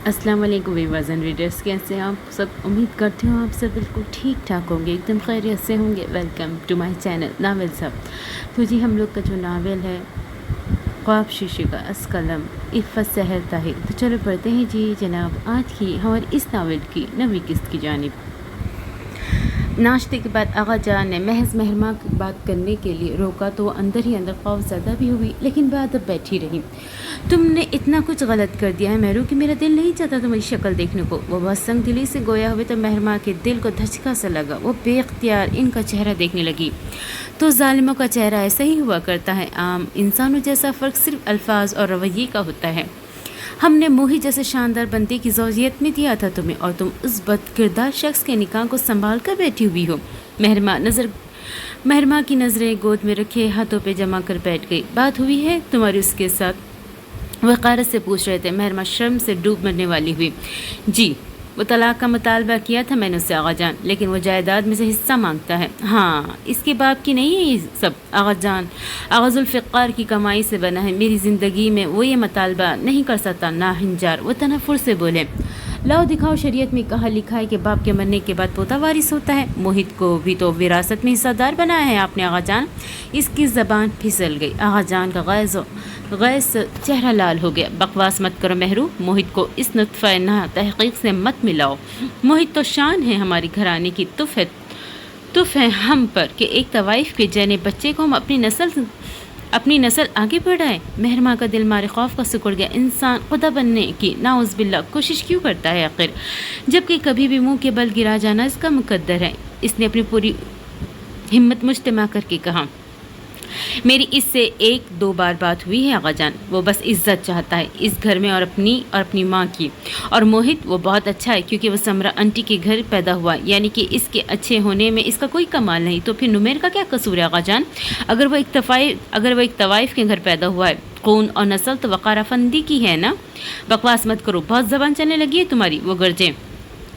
अस्सलाम वालेकुम viewers and readers, कैसे हैं आप सब। उम्मीद करती हूँ आप सब बिल्कुल ठीक ठाक होंगे, एकदम खैरियत से होंगे। वेलकम टू माय चैनल नावल सब। तो जी हम लोग का जो नावल है ख्वाब शीशे का अस्कलम इफ़्फ़त सहर ताहिर, तो चलो पढ़ते हैं जी जनाब आज की हमारी इस नावल की नवी किस्त की जानिब। नाश्ते के बाद आगा जान ने महज महरमा की बात करने के लिए रोका तो वो अंदर ही अंदर खौफज़दा भी हुई, लेकिन बाद अब बैठी रही। तुमने इतना कुछ गलत कर दिया है महरू कि मेरा दिल नहीं चाहता तुम्हारी शक्ल देखने को। वो बहुत संग दिली से गोया हुए तो महरमा के दिल को धचका सा लगा। वो बेख्तियार इनका चेहरा देखने लगी। तो जालिमों का चेहरा ऐसा ही हुआ करता है। आम इंसानों जैसा फ़र्क सिर्फ अल्फाज और रवैये का होता है। हमने मोही जैसे शानदार बंदे की ज़ौजियत में दिया था तुम्हें, और तुम उस बदकिरदार शख्स के निकाह को संभाल कर बैठी हुई हो। महरमा की नज़रें गोद में रखे हाथों पे जमा कर बैठ गई। बात हुई है तुम्हारी उसके साथ? वक़ारत से पूछ रहे थे। महरमा शर्म से डूब मरने वाली हुई। जी, वो तलाक का मुतालबा किया था मैंने उससे आगा जान, लेकिन वो जायदाद में से हिस्सा मांगता है। हाँ, इसके बाप की नहीं है ये सब आगा जान। आगा ज़ुल्फ़िकार की कमाई से बना है। मेरी ज़िंदगी में वो ये मुतालबा नहीं कर सकता। ना हिंजार वो तनफ़ुर से बोले। लाओ दिखाओ, शरीयत में कहा लिखा है कि बाप के मरने के बाद पोता वारिस होता है। मोहित को भी तो विरासत में हिस्सेदार बनाया है आपने आगा जान। इसकी ज़बान फिसल गई। आगा जान का गैस चेहरा लाल हो गया। बकवास मत करो महरू, मोहित को इस नुत्फ़े ना तहक़ीक़ से मत मिलाओ। मोहित तो शान है हमारी घराने की, तुफ़ है हम पर कि एक तवाइफ के जने बच्चे को हम अपनी नस्ल आगे बढ़ाएं। महरमा का दिल मारे खौफ का सिकुड़ गया। इंसान खुदा बनने की नाउज़ बिल्ला कोशिश क्यों करता है आखिर, जबकि कभी भी मुंह के बल गिरा जाना इसका मुकद्दर है। इसने अपनी पूरी हिम्मत मुजतमा करके कहा, मेरी इससे एक दो बार बात हुई है आगा जान। वो बस इज्जत चाहता है इस घर में और अपनी माँ की। और मोहित वो बहुत अच्छा है क्योंकि वो समरा आंटी के घर पैदा हुआ, यानी कि इसके अच्छे होने में इसका कोई कमाल नहीं। तो फिर नुमेर का क्या कसूर है आगा जान? अगर वो एक तवाइफ के घर पैदा हुआ है, खून और नस्ल तो वक़ार अफंदी की है ना। बकवास मत करो, बहुत ज़बान चलने लगी है तुम्हारी। वो गरजे।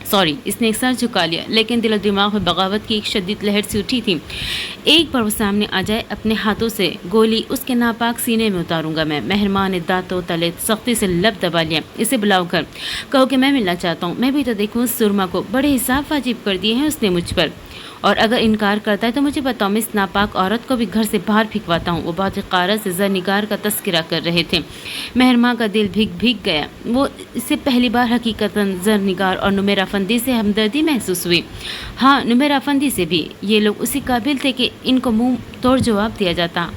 सॉरी, इसने एक सर झुका लिया, लेकिन दिल और दिमाग में बगावत की एक शदीद लहर सी उठी थी। एक बार वो सामने आ जाए, अपने हाथों से गोली उसके नापाक सीने में उतारूंगा मैं। मेहरमान ने दांतों तले सख्ती से लब दबा लिया। इसे बुलाओ कर कहो कि मैं मिलना चाहता हूँ। मैं भी तो देखूँ उस सुरमा को। बड़े हिसाब वाजिब कर दिए हैं उसने मुझ पर, और अगर इनकार करता है तो मुझे बताओ, मैं इस नापाक औरत को भी घर से बाहर फिकवाता हूँ। वो बहुत हक़ारत से ज़रनिगार का तस्करा कर रहे थे। महरमा का दिल भीग गया। वो इससे पहली बार हकीकतन ज़रनिगार और नुमेरा फंदी से हमदर्दी महसूस हुई। हाँ, नुमेरा फंदी से भी। ये लोग उसी काबिल थे कि इनको मुंह तोड़ जवाब दिया जाता।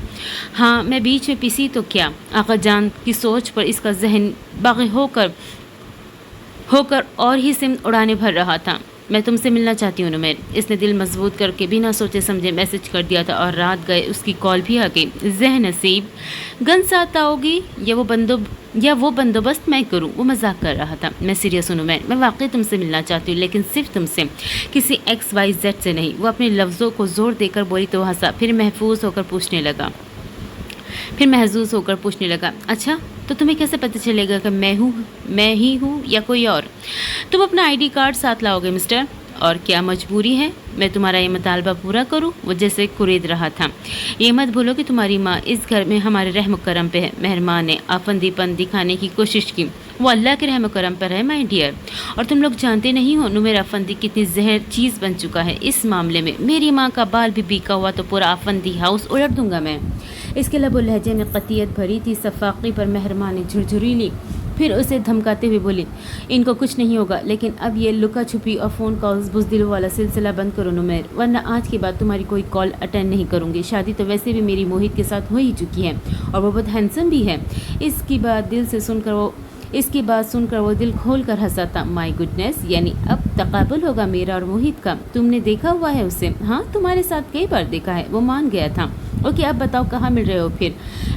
हाँ, मैं बीच में पिसी तो क्या। आगा जान की सोच पर इसका जहन बाग़ी होकर और ही सिमत उड़ाने भर रहा था। मैं तुमसे मिलना चाहती हूँ नुमेर। इसने दिल मजबूत करके बिना सोचे समझे मैसेज कर दिया था, और रात गए उसकी कॉल भी आ गई। ज़हन नसीब, गन साथ आओगी या वो बंदोबस्त मैं करूँ? वो मजाक कर रहा था। मैं सीरियस हूँ नुमेर, मैं वाकई तुमसे मिलना चाहती हूँ, लेकिन सिर्फ तुमसे, किसी XYZ से नहीं। वो अपने लफ्ज़ों को ज़ोर देकर बोली तो हंसा, फिर महजूस होकर पूछने लगा, अच्छा तो तुम्हें कैसे पता चलेगा कि मैं ही हूँ या कोई और? तुम अपना ID कार्ड साथ लाओगे मिस्टर। और क्या मजबूरी है मैं तुम्हारा ये मुतालबा पूरा करूं? वो जैसे कुरेद रहा था। ये मत भूलो कि तुम्हारी माँ इस घर में हमारे रहम करम पे है। मेहरमान ने आफंदीपन दिखाने की कोशिश की। वो अल्लाह के रहम करम पर है माय डियर, और तुम लोग जानते नहीं हो नुमेर आफंदी कितनी जहर चीज़ बन चुका है इस मामले में। मेरी माँ का बाल भी बीका हुआ तो पूरा आफंदी हाउस उलट दूंगा मैं। इसके लब लहजे में कतियत भरी थी। सफाकी पर मेहरमान ने झुरझुरी ली, फिर उसे धमकाते हुए बोली, इनको कुछ नहीं होगा, लेकिन अब ये लुका छुपी और फ़ोन कॉल्स बुज़दिलों वाला सिलसिला बंद करो नुमेर, वरना आज के बाद तुम्हारी कोई कॉल अटेंड नहीं करूँगी। शादी तो वैसे भी मेरी मोहित के साथ हो ही चुकी है, और वो बहुत हैंडसम भी है। इसकी बात सुनकर वो दिल खोल कर हंसा था। माय गुडनेस, यानी अब तकाबुल होगा मेरा और मोहित का। तुमने देखा हुआ है उसे? हाँ, तुम्हारे साथ कई बार देखा है। वो मान गया था। ओके, अब बताओ कहाँ मिल रहे हो फिर?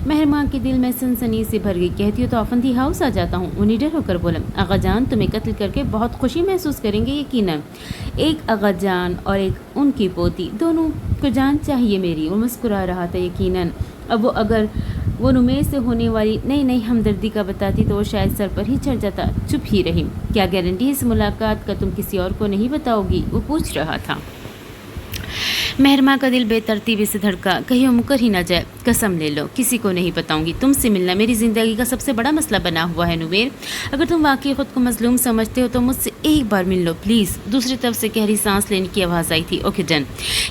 मेहरमान के दिल में सनसनी से भर गई। कहती हो तो आफंदी हाउस आ जाता हूँ। वो निडर होकर बोला, आगा जान तुम्हें कत्ल करके बहुत खुशी महसूस करेंगे यकीनन। एक आगा जान और एक उनकी पोती, दोनों को जान चाहिए मेरी। वो मुस्कुरा रहा था। यकीनन अब वो अगर वो नुमेर से होने वाली नई हमदर्दी का बताती तो वो शायद सर पर ही चढ़ जाता। चुप ही रही। क्या गारंटी इस मुलाकात का तुम किसी और को नहीं बताओगी? वो पूछ रहा था। महरमा का दिल बेतरतीबी से धड़का, कहीं वो मुकर ही ना जाए। कसम ले लो, किसी को नहीं बताऊंगी। तुमसे मिलना मेरी ज़िंदगी का सबसे बड़ा मसला बना हुआ है नुमेर। अगर तुम वाकई ख़ुद को मजलूम समझते हो तो मुझसे एक बार मिल लो प्लीज़। दूसरी तरफ से गहरी सांस लेने की आवाज़ आई थी। ओके डन,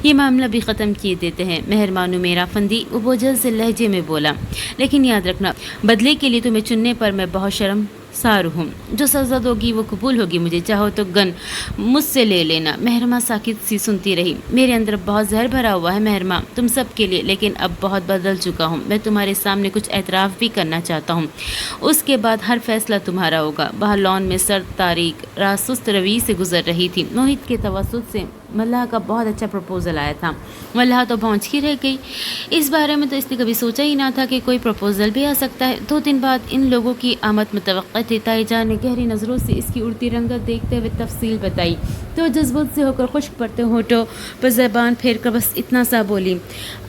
ये मामला भी ख़त्म किए देते हैं मेहरमा नुमेरा फंदी, वो बोझल से लहजे में बोला। लेकिन याद रखना, बदले के लिए तुम्हें चुनने पर मैं बहुत शर्म सारू हूँ। जो सज़ा दोगी वो कबूल होगी मुझे, चाहो तो गन मुझसे ले लेना। मेहरमा साकित सी सुनती रही। मेरे अंदर बहुत जहर भरा हुआ है मेहरमा, तुम सब के लिए, लेकिन अब बहुत बदल चुका हूँ। मैं तुम्हारे सामने कुछ एतराफ़ भी करना चाहता हूँ, उसके बाद हर फैसला तुम्हारा होगा। बाहर लॉन में सर्द तारीख रात सुस्त रवि से गुजर रही थी। मोहित के तवसुत से मल्लाह का बहुत अच्छा प्रपोज़ल आया था। मल्लाह तो पहुँच ही रह गई। इस बारे में तो इसने कभी सोचा ही ना था कि कोई प्रपोज़ल भी आ सकता है। 2 दिन बाद इन लोगों की आमद मुतवक्किल थी। ताईजान ने गहरी नज़रों से इसकी उड़ती रंगत देखते हुए तफसील बताई तो जज्बत से होकर खुश्क पड़ते होठों पर ज़बान फेर कर बस इतना सा बोली,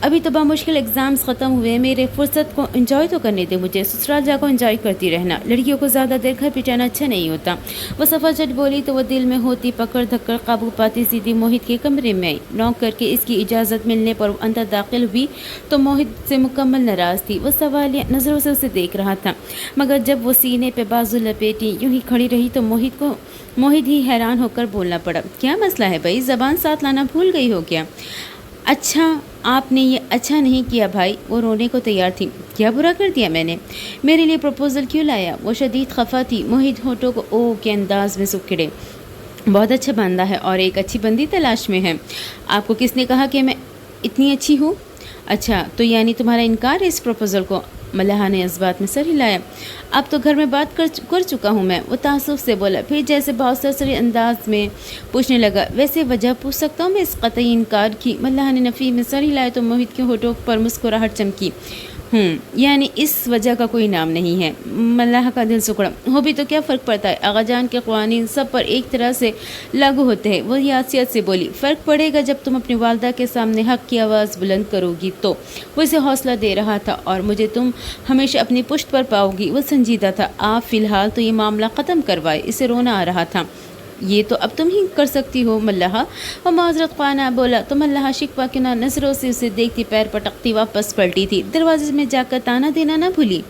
अभी तो बामुश्किल एग्ज़ाम्स ख़त्म हुए, मेरे फुर्सत को एंजॉय तो करने दे मुझे। ससुराल जाकर एंजॉय करती रहना, लड़कियों को ज़्यादा देर घर पिटाना अच्छा नहीं होता। वो सफ़ा चट बोली तो वह दिल में होती पकड़ धक्कर काबू पाती सीधी मोहित के कमरे में आई। नॉक करके इसकी इजाज़त मिलने पर अंदर दाखिल हुई तो मोहित से मुकम्मल नाराज़ थी। वो सवालिया नज़रों से उसे देख रहा था, मगर जब वो सीने पे बाजू लपेटी यूं ही खड़ी रही तो मोहित ही हैरान होकर बोलना पड़ा, क्या मसला है भाई, ज़बान साथ लाना भूल गई हो क्या? अच्छा, आपने ये अच्छा नहीं किया भाई। वो रोने को तैयार थी। क्या बुरा कर दिया मैंने? मेरे लिए प्रपोज़ल क्यों लाया? वो शदीद खफा थी। मोहित होठों को ओ के अंदाज में सुखड़े। बहुत अच्छा बंदा है और एक अच्छी बंदी तलाश में है। आपको किसने कहा कि मैं इतनी अच्छी हूँ? अच्छा, तो यानी तुम्हारा इनकार है इस प्रपोज़ल को? मल्लाह ने इस बात में सर हिलाया। अब तो घर में बात कर चुका हूँ मैं, वो तासुफ से बोला। फिर जैसे बहुत सरसरी अंदाज में पूछने लगा, वैसे वजह पूछ सकता हूँ मैं इस कतई इनकार की? मल्लाह ने नफ़ी में सर हिलाया तो मोहित के होठों पर मुस्कुराहट चमकी। यानी इस वजह का कोई नाम नहीं है। मल्लाह का दिल सुकड़ा। हो भी तो क्या फ़र्क पड़ता है, आगा जान के क़वानीन सब पर एक तरह से लागू होते हैं। वो यासियत से बोली, फ़र्क पड़ेगा जब तुम अपनी वालदा के सामने हक़ की आवाज़ बुलंद करोगी तो। वो इसे हौसला दे रहा था और मुझे तुम हमेशा अपनी पुश्त पर पाओगी। वो संजीदा था। आप फ़िलहाल तो ये मामला ख़त्म करवाए। इसे रोना आ रहा था। ये तो अब तुम ही कर सकती हो मल्लाह। और माजरत ख़ाना बोला तो मल्लाह शिकवा के ना नज़रों से उसे देखती पैर पटकती वापस पलटी थी। दरवाजे में जाकर ताना देना ना भूली।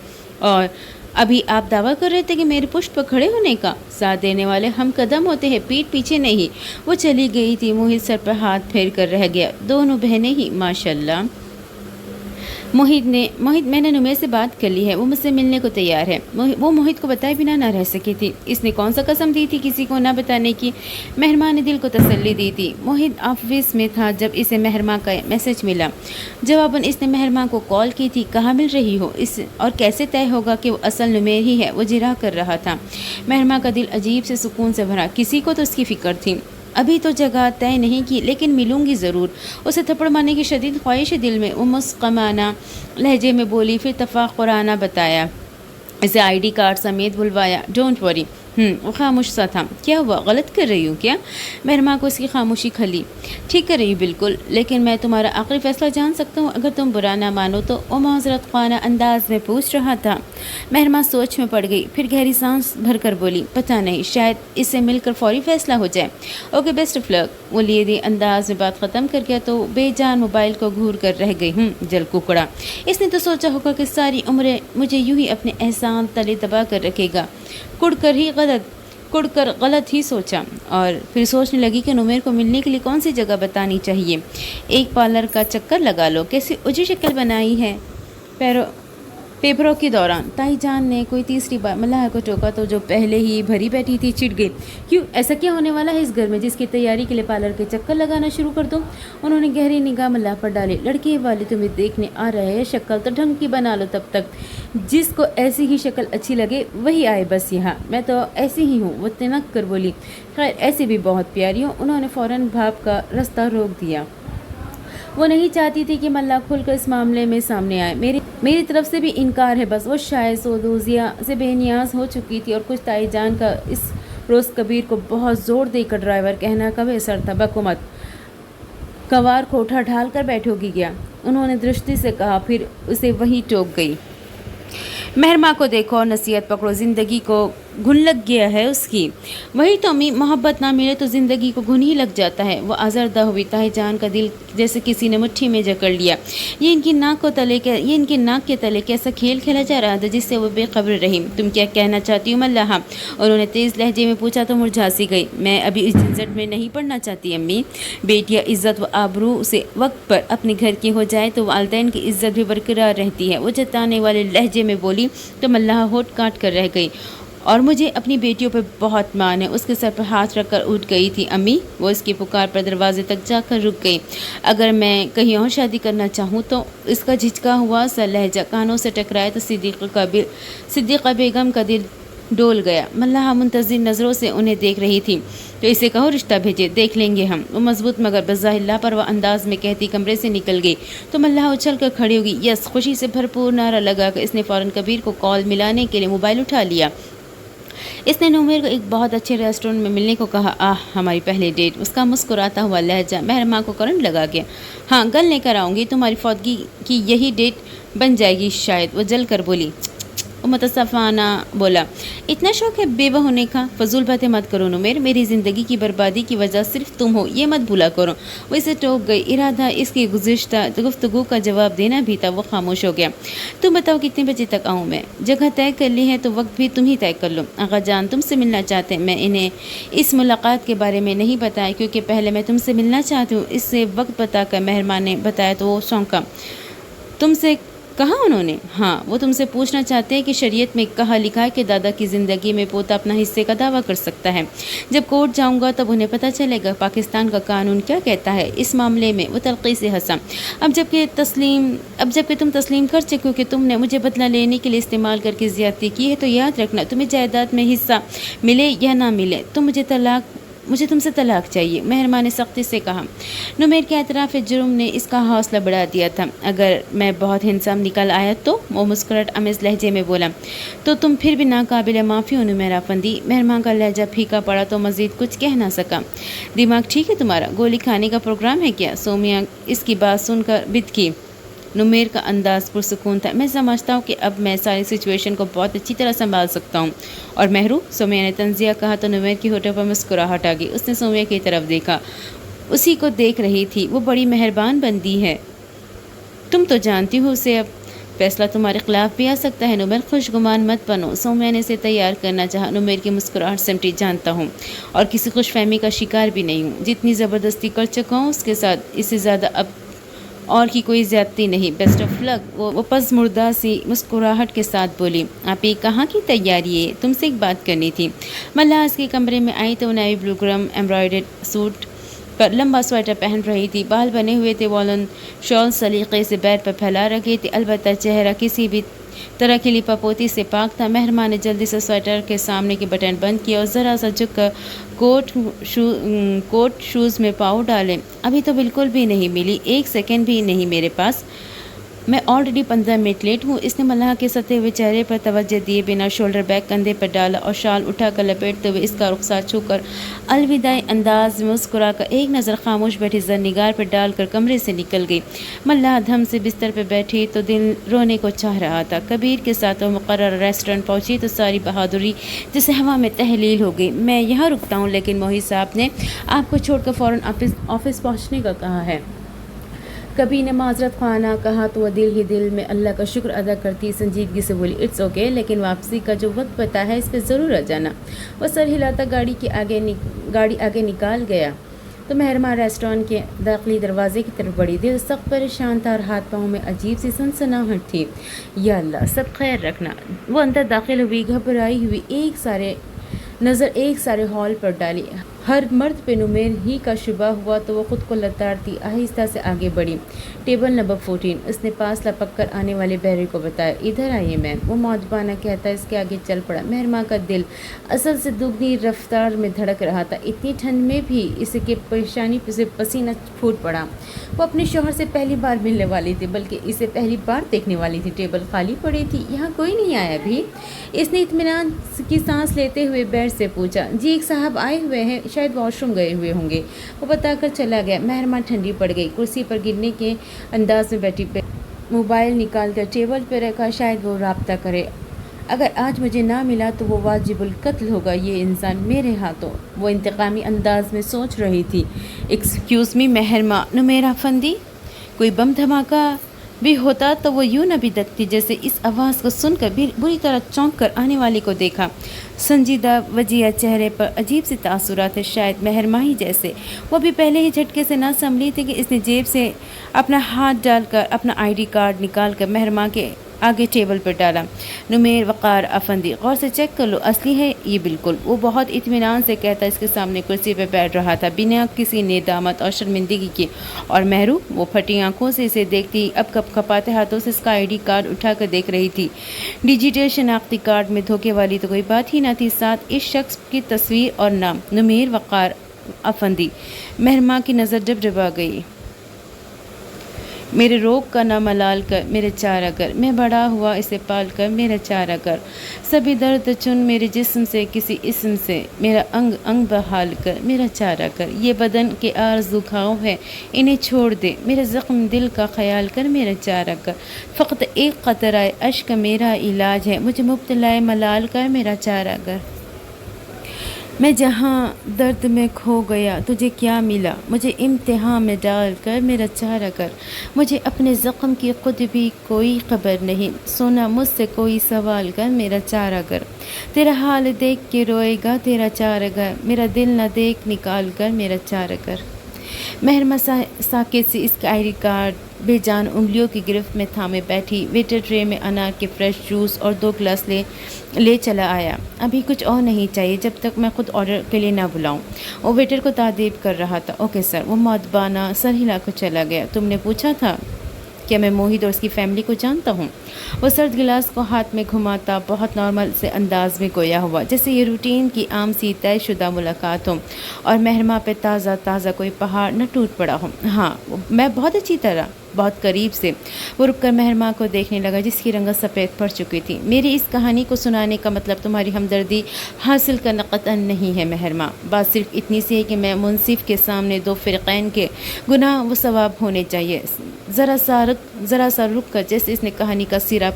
और अभी आप दावा कर रहे थे कि मेरे पुष्ट पर खड़े होने का? साथ देने वाले हम कदम होते हैं, पीठ पीछे नहीं। वो चली गई थी। मोहित सर पर हाथ फेर कर रह गया। दोनों बहनें ही माशाल्लाह। मोहित मैंने नुमेर से बात कर ली है, वो मुझसे मिलने को तैयार है। वो मोहित को बताए बिना ना रह सकी थी। इसने कौन सा कसम दी थी किसी को ना बताने की? मेहरमा ने दिल को तसल्ली दी थी। मोहित ऑफिस में था जब इसे मेहरमा का मैसेज मिला। जवाबन इसने मेहरमा को कॉल की थी, कहाँ मिल रही हो इस, और कैसे तय होगा कि वो असल नुमेर ही है? वो जिरा कर रहा था। मेहरमा का दिल अजीब से सुकून से भरा। किसी को तो उसकी फ़िक्र थी। अभी तो जगह तय नहीं की, लेकिन मिलूंगी ज़रूर। उसे थप्पड़ मारने की शदीद ख्वाहिश है दिल में। वो मुस्कमाना लहजे में बोली, फिर तफाकुराना बताया। इसे आईडी कार्ड समेत बुलवाया। Don't worry. वो खामोश सा था। क्या हुआ, गलत कर रही हूँ क्या? मेहरमा को इसकी खामोशी खली। ठीक कर रही हूँ बिल्कुल, लेकिन मैं तुम्हारा आखिरी फैसला जान सकता हूँ अगर तुम बुरा ना मानो तो? वो माजरत ख़ाना अंदाज में पूछ रहा था। मेहरमा सोच में पड़ गई, फिर गहरी सांस भर कर बोली, पता नहीं, शायद इससे मिलकर फौरी फैसला हो जाए। Okay, best of luck. वो लिए दे अंदाज में बात ख़त्म कर गया तो बेजान मोबाइल को घूर कर रह गई। जल कुकड़ा। इसने तो सोचा होगा कि सारी उम्र मुझे यूं ही अपने एहसान तले दबा कर रखेगा। कुड़कर गलत ही सोचा और फिर सोचने लगी कि नुमेर को मिलने के लिए कौन सी जगह बतानी चाहिए। एक पार्लर का चक्कर लगा लो। कैसी उजी शक्ल बनाई है। पेपरों के दौरान ताईजान ने कोई तीसरी बार मल्लाह को टोका तो जो पहले ही भरी बैठी थी चिढ़ गई। क्यों, ऐसा क्या होने वाला है इस घर में जिसकी तैयारी के लिए पार्लर के चक्कर लगाना शुरू कर दो? उन्होंने गहरी निगाह मल्लाह पर डाली। लड़के वाले तुम्हें देखने आ रहे हैं, शक्ल तो ढंग की बना लो तब तक। जिसको ऐसी ही शक्ल अच्छी लगे वही आए बस यहाँ। मैं तो ऐसी ही हूँ। वो तिनक कर बोली। खैर, ऐसी भी बहुत प्यारी हो। उन्होंने फ़ौरन भाप का रास्ता रोक दिया। वो नहीं चाहती थी कि मल्लाह खुलकर इस मामले में सामने आए। मेरी तरफ से भी इनकार है बस। वो शायद सोदोजिया से बेनियाज हो चुकी थी और कुछ ताईजान का इस रोज़ कबीर को बहुत ज़ोर देकर ड्राइवर कहना कब असर था। बकुमत कवार को उठा ढाल कर बैठोगी क्या? उन्होंने दृष्टि से कहा, फिर उसे वहीं टोक गई। मेहरमा को देखो और नसीहत पकड़ो। ज़िंदगी को घुन लग गया है उसकी। वही तो अम्मी, मोहब्बत ना मिले तो ज़िंदगी को घुन ही लग जाता है। वो आज़रदा हुई। ताहिजान का दिल जैसे किसी ने मुट्ठी में जकड़ लिया। ये इनकी नाक के तले कैसा खेल खेला जा रहा था जिससे वो बेखबर रही। तुम क्या कहना चाहती हो मल्लाहा? उन्होंने तेज़ लहजे में पूछा तो मुरझा सी गई। मैं अभी इस झंझट में नहीं पड़ना चाहती अम्मी। बेटियाँ इज़्ज़त व आबरू से वक्त पर अपने घर की हो जाए तो वालिदैन की इज़्ज़त भी बरकरार रहती है। वो जताने वाले लहजे में बोली तो मल्लाहा होठ काट कर रह गई। और मुझे अपनी बेटियों पर बहुत मान है। उसके सर पर हाथ रखकर उठ गई थी अम्मी। वो इसकी पुकार पर दरवाजे तक जाकर रुक गई। अगर मैं कहीं और शादी करना चाहूँ तो? इसका झिझका हुआ सा लहजा कानों से टकराए तो सिद्दीक़ा बेगम का दिल डोल गया। मल्लाहा मुंतज़िर नज़रों से उन्हें देख रही थी। तो इसे कहो रिश्ता भेजे, देख लेंगे हम। वो मजबूत मगर बज़ाहिर लापरवाह अंदाज में कहती कमरे से निकल गई। तो मल्लाहा उछल कर खड़ी होगी। यस, खुशी से भरपूर नारा लगाकर इसने फ़ौरन कबीर को कॉल मिलाने के लिए मोबाइल उठा लिया। इसने नुमेर को एक बहुत अच्छे रेस्टोरेंट में मिलने को कहा। हमारी पहली डेट। उसका मुस्कुराता हुआ लहजा मेहरमा को करंट लगा गया। हाँ, गल लेकर आऊँगी। तुम्हारी फौतगी की यही डेट बन जाएगी शायद। वो जल कर बोली। वो मुतसफ़ाना बोला। इतना शौक है बेवा होने का? फजूल बातें मत करो नुमेर। मेरी ज़िंदगी की बर्बादी की वजह सिर्फ तुम हो, ये मत भूला करो। वो इसे टोक गई। इरादा इसकी गुज़िश्ता गुफ्तगू का जवाब देना भी था। वो खामोश हो गया। तुम बताओ कितने बजे तक आऊँ मैं? जगह तय कर ली है तो वक्त भी तुम ही तय कर लो। आगा जान तुमसे मिलना चाहते हैं। मैं इन्हें इस मुलाकात के बारे में नहीं बताया क्योंकि पहले मैं तुमसे मिलना चाहती हूँ। इससे वक्त बताकर मेहरमा ने बताया तो वो चौंका। तुमसे कहा उन्होंने? हाँ, वो तुमसे पूछना चाहते हैं कि शरीयत में कहा लिखा है कि दादा की ज़िंदगी में पोता अपना हिस्से का दावा कर सकता है। जब कोर्ट जाऊंगा तब उन्हें पता चलेगा पाकिस्तान का कानून क्या कहता है इस मामले में। वो तलखी से हंसा। अब जबकि तुम तस्लीम कर चुके हो कि तुमने मुझे बदला लेने के लिए इस्तेमाल करके ज़्यादती की है तो याद रखना, तुम्हें जायदाद में हिस्सा मिले या ना मिले मुझे तुमसे तलाक चाहिए। मेहरमा ने सख्ती से कहा। नुमेर के एतराफ़ जुर्म ने इसका हौसला बढ़ा दिया था। अगर मैं बहुत हिंसम निकल आया तो? वो मुस्कुराहट अमेज़ लहजे में बोला। तो तुम फिर भी नाकाबिल माफ़ी हो नुमेर अफंदी। मेहरमा का लहजा फीका पड़ा तो मज़ीद कुछ कह ना सका। दिमाग ठीक है तुम्हारा? गोली खाने का प्रोग्राम है क्या? सोमिया इसकी बात सुनकर बिदकी। नुमेर का अंदाज़ पुरसुकून था। मैं समझता हूँ कि अब मैं सारी सिचुएशन को बहुत अच्छी तरह संभाल सकता हूँ। और महरू? सोमिया ने तंजिया कहा तो नुमेर की होठों पर मुस्कुराहट आ गई। उसने सोमिया की तरफ देखा। उसी को देख रही थी। वो बड़ी मेहरबान बंदी है। तुम तो जानती हो उसे। अब फैसला तुम्हारे खिलाफ भी आ सकता है नुमेर, खुशगुमान मत बनो। सोमिया ने इसे तैयार करना चाहा। नुमेर की मुस्कुराहट सिमटी। जानता हूँ और किसी खुशफहमी का शिकार भी नहीं हूँ। जितनी ज़बरदस्ती कर चुका हूँ उसके साथ इससे ज़्यादा अब और की कोई ज़्यादती नहीं। Best of luck. वो पस मुर्दा सी मुस्कुराहट के साथ बोली। आप ये कहाँ की तैयारी है? तुमसे एक बात करनी थी। मल्लाह के कमरे में आई तो नेवी ब्लू ग्रम एम्ब्रॉयडर्ड सूट पर लंबा स्वेटर पहन रही थी। बाल बने हुए थे। वॉलन शॉल सलीके से बेड पर फैला रखे थे। अलबत्ता चेहरा किसी भी तरह की लिपापोती से पाक था। मेहरमा ने जल्दी से स्वेटर के सामने के बटन बंद किया और ज़रा सा झुक कर कोट शूज़ में पाँव डाले। अभी तो बिल्कुल भी नहीं मिली, एक सेकंड भी नहीं मेरे पास। मैं ऑलरेडी 15 मिनट लेट हूँ। इसने मल्लाह के सते हुए चेहरे पर तवज्जो दिए बिना शोल्डर बैग कंधे पर डाला और शाल उठाकर लपेटते हुए इसका रुखसार छूकर अलविदाई अंदाज में मुस्कुराकर एक नज़र खामोश बैठी ज़रनिगार पर डालकर कमरे से निकल गई। मल्लाह धम से बिस्तर पर बैठी तो दिल रोने को चाह रहा था। कबीर के साथ वो मुकर्रर रेस्टोरेंट पहुँची तो सारी बहादुरी जैसे हवा में तहलील हो गई। मैं यहाँ रुकता हूँ लेकिन मोही साहब ने आपको छोड़कर फ़ौरन ऑफिस पहुँचने का कहा है। कभी ने माजरत खाना कहा तो वह दिल ही दिल में अल्लाह का शुक्र अदा करती संजीदगी से बोली। इट्स ओके, लेकिन वापसी का जो वक्त पता है इस पर ज़रूर आ जाना। वह सर हिलाता गाड़ी आगे निकाल गया तो मेहरमा रेस्टोरेंट के दाखिली दरवाजे की तरफ बढ़ी। दिल सख्त परेशान था और हाथ पाँव में अजीब सी सनसनाहट थी। या अल्लाह सब खैर रखना। वो अंदर दाखिल हुई, घबराई हुई नज़र एक सारे हॉल पर डाली। हर मर्द पे नुमेर ही का शुबा हुआ तो वो खुद को लताड़ती आहिस्ता से आगे बढ़ी। Table number 14। उसने पास लपक कर आने वाले बहरे को बताया। इधर आइए मैम। वो मौदबाना कहता इसके आगे चल पड़ा। मेहरमा का दिल असल से दुगनी रफ्तार में धड़क रहा था। इतनी ठंड में भी इसके परेशानी से पसीना फूट पड़ा। वो अपने शौहर से पहली बार मिलने वाली थी, बल्कि इसे पहली बार देखने वाली थी। टेबल खाली पड़ी थी। यहाँ कोई नहीं आया भी? इसने इत्मीनान की सांस लेते हुए बैठ से पूछा। जी एक साहब आए हुए हैं, शायद वॉशरूम गए हुए होंगे। वो बताकर चला गया। मेहरमा ठंडी पड़ गई। कुर्सी पर गिरने के अंदाज में बैठी मोबाइल निकाल कर टेबल पर रखा, शायद वो राब्ता करे। اگر آج مجھے نہ ملا تو وہ واجب القتل ہوگا یہ انسان میرے ہاتھوں۔ وہ انتقامی انداز میں سوچ رہی تھی۔ ایکسکیوز می مہرما نمیرا افندی، کوئی بم دھماکہ بھی ہوتا تو وہ یوں نہ بدکتی جیسے اس آواز کو سن کر بری طرح چونک کر آنے والے کو دیکھا۔ سنجیدہ وجیہ چہرے پر عجیب سے تاثرات ہیں، شاید مہرما ہی جیسے۔ وہ بھی پہلے ہی جھٹکے سے نہ سنبھلی تھی کہ اس نے جیب سے اپنا ہاتھ ڈال کر اپنا ID کارڈ نکال کر مہرما کے آگے ٹیبل پر ڈالا۔ نمیر وقار افندی، غور سے چیک کر لو، اصلی ہے یہ بالکل۔ وہ بہت اطمینان سے کہتا اس کے سامنے کرسی پہ بیٹھ رہا تھا بنا کسی ندامت اور شرمندگی کے، اور مہرو وہ پھٹی آنکھوں سے اسے دیکھتی اب کپ کپاتے ہاتھوں سے اس کا ID کارڈ اٹھا کر دیکھ رہی تھی۔ ڈیجیٹل شناختی کارڈ میں دھوکے والی تو کوئی بات ہی نہ تھی، ساتھ اس شخص کی تصویر اور نام نمیر وقار افندی۔ مہرما کی نظر ڈبڈبا گئی۔ میرے روگ کا نہ ملال کر میرے چارہ کر، میں بڑا ہوا اسے پال کر میرا چارہ کر، سبھی درد چن میرے جسم سے کسی اسم سے، میرا انگ انگ بحال کر میرا چارہ کر، یہ بدن کے آرزو گھاؤ ہے انہیں چھوڑ دے، میرے زخم دل کا خیال کر میرا چارہ کر، فقط ایک قطرہ اشک میرا علاج ہے، مجھے مبتلا ملال کر میرا چارہ کر۔ میں جہاں درد میں کھو گیا تجھے کیا ملا، مجھے امتحان میں ڈال کر میرا چارہ کر، مجھے اپنے زخم کی خود بھی کوئی خبر نہیں، سونا مجھ سے کوئی سوال کر میرا چارہ کر، تیرا حال دیکھ کے روئے گا تیرا چارہ گر، میرا دل نہ دیکھ نکال کر میرا چارہ کر۔ مہرما ساکت سی اس کا ID کارڈ بے جان انگلیوں کی گرفت میں تھامے بیٹھی۔ ویٹر ٹرے میں انار کے فریش جوس اور 2 گلاس لے چلا آیا۔ ابھی کچھ اور نہیں چاہیے جب تک میں خود آرڈر کے لیے نہ بلاؤں۔ وہ ویٹر کو تعریف کر رہا تھا۔ Okay sir. وہ مؤدبانہ سر ہلا کر چلا گیا۔ تم نے پوچھا تھا کیا میں موہت اور اس کی فیملی کو جانتا ہوں؟ وہ سرد گلاس کو ہاتھ میں گھماتا بہت نارمل سے انداز میں گویا ہوا جیسے یہ روٹین کی عام سی طے شدہ ملاقات ہو اور مہرما پہ تازہ کوئی پہاڑ نہ ٹوٹ پڑا ہو۔ ہاں میں بہت اچھی طرح، بہت قریب سے۔ وہ رک کر مہرما کو دیکھنے لگا جس کی رنگت سفید پڑ چکی تھی۔ میری اس کہانی کو سنانے کا مطلب تمہاری ہمدردی حاصل کرنا قطعاً نہیں ہے مہرما، بات صرف اتنی سی ہے کہ میں منصف کے سامنے 2 فریقین کے گناہ و ثواب ہونے چاہیے۔ ذرا سا رک کر جیسے اس نے کہانی کا سرا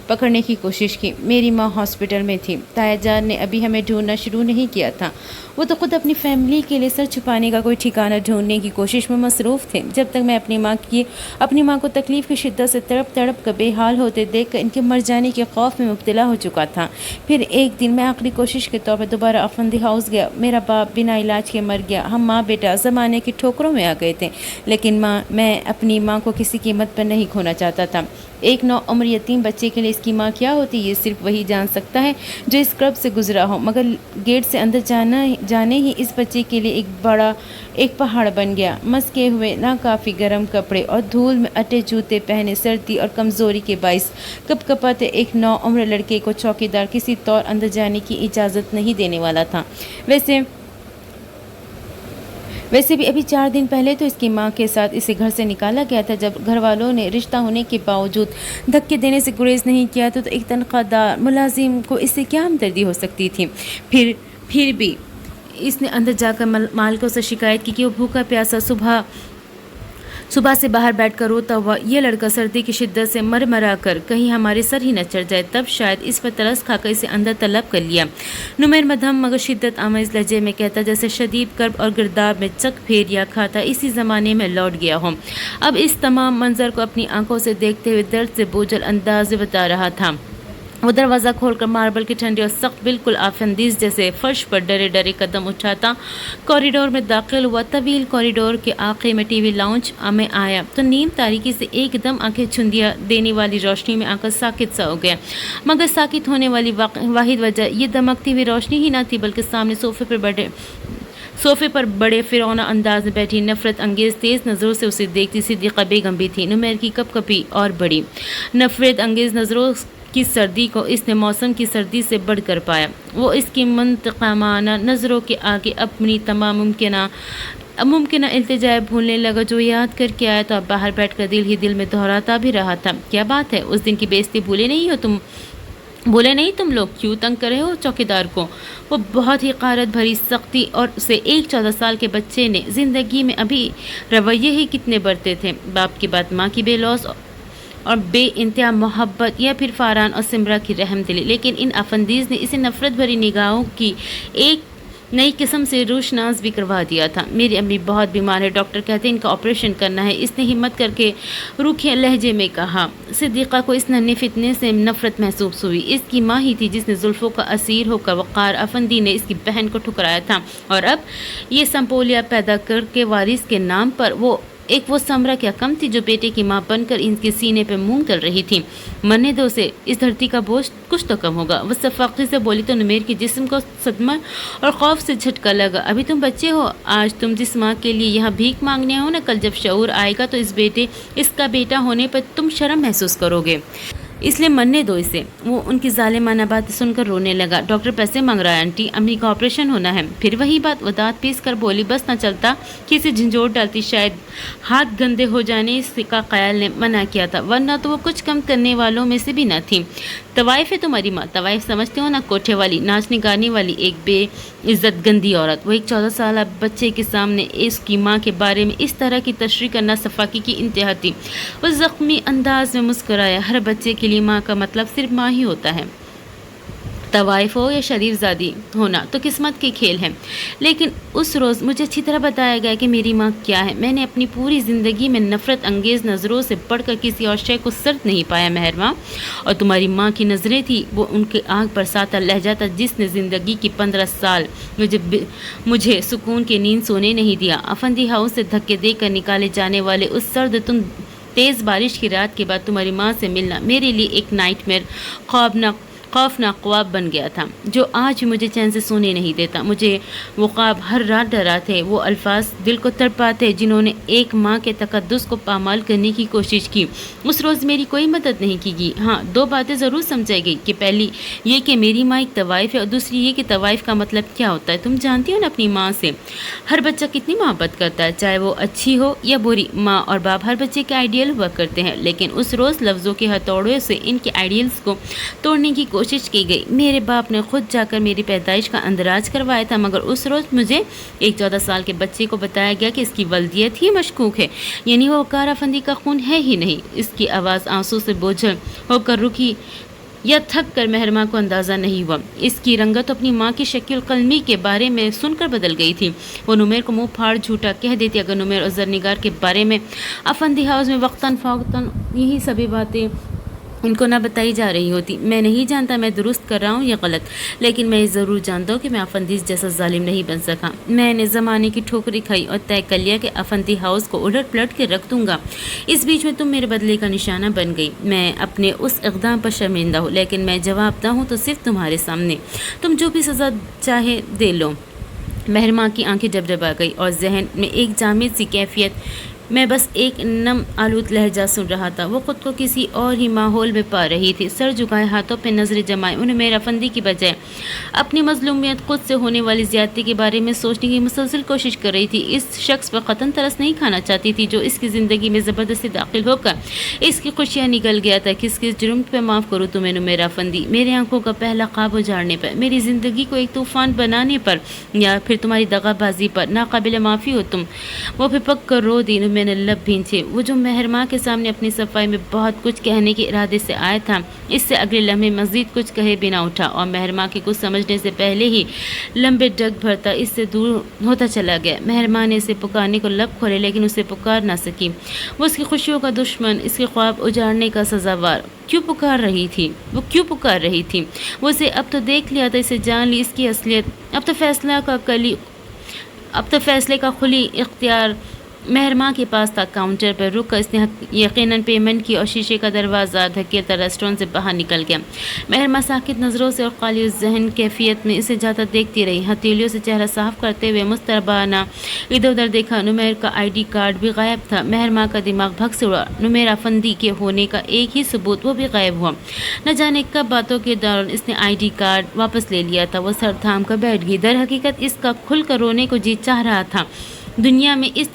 پکڑنے کی کوشش کی۔ میری ماں ہاسپٹل میں تھی، تایا جان نے ابھی ہمیں ڈھونڈنا شروع نہیں کیا تھا، وہ تو خود اپنی فیملی کے لیے سر چھپانے کا کوئی ٹھکانہ ڈھونڈنے کی کوشش میں مصروف تھے۔ جب تک میں اپنی ماں کو تکلیف کی شدت سے تڑپ کر بے حال ہوتے دیکھ کر ان کے مر جانے کے خوف میں مبتلا ہو چکا تھا۔ پھر ایک دن میں آخری کوشش کے طور پر دوبارہ افندی ہاؤس گیا۔ میرا باپ بنا علاج کے مر گیا۔ ہم ماں بیٹا زمانے کی ٹھوکروں میں آ گئے تھے، لیکن میں اپنی ماں کو کسی قیمت پر نہیں کھونا چاہتا تھا۔ ایک 9 عمر یتیم بچے کے لیے اس کی ماں کیا ہوتی یہ صرف وہی جان سکتا ہے جو اس کرب سے گزرا ہو، مگر گیٹ سے اندر جانے ہی اس بچے کے لیے ایک پہاڑ بن گیا۔ مسکے ہوئے ناکافی گرم کپڑے اور دھول میں اٹے جوتے پہنے، سردی اور کمزوری کے باعث کپ کپاتے ایک 9 عمر لڑکے کو چوکیدار کسی طور اندر جانے کی اجازت نہیں دینے والا تھا۔ ویسے بھی ابھی 4 دن پہلے تو اس کی ماں کے ساتھ اسے گھر سے نکالا گیا تھا۔ جب گھر والوں نے رشتہ ہونے کے باوجود دھکے دینے سے گریز نہیں کیا تو ایک تنخواہ دار ملازم کو اس سے کیا ہمدردی ہو سکتی تھی؟ پھر بھی اس نے اندر جا کر مالکوں سے شکایت کی کہ وہ بھوکا پیاسا صبح سے باہر بیٹھ کر روتا ہوا یہ لڑکا سردی کی شدت سے مرا کر کہیں ہمارے سر ہی نہ چڑھ جائے، تب شاید اس پر ترس کھا کر اسے اندر طلب کر لیا۔ نمیر مدھم مگر شدت آمیز لہجے میں کہتا جیسے شدید کرب اور گرداب میں چک پھیریا کھاتا اسی زمانے میں لوٹ گیا ہوں۔ اب اس تمام منظر کو اپنی آنکھوں سے دیکھتے ہوئے درد سے بوجھل انداز میں بتا رہا تھا۔ وہ دروازہ کھول کر ماربل کی ٹھنڈی اور سخت بالکل آفندیز جیسے فرش پر ڈرے قدم اٹھاتا کوریڈور میں داخل ہوا۔ طویل کوریڈور کے آخر میں TV لاؤنج میں آیا تو نیم تاریکی سے ایک دم آنکھیں چندیا دینے والی روشنی میں آ کر ساکت سا ہو گیا، مگر ساکت ہونے والی واحد وجہ یہ دمکتی ہوئی روشنی ہی نہ تھی بلکہ سامنے صوفے پر بڑے فرعونہ انداز میں بیٹھی نفرت انگیز تیز نظروں سے اسے دیکھتی صدیقہ بیگم بھی تھی۔ نمیر کی کپ کپی اور بڑی نفرت انگیز نظروں کی سردی کو اس نے موسم کی سردی سے بڑھ کر پایا۔ وہ اس کی منتقمانہ نظروں کے آگے اپنی تمام ممکنہ التجائے بھولنے لگا جو یاد کر کے آیا تو اب باہر بیٹھ کر دل ہی دل میں دہراتا بھی رہا تھا۔ کیا بات ہے، اس دن کی بے عزتی بھولے نہیں تم لوگ؟ کیوں تنگ کر رہے ہو چوکیدار کو؟ وہ بہت ہی غارت بھری سختی اور اسے ایک 14 سال کے بچے نے زندگی میں ابھی رویے ہی کتنے برتے تھے۔ باپ کی بات، ماں کی بے لوث اور بے انتہا محبت یا پھر فاران اور سمرہ کی رحم دلی، لیکن ان افندیز نے اسے نفرت بھری نگاہوں کی ایک نئی قسم سے روشناس بھی کروا دیا تھا۔ میری امی بہت بیمار ہے، ڈاکٹر کہتے ہیں ان کا آپریشن کرنا ہے۔ اس نے ہمت کر کے روکھے لہجے میں کہا۔ صدیقہ کو اس ننھے فتنے سے نفرت محسوس ہوئی۔ اس کی ماں ہی تھی جس نے زلفوں کا اسیر ہو کر وقار افندی نے اس کی بہن کو ٹھکرایا تھا، اور اب یہ سمپولیا پیدا کر کے وارث کے نام پر وہ سمرہ کیا کم تھی جو بیٹے کی ماں بن کر ان کے سینے پہ مونگ تل رہی تھی۔ مرنے دو سے، اس دھرتی کا بوجھ کچھ تو کم ہوگا۔ وہ صفاقی سے بولی تو نمیر کے جسم کو صدمہ اور خوف سے جھٹکا لگا۔ ابھی تم بچے ہو، آج تم جس ماں کے لیے یہاں بھیک مانگنے ہو نا، کل جب شعور آئے گا تو اس کا بیٹا ہونے پر تم شرم محسوس کرو گے، اس لیے مرنے دو اسے۔ وہ ان کی ظالمانہ باتیں سن کر رونے لگا۔ ڈاکٹر پیسے مانگ رہا ہے آنٹی، امی کا آپریشن ہونا ہے۔ پھر وہی بات، وہ دانت پیس کر بولی۔ بس نہ چلتا کہ اسے جھنجھوڑ ڈالتی، شاید ہاتھ گندے ہو جانے کا خیال نے منع کیا تھا، ورنہ تو وہ کچھ کم کرنے والوں میں سے بھی نہ تھی۔ طوائف ہے تمہاری ماں، طوائف سمجھتے ہو نا، کوٹھے والی، ناچنے گانے والی ایک بے عزت گندی عورت۔ وہ ایک 14 سالہ بچے کے سامنے اس کی ماں کے بارے میں اس طرح کی تشریح کرنا صفاقی کی انتہا تھی۔ وہ زخمی انداز میں مسکرایا۔ ہر بچے کے لیے ماں کا مطلب صرف ماں ہی ہوتا ہے، طوائف ہو یا شریف زادی ہونا تو قسمت کے کھیل ہیں۔ لیکن اس روز مجھے اچھی طرح بتایا گیا کہ میری ماں کیا ہے۔ میں نے اپنی پوری زندگی میں نفرت انگیز نظروں سے پڑھ کر کسی اور شے کو سرد نہیں پایا مہرماں، اور تمہاری ماں کی نظریں تھی، وہ ان کے آنکھ پر ساتھ لہجہ تھا جس نے زندگی کی 15 سال مجھے سکون کی نیند سونے نہیں دیا۔ افندی ہاؤس سے دھکے دے کر نکالے جانے والے اس سرد تیز بارش کی رات کے بعد تمہاری ماں سے ملنا میرے لیے ایک نائٹ میئر، خوفناک خواب بن گیا تھا جو آج بھی مجھے چین سے سونے نہیں دیتا۔ مجھے وہ خواب ہر رات ڈراتے، وہ الفاظ دل کو تڑپاتے جنہوں نے ایک ماں کے تقدس کو پامال کرنے کی کوشش کی۔ اس روز میری کوئی مدد نہیں کی گئی۔ ہاں، 2 باتیں ضرور سمجھائی گئی کہ پہلی یہ کہ میری ماں ایک طوائف ہے، اور دوسری یہ کہ طوائف کا مطلب کیا ہوتا ہے۔ تم جانتی ہو نا اپنی ماں سے ہر بچہ کتنی محبت کرتا ہے، چاہے وہ اچھی ہو یا بری۔ ماں اور باپ ہر بچے کے آئیڈیل ہوا کرتے ہیں، لیکن اس روز لفظوں کے ہتھوڑے سے ان کے آئیڈیلز کو توڑنے کی کوشش کی گئی۔ میرے باپ نے خود جا کر میری پیدائش کا اندراج کروایا تھا، مگر اس روز مجھے ایک 14 سال کے بچے کو بتایا گیا کہ اس کی والدیت ہی مشکوک ہے، یعنی وہ وقار افندی کا خون ہے ہی نہیں۔ اس کی آواز آنسو سے بوجھل ہو کر رکی یا تھک کر مہرماں کو اندازہ نہیں ہوا۔ اس کی رنگت اپنی ماں کی شکل قلمی کے بارے میں سن کر بدل گئی تھی۔ وہ نمیر کو منہ پھاڑ جھوٹا کہہ دیتی اگر نمیر اور زرنگار کے بارے میں افندی ہاؤس میں وقتاً فوقتاً یہی سبھی باتیں ان کو نہ بتائی جا رہی ہوتی۔ میں نہیں جانتا میں درست کر رہا ہوں یا غلط، لیکن میں یہ ضرور جانتا ہوں کہ میں افندیز جیسا ظالم نہیں بن سکا۔ میں نے زمانے کی ٹھوکری کھائی اور طے کر لیا کہ افندی ہاؤس کو الٹ پلٹ کے رکھ دوں گا۔ اس بیچ میں تم میرے بدلے کا نشانہ بن گئی۔ میں اپنے اس اقدام پر شرمندہ ہوں، لیکن میں جواب دہ ہوں تو صرف تمہارے سامنے۔ تم جو بھی سزا چاہے دے لو۔ مہرماں کی آنکھیں ڈبڈبا گئی اور ذہن میں ایک جامد سی کیفیت میں بس ایک نم آلود لہجہ سن رہا تھا۔ وہ خود کو کسی اور ہی ماحول میں پا رہی تھی۔ سر جھکائے، ہاتھوں پہ نظریں جمائے، انہیں میرا افندی کی بجائے اپنی مظلومیت، خود سے ہونے والی زیادتی کے بارے میں سوچنے کی مسلسل کوشش کر رہی تھی۔ اس شخص پر قطعاً ترس نہیں کھانا چاہتی تھی جو اس کی زندگی میں زبردستی داخل ہو کر اس کی خوشیاں نگل گیا تھا۔ کس جرم پہ معاف کروں تمہیں میرا افندی؟ میرے آنکھوں کا پہلا خواب اجاڑنے پر، میری زندگی کو ایک طوفان بنانے پر، یا پھر تمہاری دغا بازی پر؟ ناقابل معافی ہو تم۔ وہ پھپک کر رو دی۔ میں نے لب بھینچے۔ وہ جو مہرماں کے سامنے اپنی صفائی میں بہت کچھ کہنے کے ارادے سے آیا تھا، اس سے اگلے لمحے مزید کچھ کہے بنا اٹھا، اور مہرماں کے کچھ سمجھنے سے پہلے ہی لمبے ڈگ بھرتا اس سے دور ہوتا چلا گیا۔ مہرماں نے اسے پکارنے کو لب کھولے، لیکن اسے پکار نہ سکی۔ وہ اس کی خوشیوں کا دشمن، اس کے خواب اجاڑنے کا سزاوار کیوں پکار رہی تھی؟ وہ اسے اب تو دیکھ لیا تھا، اسے جان لی، اس کی اصلیت۔ اب تو فیصلے کا کھلی اختیار مہرماں کے پاس تھا۔ کاؤنٹر پر رک کر اس نے یقیناً پیمنٹ کی اور شیشے کا دروازہ دھکیلتا ریسٹورنٹ سے باہر نکل گیا۔ مہرماں ساکت نظروں سے اور خالی ذہن کیفیت میں اسے جاتا دیکھتی رہی۔ ہتھیلیوں سے چہرہ صاف کرتے ہوئے مضطربانہ ادھر ادھر دیکھا۔ نمیر کا ID کارڈ بھی غائب تھا۔ مہرماں کا دماغ بھگ سے اڑا۔ نمیر افندی کے ہونے کا ایک ہی ثبوت، وہ بھی غائب ہوا۔ نہ جانے کب باتوں کے دوران اس نے ID کارڈ واپس لے لیا تھا۔ وہ سر تھام کر بیٹھ گئی۔ در حقیقت اس کا کھل کر رونے کو جی چاہ رہا تھا۔ دنیا اس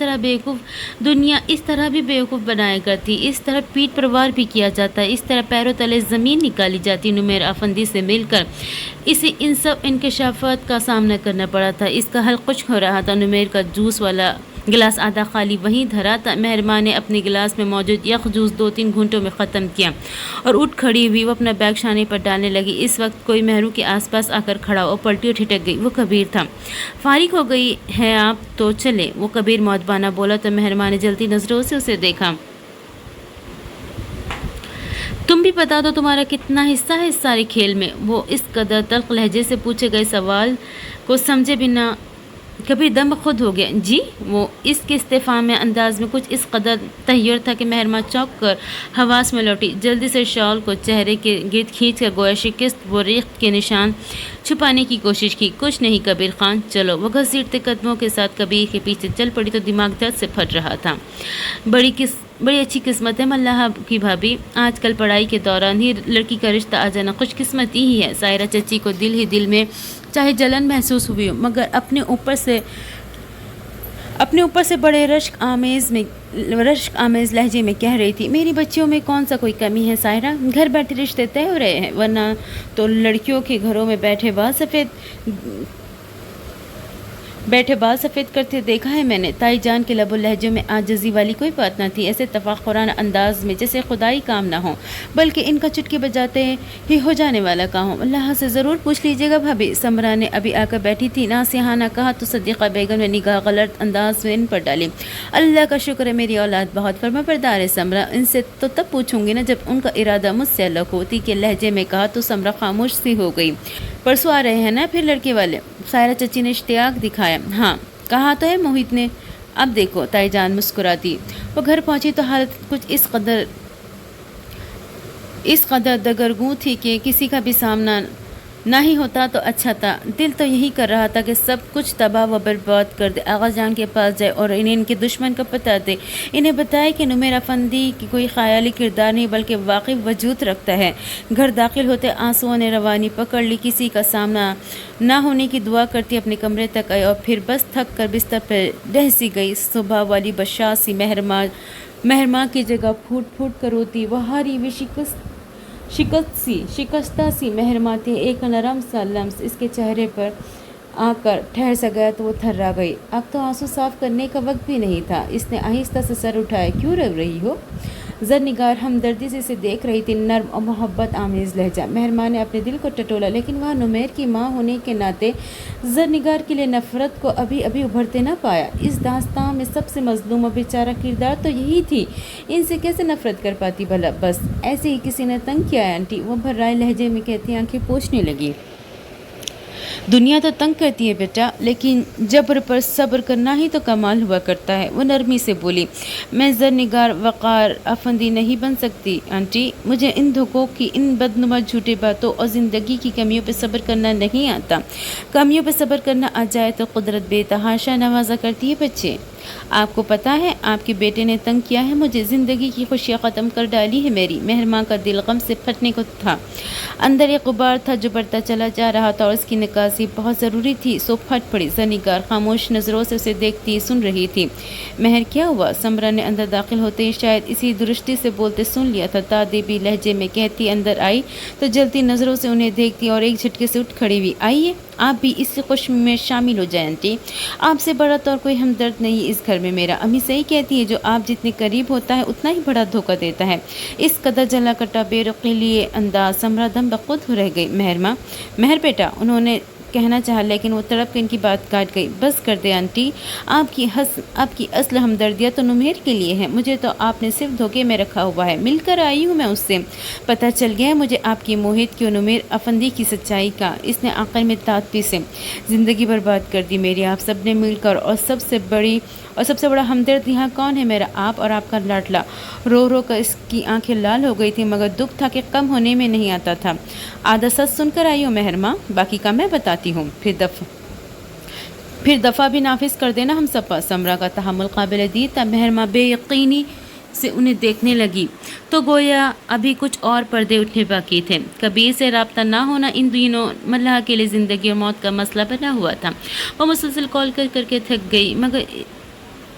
طرح بھی بیوقوف بنایا کرتی، اس طرح پیٹ پر وار بھی کیا جاتا ہے، اس طرح پیروں تلے زمین نکالی جاتی۔ نمیر افندی سے مل کر اسے ان سب انکشافات کا سامنا کرنا پڑا تھا۔ اس کا حل کچھ ہو رہا تھا۔ نمیر کا جوس والا गिलास आधा खाली वहीं धरा था। मेहरमा ने अपने गिलास में मौजूद यख जूस 2-3 घूंटों में ख़त्म किया और उठ खड़ी हुई। वो अपना बैग शाने पर डालने लगी। इस वक्त कोई मेहरू के आसपास आकर खड़ा और पलटी और ठिठक गई। वो कबीर था। फारिग हो गई हैं आप तो चले, वो कबीर मौतबाना बोला तो मेहरमा ने जलती नज़रों से उसे देखा। तुम भी बता दो तुम्हारा कितना हिस्सा है इस सारे खेल में। वो इस कदर तल्ख लहजे से पूछे गए सवाल को समझे बिना कभी दम खुद हो गया। जी, वो इसके इस्तेफाम में अंदाज में कुछ इस कदर तैयार था कि मेहरमा चौंक कर हवास में लौटी। जल्दी से शॉल को चेहरे के गिर्द खींच कर गोया शिकस्त व रेख्त के निशान छुपाने की कोशिश की। कुछ नहीं कबीर खान, चलो। वो घसीटते कदमों के साथ कबीर के पीछे चल पड़ी तो दिमाग दर्द से फट रहा था। बड़ी अच्छी किस्मत है मल्लाह की भाभी, आजकल पढ़ाई के दौरान ही लड़की का रिश्ता आ जाना खुशकिस्मती ही है। सायरा चची को दिल ही दिल में चाहे जलन महसूस हुई हो, मगर अपने ऊपर से बड़े रश्क आमेज़ लहजे में कह रही थी, मेरी बच्चियों में कौन सा कोई कमी है सायरा, घर बैठे रिश्ते तय हो रहे हैं, वरना तो लड़कियों के घरों में बैठे बाल सफ़ेद करते देखा है मैंने। ताई जान के लबो लहजों में आजिज़ी वाली कोई बात न थी, ऐसे तफाखुराना अंदाज में जैसे खुदाई काम ना हो, बल्कि इनका चुटकी बजाते ही हो जाने वाला काम हो। अल्लाह से ज़रूर पूछ लीजिएगा भाभी। समरा ने अभी आकर बैठी थी, नासिहाना कहा तो सदीक़ा बेगम ने निगाह गलत अंदाज में इन पर डाली। अल्लाह का शुक्र है मेरी औलाद बहुत फर्माबरदार है समरा, इनसे तो तब पूछूंगी ना जब उनका इरादा मुझसे अलग होती के लहजे में कहा तो समरा खामोश सी हो गई। परसों आ रहे हैं ना फिर लड़के वाले? सायरा चची ने इश्तियाक दिखाया। हाँ, कहा तो है मोहित ने। अब देखो, ताई जान मुस्कुराती। वो घर पहुंची तो हालत कुछ इस कदर दगरगूं थी कि किसी का भी सामना ना ही होता तो अच्छा था। दिल तो यही कर रहा था कि सब कुछ तबाह व बर्बाद कर दे, आगा जान के पास जाए और इन्हें इनके दुश्मन को बता दे, इन्हें बताए कि नुमेर अफंदी की कोई ख़याली किरदार नहीं बल्कि वाकई वजूद रखता है। घर दाखिल होते आंसुओं ने रवानी पकड़ ली। किसी का सामना ना होने की दुआ करती अपने कमरे तक आई और फिर बस थक कर बिस्तर पर डहसी गई। सुबह वाली बशासी मेहरमा की जगह फूट फूट कर रोती। वह हारी हुई शिकस्ता सी मेहरमा थी। एक नरम सा लम्स इसके चेहरे पर आकर ठहर सा गया तो वो थर्रा गई। अब तो आंसू साफ करने का वक्त भी नहीं था। इसने आहिस्ता से सर उठाया। क्यों रो रही हो? ज़रनिगार हमदर्दी से इसे देख रही थी। नर्म और मोहब्बत आमेज़ लहजा। मेहरमा ने अपने दिल को टटोला, लेकिन वह नुमेर की माँ होने के नाते ज़रनिगार के लिए नफ़रत को अभी अभी उभरते न पाया। इस दास्तान में सबसे मज़लूम और बेचारा किरदार तो यही थी। इनसे कैसे नफ़रत कर पाती भला? बस ऐसे ही किसी ने तंग किया है आंटी, वो भर्राए लहजे में कहती आंखें पोंछने लगी। दुनिया तो तंग करती है बेटा, लेकिन जबर पर सब्र करना ही तो कमाल हुआ करता है। वो नरमी से बोली, मैं ज़रनिगार वक़ार अफंदी नहीं बन सकती आंटी। मुझे इन धोखों की, इन बदनुमा झूठे बातों और ज़िंदगी की कमियों पर सब्र करना नहीं आता। कमियों पर सब्र करना आ जाए तो कुदरत बेतहाशा नवाजा करती है बच्चे। आपको पता है आपके बेटे ने तंग किया है मुझे, ज़िंदगी की खुशियाँ ख़त्म कर डाली है मेरी। मेहरमा का दिल गम से फटने को था। अंदर एक गुबार था जो बढ़ता चला जा रहा था और उसकी निकासी बहुत ज़रूरी थी, सो फट पड़ी। ज़रनिगार खामोश नज़रों से उसे देखती सुन रही थी। महर क्या हुआ? समरा ने अंदर दाखिल होते ही शायद इसी दृष्टि से बोलते सुन लिया था। तादेबी लहजे में कहती अंदर आई तो जलती नज़रों से उन्हें देखती और एक झटके से उठ खड़ी हुई। आइए आप भी इस खुश में शामिल हो जाए आंटी, आपसे बड़ा तो और कोई हमदर्द नहीं इस घर में मेरा। अम्मी सही कहती है, जो आप जितने करीब होता है उतना ही बड़ा धोखा देता है। इस कदर जला कटा बेरुखी लिए अंदाज समरा दम बखुद हो रह गई। महर बेटा, उन्होंने कहना चाहा लेकिन वो तड़प के इनकी बात काट गई। बस कर दे आंटी, आपकी असल हमदर्दियाँ तो नुमेर के लिए है, मुझे तो आपने सिर्फ धोखे में रखा हुआ है। मिलकर आई हूँ मैं उससे, पता चल गया है मुझे आपकी मोहित की नुमेर अफंदी की सच्चाई का। इसने आखिर में तादपी से ज़िंदगी बर्बाद कर दी मेरी, आप सब ने मिलकर। और सबसे बड़ा हमदर्द यहाँ कौन है मेरा? आप और आपका लाडला। रो रो कर इसकी आंखें लाल हो गई थी, मगर दुख था कि कम होने में नहीं आता था। आधा सच सुनकर आई हो मेहरमा, बाकी का मैं बताती हूँ। फिर दफ़ा भी नाफिज कर देना हम सब पर। समरा का तहम्मुल काबिल दीद था। मेहरमा बेयकीनी से उन्हें देखने लगी तो गोया अभी कुछ और पर्दे उठने बाकी थे। कबीर से रब्ता ना होना इन दिनों मल्लाह के लिए ज़िंदगी और मौत का मसला बना हुआ था। वो मुसलसल कॉल करके थक गई, मगर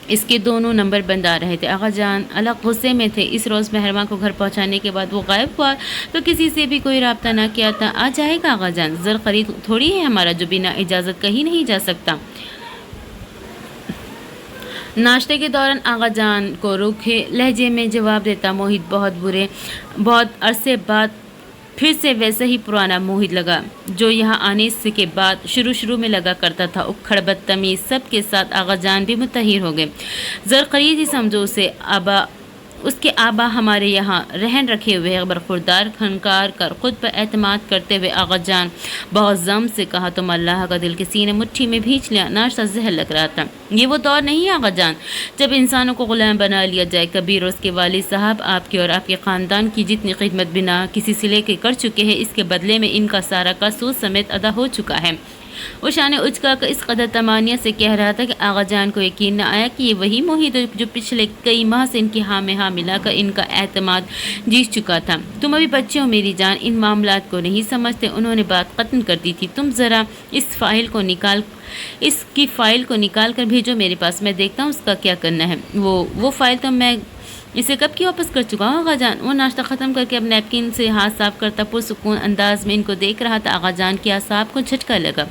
इसके दोनों नंबर बंद आ रहे थे। आगा जान अलग गुस्से में थे। इस रोज़ मेहरमा को घर पहुंचाने के बाद वो गायब हुआ तो किसी से भी कोई रब्ता ना किया था। आ जाएगा आगा जान, ज़र खरीद थोड़ी है हमारा जो बिना इजाज़त कहीं नहीं जा सकता। नाश्ते के दौरान आगा जान को रूखे लहजे में जवाब देता मोहित बहुत अरसे बाद फिर से वैसे ही पुराना मोहित लगा जो यहाँ आने से के बाद शुरू में लगा करता था। उखड़ बदतमीज सब के साथ आगा जान भी मुतहिर हो गए। ज़रक़रीज़ ही समझो उसे उसके आबा हमारे यहाँ रहन रखे हुए हैं। बरखुरदार खनकार कर खुद पर एतमाद करते हुए आगा जान बहुत जम से कहा, तुम अल्लाह का दिल किसी ने मुट्ठी में भींच लिया। नाश्ता जहर लग रहा था। ये वो दौर नहीं है आगा जान जब इंसानों को गुलाम बना लिया जाए। कबीर और उसके वालिद साहब आपके और आपके ख़ानदान की जितनी खिदमत बिना किसी सिले के कर चुके हैं, इसके बदले में इनका सारा का सूद समेत अदा हो चुका है। वो शान उचका कर इस कदर तमानियत से कह रहा था कि आगा जान को यकीन न आया कि ये वही मोहित है जो पिछले कई माह से इनकी हाँ में हाँ मिलाकर इनका एतमाद जीत चुका था। तुम अभी बच्चे हो मेरी जान, इन मामलात को नहीं समझते। उन्होंने बात ख़त्म कर दी थी। तुम ज़रा इसकी फ़ाइल को निकाल कर भेजो मेरे पास, मैं देखता हूँ उसका क्या करना है। वो फ़ाइल तो मैं इसे कब की वापस कर चुका हूँ आगा जान। वो नाश्ता ख़त्म करके अब नैपकिन से हाथ साफ करता पुरसुकून अंदाज में इनको देख रहा था। आगा जान के आसाब को झटका लगा।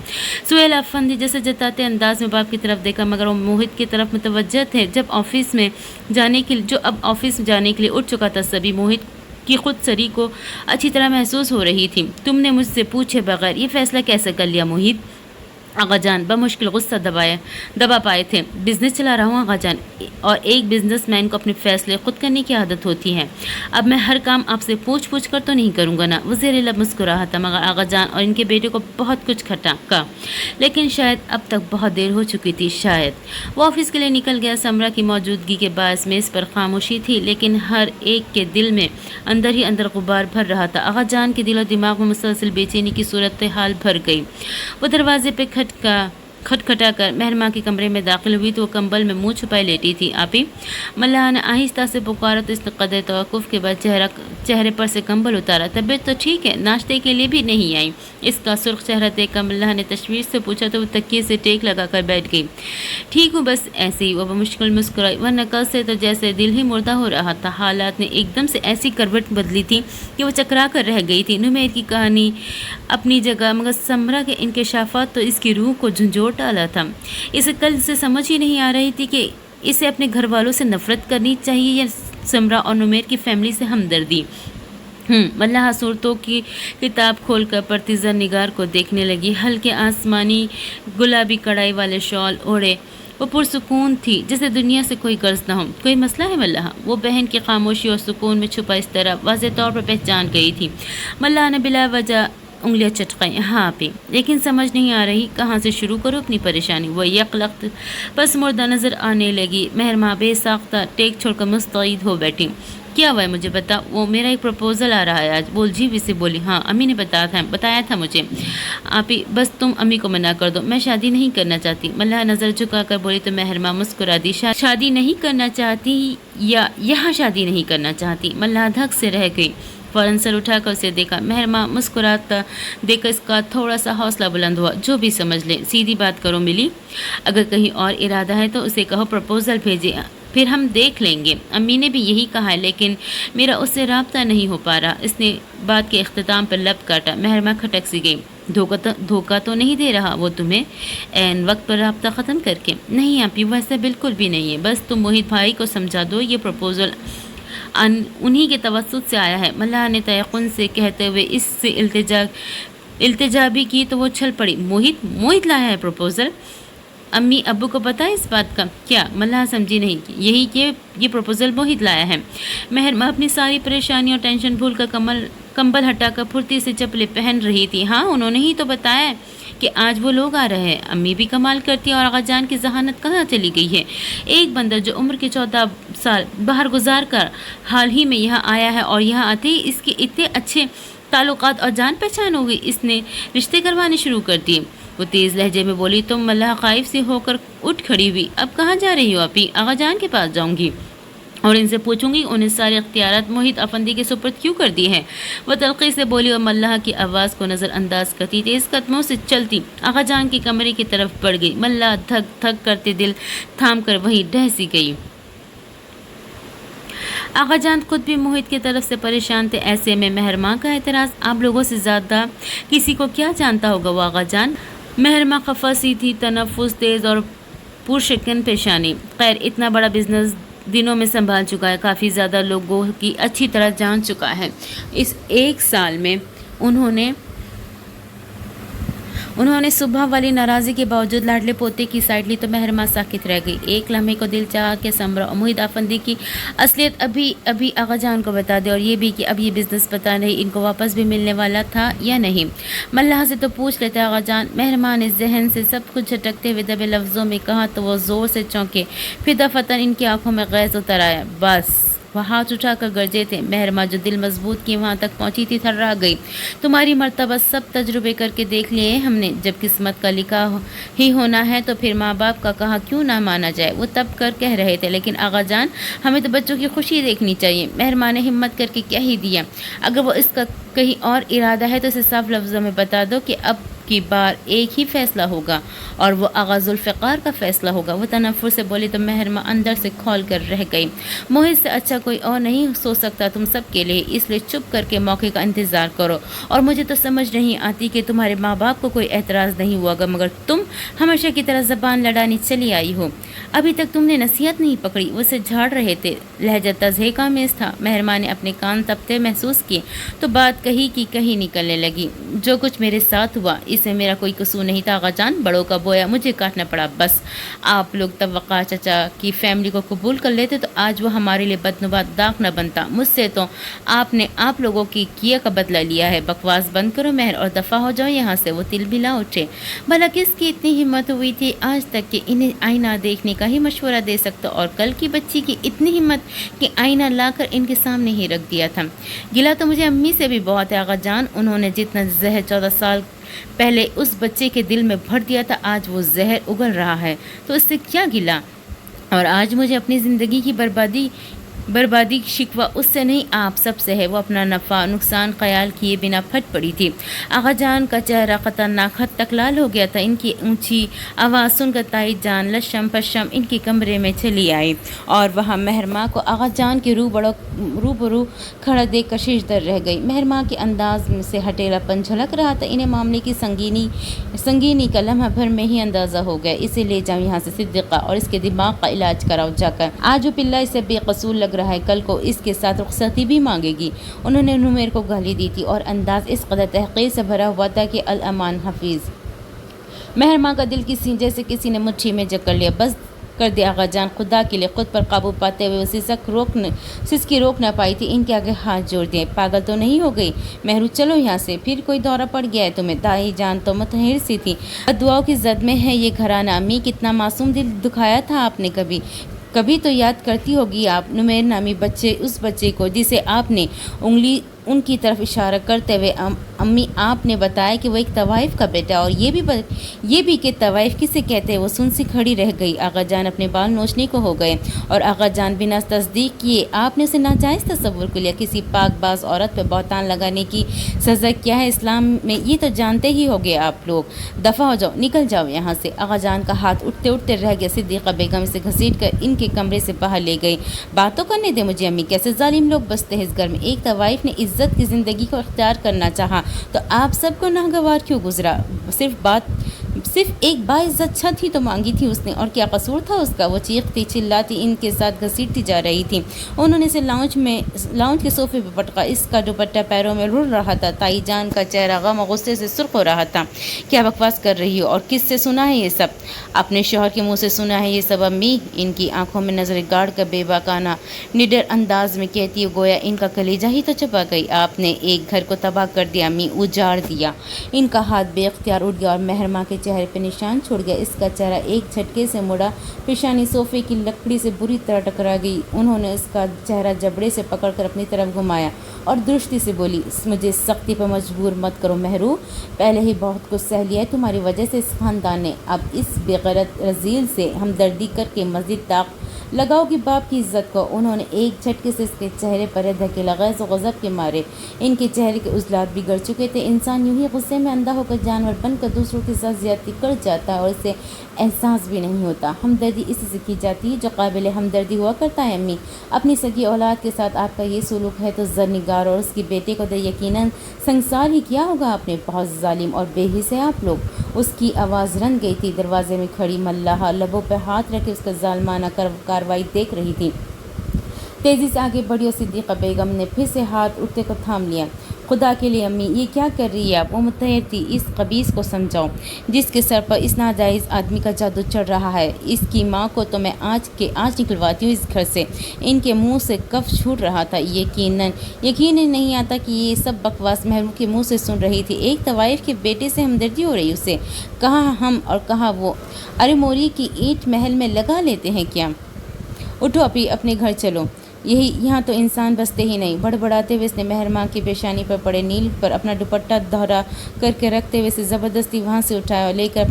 सुहेल अफंदी जैसे जताते अंदाज में बाप की तरफ देखा, मगर वो मोहित की तरफ मुतवज्जह थे जो अब ऑफिस जाने के लिए उठ चुका था। सभी मोहित की खुद सरी को अच्छी तरह महसूस हो रही थी। तुमने मुझसे पूछे बगैर ये फैसला कैसे कर लिया मोहित? आगा जान बमुश्किल गुस्सा दबा पाए थे। बिजनेस चला रहा हूँ आगा जान, और एक बिजनेसमैन को अपने फैसले खुद करने की आदत होती है। अब मैं हर काम आपसे पूछ कर तो नहीं करूँगा ना। वज़ीर लब मुस्कुराहा था, मगर आगा जान और इनके बेटे को बहुत कुछ खटका, लेकिन शायद अब तक बहुत देर हो चुकी थी। शायद वो ऑफिस के लिए निकल गया। समरा की मौजूदगी के बायस मेज़ पर खामोशी थी, लेकिन हर एक के दिल में अंदर ही अंदर गुबार भर रहा था। आगा जान के दिल और दिमाग में मुसलसल बेचैनी की सूरत हाल भर गई। वो दरवाजे पे खटखटा कर मेहरमा के कमरे में दाखिल हुई तो वो कंबल में मुंह छुपाए लेटी थी। आपी, मल्लाह ने आहिस्ता से पुकारा तो इस कदर तवक्कुफ के बाद चेहरे पर से कंबल उतारा। तबीयत तो ठीक है, नाश्ते के लिए भी नहीं आई। इसका सुर्ख चेहरा देखकर मल्लाह ने तशवीश से पूछा तो वो तकिए से टेक लगाकर बैठ गई। ठीक हूँ, बस ऐसे ही। वो मुश्किल मुस्कुराई, वरना कल से तो जैसे दिल ही मुर्दा हो रहा था। हालात ने एकदम से ऐसी करवट बदली थी कि वो चकरा कर रह गई थी। नुमेर की कहानी अपनी जगह, मगर समरा के इंकशाफात तो इसकी रूह को झंझोर डाला था। इसे कल से समझ ही नहीं आ रही थी कि इसे अपने घर वालों से नफरत करनी चाहिए या समरा और नुमेर की फैमिली से हमदर्दी। मल्लाह सूरतों की किताब खोलकर पर्तिज़ा निगार को देखने लगी। हल्के आसमानी गुलाबी कढ़ाई वाले शॉल ओढ़े वो पुरसुकून थी जैसे दुनिया से कोई गर्ज ना हो। कोई मसला है मल्लाह? वो बहन की खामोशी और सुकून में छुपा इस तरह वाज़ेह तौर पर पहचान गई थी। मल्लाह ने बिला वजह उंगलियां चटकाई। हाँ पे, लेकिन समझ नहीं आ रही कहाँ से शुरू करूँ अपनी परेशानी। वो यकलख्त बस मुर्दा नज़र आने लगी। मेहरमा बेसाख्ता टेक छोड़कर मुस्तैद हो बैठी। क्या हुआ है मुझे बता, वो मेरा एक प्रपोज़ल आ रहा है आज। बोल जी भी से बोली। हाँ, अम्मी ने बताया था मुझे। आपी, बस तुम अम्मी को मना कर दो, मैं शादी नहीं करना चाहती। मल्लाह नज़र झुका कर बोली तो मेहरमा मुस्कुरा दी। शादी नहीं करना चाहती या यहाँ शादी नहीं करना चाहती? मल्लाह धक से रह गई। फ़ौरन सर उठाकर उसे देखा। मेहरमा मुस्कुराता देखकर इसका थोड़ा सा हौसला बुलंद हुआ। जो भी समझ ले, सीधी बात करो मिली। अगर कहीं और इरादा है तो उसे कहो प्रपोज़ल भेजे, फिर हम देख लेंगे। अम्मी ने भी यही कहा है, लेकिन मेरा उससे राब्ता नहीं हो पा रहा। इसने बात के इख्तिताम पर लब काटा। मेहरमा खटक सी गई। धोखा तो नहीं दे रहा वो तुम्हें ऐन वक्त पर राब्ता ख़त्म करके? नहीं आपी, वैसा बिल्कुल भी नहीं है। बस तुम मोहित भाई को समझा दो ये प्रपोज़ल उन्हीं के तवस्सुत से आया है। मल्लाह ने तयक़ुन से कहते हुए इससे इल्तिजा भी की तो वो छल पड़ी। मोहित लाया है प्रपोज़ल? अम्मी अब्बू को पता है इस बात का? क्या? मल्लाह समझी नहीं। यही कि ये प्रपोज़ल मोहित लाया है। मेहरमा अपनी सारी परेशानी और टेंशन भूल कर कंबल हटाकर फुर्ती से चप्पलें पहन रही थी। हाँ, उन्होंने ही तो बताया कि आज वो लोग आ रहे हैं। अम्मी भी कमाल करती है। और आगा जान की जहानत कहाँ चली गई है? एक बंदर जो उम्र के 14 साल बाहर गुजार कर हाल ही में यहाँ आया है और यहाँ आते ही इसके इतने अच्छे ताल्लुकात और जान पहचान हो गई, इसने रिश्ते करवाने शुरू कर दिए। वो तेज़ लहजे में बोली तो मल्लाह खाइफ सी होकर उठ खड़ी हुई। अब कहाँ जा रही हो आपी? आगा जान के पास जाऊँगी और इनसे पूछूंगी उन्हें सारे इख्तियारात मोहित अफंदी के सुपुर्द क्यों कर दिए हैं। वह तलखी से बोली और मल्लाह की आवाज़ को नज़रअंदाज करती तेज़ कदमों से चलती आगा जान के कमरे की तरफ बढ़ गई। मल्लाह धक धक करते दिल थाम कर वहीं ढह सी गई। आगा जान खुद भी मोहित की तरफ से परेशान थे। ऐसे में मेहरमा का एतराज़ आप लोगों से ज़्यादा किसी को क्या जानता होगा वो आगा जान। मेहरमा खफा सी थी, तनफ्फुस तेज़ और पुरशकन पेशानी। खैर, इतना बड़ा बिजनेस दिनों में संभाल चुका है, काफ़ी ज़्यादा लोगों की अच्छी तरह जान चुका है। इस एक साल में उन्होंने सुबह वाली नाराज़गी के बावजूद लाडले पोते की साइड ली तो महरमा साकित रह गई। एक लम्हे को दिल चाह के समरा और मुहिद आफंदी की असलियत अभी आगा जान को बता दे, और ये भी कि अब ये बिज़नेस पता नहीं इनको वापस भी मिलने वाला था या नहीं। मल्लाह से तो पूछ लेते आगा जान। महरमा ने जहन से सब कुछ झटकते हुए दबे लफ्ज़ों में कहा तो वो ज़ोर से चौंके। फिर दफतन इनकी आंखों में गैस उतर आया। बस वह हाथ उठाकर गरजे थे। महरमा जो दिल मजबूत की वहाँ तक पहुँची थी थर्रा गई। तुम्हारी मर्तबा सब तजुर्बे करके देख लिए हमने, जब किस्मत का लिखा ही होना है तो फिर माँ बाप का कहा क्यों ना माना जाए। वो तब कर कह रहे थे, लेकिन आगा जान हमें तो बच्चों की खुशी देखनी चाहिए। महरमा ने हिम्मत करके कह ही दिया, अगर वो इसका कहीं और इरादा है तो इसे साफ लफ्ज़ों में बता दो कि अब की बार एक ही फैसला होगा और वो आगा जुल्फ़िकार का फैसला होगा। वो तनफ़ुर से बोली तो महरमा अंदर से खोल कर रह गई। मोहित से अच्छा कोई और नहीं सोच सकता तुम सब के लिए, इसलिए चुप करके मौके का इंतज़ार करो। और मुझे तो समझ नहीं आती कि तुम्हारे माँ बाप को कोई एतराज़ नहीं हुआ मगर तुम हमेशा की तरह ज़बान लड़ानी चली आई हो। अभी तक तुमने नसीहत नहीं पकड़ी। वो उसे झाड़ रहे थे। लहजा तज़हीका में था। महरमा ने अपने कान तपते महसूस किए तो बात कही कि कहीं निकलने लगी। जो कुछ मेरे साथ हुआ इसमें मेरा कोई कसूर नहीं था आगा जान, बड़ों का बोया मुझे काटना पड़ा बस। आप लोग तब वक़ा चाचा की फैमिली को कबूल कर लेते तो आज वो हमारे लिए बदनुमा दाग न बनता। मुझसे तो आपने आप लोगों की किया का बदला लिया है। बकवास बंद करो महर और दफ़ा हो जाओ यहाँ से। वो तिल बिला उठे। भला किसकी इतनी हिम्मत हुई थी आज तक कि इन्हें आईना देखने का ही मशवरा दे सकता, और कल की बच्ची की इतनी हिम्मत कि आईना लाकर इनके सामने ही रख दिया था। गिला तो मुझे अम्मी से भी बहुत है आगा जान। उन्होंने जितना जहर 14 साल पहले उस बच्चे के दिल में भर दिया था आज वो जहर उगल रहा है तो इससे क्या गिला। और आज मुझे अपनी ज़िंदगी की बर्बादी शिकवा उससे नहीं आप सब से है। वो अपना नफ़ा नुकसान ख्याल किए बिना फट पड़ी थी। आगा जान का चेहरा ख़तरनाक हद तक लाल हो गया था। इनकी ऊंची आवाज़ सुनकर ताई जान लशम पशम इनके कमरे में चली आई और वहाँ महरमा को आगा जान के रूबरू खड़ा देख कर शीशदर रह गई। महरमा के अंदाज में से हटेलापन झलक रहा था। इन्हें मामले की संगीनी का लम्हा भर में ही अंदाज़ा हो गया। इसे ले जाओ यहाँ से सिद्दीक़ा और इसके दिमाग का इलाज कराओ जाकर। आज वो पिल्ला इसे बेकसूर लग रहा है, कल को इसके साथ रुखसती भी मांगेगी। उन्होंने नुमेर को गाली दी थी और अंदाज इस कदर तहक़ीर से भरा हुआ था कि अल अमान हफीज़। महरमा का दिल जैसे किसी ने मुट्ठी में जकड़ लिया। बस कर दिया आगा जान, खुदा के लिए खुद पर काबू पाते हुए सिसकी रोक ना पाई थी। इनके आगे हाथ जोड़ दिए। पागल तो नहीं हो गई महरू, चलो यहाँ से। फिर कोई दौरा पड़ गया है तुम्हें? दाई जान तो मुतहर सी थी। दुआओं की जद में है ये घराना। अम्मी कितना मासूम दिल दुखाया था आपने। कभी तो याद करती होगी आप नुमेर नामी उस बच्चे को जिसे आपने उंगली उनकी तरफ इशारा करते हुए अम्मी आपने बताया कि वो एक तवाइफ का बेटा, और ये भी कि तवाइफ किसे कहते हैं। वो सुन सी खड़ी रह गई। आगा जान अपने बाल नोचने को हो गए और आगा जान बिना तस्दीक किए आपने उसे नाजायज़ तस्वुर कर लिया। किसी पाकबाज औरत पर बहतान लगाने की सज़ा क्या है इस्लाम में, ये तो जानते ही होगे आप लोग। दफ़ा हो जाओ, निकल जाओ यहाँ से। आगा जान का हाथ उठते उठते रह गया। सिद्दीक़ा बेगम से घसीट कर इनके कमरे से बाहर ले गई। बातों करने दे मुझे अम्मी, कैसे जालिम लोग बसते हैं इस घर में। एक तवाइफ ने इज्जत की ज़िंदगी को इख्तियार करना चाहा तो आप सबको नागवार क्यों गुजरा। सिर्फ एक बाइज्जत छत ही तो मांगी थी उसने, और क्या कसूर था उसका। वो चीखती चिल्लाती इनके साथ घसीटती जा रही थी। उन्होंने इसे लाउंज के सोफे पर पटका। इसका दुपट्टा पैरों में रुल रहा था। ताई जान का चेहरा गम और गुस्से से सुर्ख हो रहा था। क्या बकवास कर रही हो और किससे सुना है ये सब? अपने शौहर के मुँह से सुना है ये सब अम्मी। इनकी आंखों में नजर गाड़ कर बेबाकाना निडर अंदाज में कहती है गोया इनका कलेजा ही तो चबा गई। आपने एक घर को तबाह कर दिया अम्मी, उजाड़ दिया। इनका हाथ बेख्तियार उठ गया और महरमा के चेहरे पे निशान छोड़ गया। इसका चेहरा एक झटके से मुड़ा। पेशानी सोफे की लकड़ी से बुरी तरह टकरा गई। उन्होंने इसका चेहरा जबड़े से पकड़कर अपनी तरफ घुमाया और दृष्टि से बोली, मुझे सख्ती पर मजबूर मत करो महरू। पहले ही बहुत कुछ सह लिया है तुम्हारी वजह से इस खानदान ने। अब इस बेगैरत रजील से हमदर्दी करके मज़ीद दाग लगाओगी बाप की इज्जत को। उन्होंने एक झटके से इसके चेहरे पर धकेला। गैज़ और गज़ब के मारे इनके चेहरे के उजलात बिगड़ चुके थे। इंसान यूं ही गुस्से में अंधा होकर जानवर बनकर दूसरों के साथ ज़्यादती कर जाता है और इसे एहसास भी नहीं होता। हमदर्दी इसी से की जाती है जो काबिल हमदर्दी हुआ करता है अम्मी। अपनी सगी औलाद के साथ आपका ये सलूक है तो ज़रनिगार और उसकी बेटे को तो यकीनन संसार ही किया होगा आपने। बहुत जालिम और बेहिस है आप लोग। اس کی آواز رن گئی تھی۔ دروازے میں کھڑی ملاحہ لبوں پہ ہاتھ رکھے اس کا ظالمانہ کارروائی دیکھ رہی تھی۔ تیزی سے آگے بڑھی اور صدیقہ بیگم نے پھر سے ہاتھ اٹھتے کو تھام لیا۔ خدا کے لیے امی، یہ کیا کر رہی ہے آپ؟ وہ متحر تھی۔ اس خبیث کو سمجھاؤ جس کے سر پر اس ناجائز آدمی کا جادو چڑھ رہا ہے۔ اس کی ماں کو تو میں آج نکلواتی ہوں اس گھر سے۔ ان کے منہ سے کف چھوٹ رہا تھا۔ یقین نہیں آتا کہ یہ سب بکواس محروم کے منہ سے سن رہی تھی۔ ایک طوائف کے بیٹے سے ہمدردی ہو رہی اسے، کہاں ہم اور کہاں وہ۔ ارے موری کی اینٹ محل میں لگا لیتے ہیں کیا؟ اٹھو اپی، اپنے گھر چلو۔ یہاں تو انسان بستے ہی نہیں۔ بڑبڑاتے ہوئے اس نے مہر ماں کی پیشانی پر پڑے نیل پر اپنا دوپٹہ دھڑا کر کے رکھتے ہوئے اسے زبردستی وہاں سے اٹھایا اور لے کر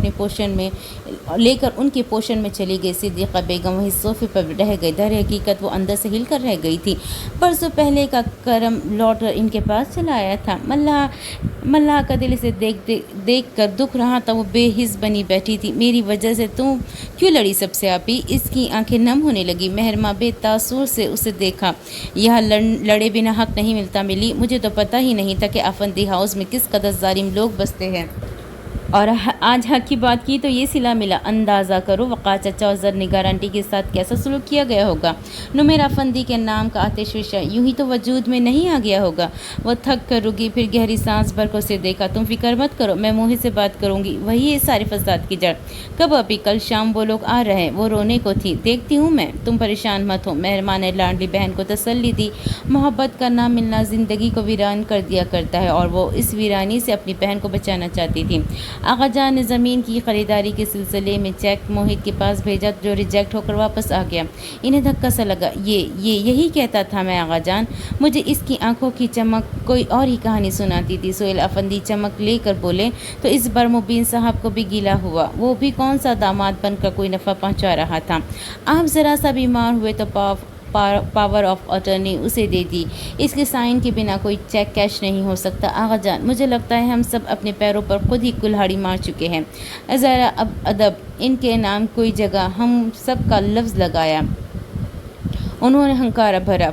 ان کے پوشن میں چلی گئی۔ صدیقہ بیگم وہی صوفے پر رہ گئی۔ در حقیقت وہ اندر سے ہل کر رہ گئی تھی۔ برسوں پہلے کا کرم لوٹ کر ان کے پاس چلا آیا تھا۔ ملاح کا دل اسے دیکھ کر دکھ رہا تھا۔ وہ بے حس بنی بیٹھی تھی۔ میری وجہ سے تم کیوں لڑی سب سے آپی؟ اس کی آنکھیں نم ہونے لگی۔ مہر ماں بے تاثر سے اسے دیکھا۔ یہاں لڑے بنا حق نہیں ملتا ملی۔ مجھے تو پتہ ہی نہیں تھا کہ افندی ہاؤس میں کس قدر ظالم لوگ بستے ہیں، اور آج حق کی بات کی تو یہ صلہ ملا۔ اندازہ کرو وقار چچا اور زر نگار آنٹی کے ساتھ کیسا سلوک کیا گیا ہوگا۔ نمیرا افندی کے نام کا آتش فشاں یوں ہی تو وجود میں نہیں آ گیا ہوگا۔ وہ تھک کر رکی، پھر گہری سانس بھر کر اسے دیکھا۔ تم فکر مت کرو، میں موہی سے بات کروں گی، وہی ہے سارے فساد کی جڑ۔ کب اپی؟ کل شام وہ لوگ آ رہے ہیں، وہ رونے کو تھی، دیکھتی ہوں میں، تم پریشان مت ہو۔ مہربان نے لاڈلی بہن کو تسلی دی۔ محبت کا نہ ملنا زندگی کو ویران کر دیا کرتا ہے، اور وہ اس ویرانی سے اپنی بہن کو بچانا چاہتی تھی۔ آغا جان نے زمین کی خریداری کے سلسلے میں چیک موہت کے پاس بھیجا جو ریجیکٹ ہو کر واپس آ گیا۔ انہیں دھکا سا لگا۔ یہی کہتا تھا میں آغا جان، مجھے اس کی آنکھوں کی چمک کوئی اور ہی کہانی سناتی تھی۔ سہیل افندی چمک لے کر بولے تو اس بار مبین صاحب کو بھی گیلا ہوا۔ وہ بھی کون سا داماد بن کر کوئی نفع پہنچا رہا تھا۔ آپ ذرا سا بیمار ہوئے تو پاور آف اٹرنی اسے دے دی۔ اس کے سائن کے بنا کوئی چیک کیش نہیں ہو سکتا۔ آغا جان، مجھے لگتا ہے ہم سب اپنے پیروں پر خود ہی کلہاڑی مار چکے ہیں۔ ذرا ادب، ان کے نام کوئی جگہ ہم سب کا لفظ لگایا۔ انہوں نے ہنکارا بھرا۔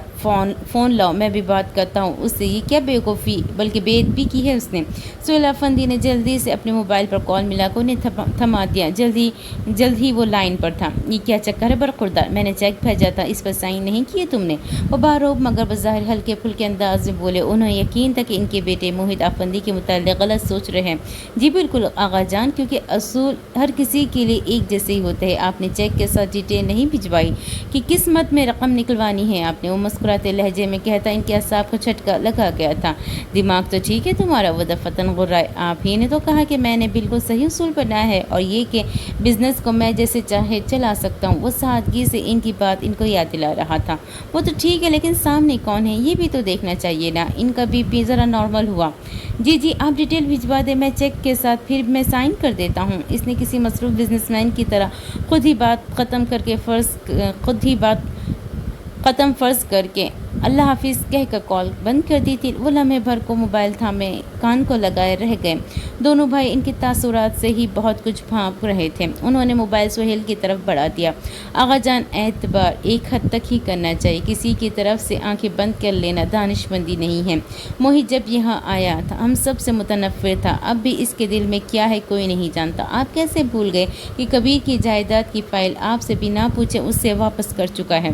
فون لاؤ، میں بھی بات کرتا ہوں اس سے۔ یہ کیا بیوقوفی بلکہ بے ادبی کی ہے اس نے۔ سہیل افندی نے جلدی سے اپنے موبائل پر کال ملا کر انہیں تھما دیا۔ جلد ہی وہ لائن پر تھا۔ یہ کیا چکر ہے برخوردار؟ میں نے چیک بھیجا تھا، اس پر سائن نہیں کیے تم نے؟ وہ باروب مگر بظاہر ہلکے پھلکے انداز میں بولے۔ انہیں یقین تھا کہ ان کے بیٹے موہت افندی کے متعلق غلط سوچ رہے ہیں۔ جی بالکل آغا جان، کیونکہ اصول ہر کسی کے لیے ایک جیسے ہی ہوتے ہیں۔ آپ نے چیک کے ساتھ ڈیٹیل نہیں بھجوائی کہ قسمت میں رقم نکلوانی ہے آپ نے؟ وہ مسکراتے لہجے میں کہتا ان کے اعصاب کو جھٹکا لگا گیا تھا۔ دماغ تو ٹھیک ہے تمہارا؟ وہ دفتن غرائے۔ آپ ہی نے تو کہا کہ میں نے بالکل صحیح اصول بنایا ہے، اور یہ کہ بزنس کو میں جیسے چاہے چلا سکتا ہوں۔ وہ سادگی سے ان کی بات ان کو یاد دلا رہا تھا۔ وہ تو ٹھیک ہے، لیکن سامنے کون ہے یہ بھی تو دیکھنا چاہیے نا۔ ان کا بی پی ذرا نارمل ہوا؟ جی آپ ڈیٹیل بھجوا دیں، میں چیک کے ساتھ پھر میں سائن کر دیتا ہوں۔ اس نے کسی مصروف بزنس مین کی طرح خود ہی بات ختم فرض کر کے اللہ حافظ کہہ کر کال بند کر دی تھی۔ وہ لمحے بھر کو موبائل تھامے کان کو لگائے رہ گئے۔ دونوں بھائی ان کے تاثرات سے ہی بہت کچھ بھانپ رہے تھے۔ انہوں نے موبائل سہیل کی طرف بڑھا دیا۔ آغا جان، اعتبار ایک حد تک ہی کرنا چاہیے، کسی کی طرف سے آنکھیں بند کر لینا دانش مندی نہیں ہے۔ موہت جب یہاں آیا تھا ہم سب سے متنفر تھا، اب بھی اس کے دل میں کیا ہے کوئی نہیں جانتا۔ آپ کیسے بھول گئے کہ کبیر کی جائیداد کی فائل آپ سے بنا پوچھے اس سے واپس کر چکا ہے؟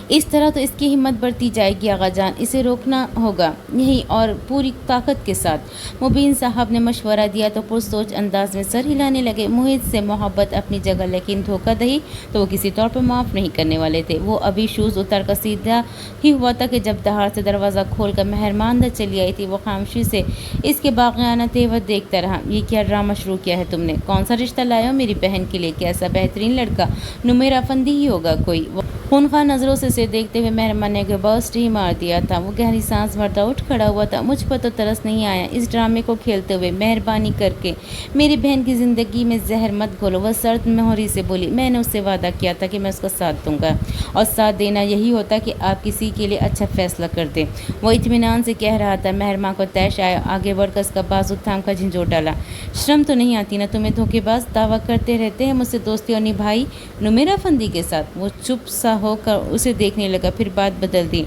اس طرح تو اس کی ہمت بڑھتی جائے گی آغا جان، اسے روکنا ہوگا یہی اور پوری طاقت کے ساتھ۔ مبین صاحب نے مشورہ دیا تو پرسوچ انداز میں سر ہلانے لگے۔ موہت سے محبت اپنی جگہ، لیکن دھوکہ دہی تو وہ کسی طور پر معاف نہیں کرنے والے تھے۔ وہ ابھی شوز اتار کر سیدھا ہی ہوا تھا کہ جب دہاڑ سے دروازہ کھول کر مہربان اندر چلی آئی تھی۔ وہ خاموشی سے اس کے باغیانہ تیور دیکھتا رہا۔ یہ کیا ڈرامہ شروع کیا ہے تم نے؟ کون سا رشتہ لایا ہو میری بہن کے لیے؟ کیسا بہترین لڑکا، نمیرا افندی ہی ہوگا کوئی۔ خونخوار نظروں سے اسے دیکھتے ہوئے مہربان نے برسٹ ہی مار دیا تھا۔ وہ گہری سانس بھرتا اٹھ کھڑا ہوا تھا۔ مجھ پر تو ترس نہیں آیا اس ڈرامے کو کھیلتے ہوئے؟ مہربانی کر کے میری بہن کی زندگی میں زہر مت گھولو۔ وہ سرد مہوری سے بولی۔ میں نے اس سے وعدہ کیا تھا کہ میں اس کا ساتھ دوں گا، اور ساتھ دینا یہی ہوتا کہ آپ کسی کے لیے اچھا فیصلہ کر دیں۔ وہ اطمینان سے کہہ رہا تھا۔ مہربان کو طیش آیا، آگے بڑھ کر اس کا بازو تھام کر جھنجھوڑ ڈالا۔ شرم تو نہیں آتی نا تمہیں؟ دھوکے باز دعویٰ کرتے رہتے ہیں مجھ سے دوستی اور نبھائی نمیرا افندی کے ساتھ۔ وہ چپ سا ہو کر اسے دیکھنے لگا، پھر بات بدل دی۔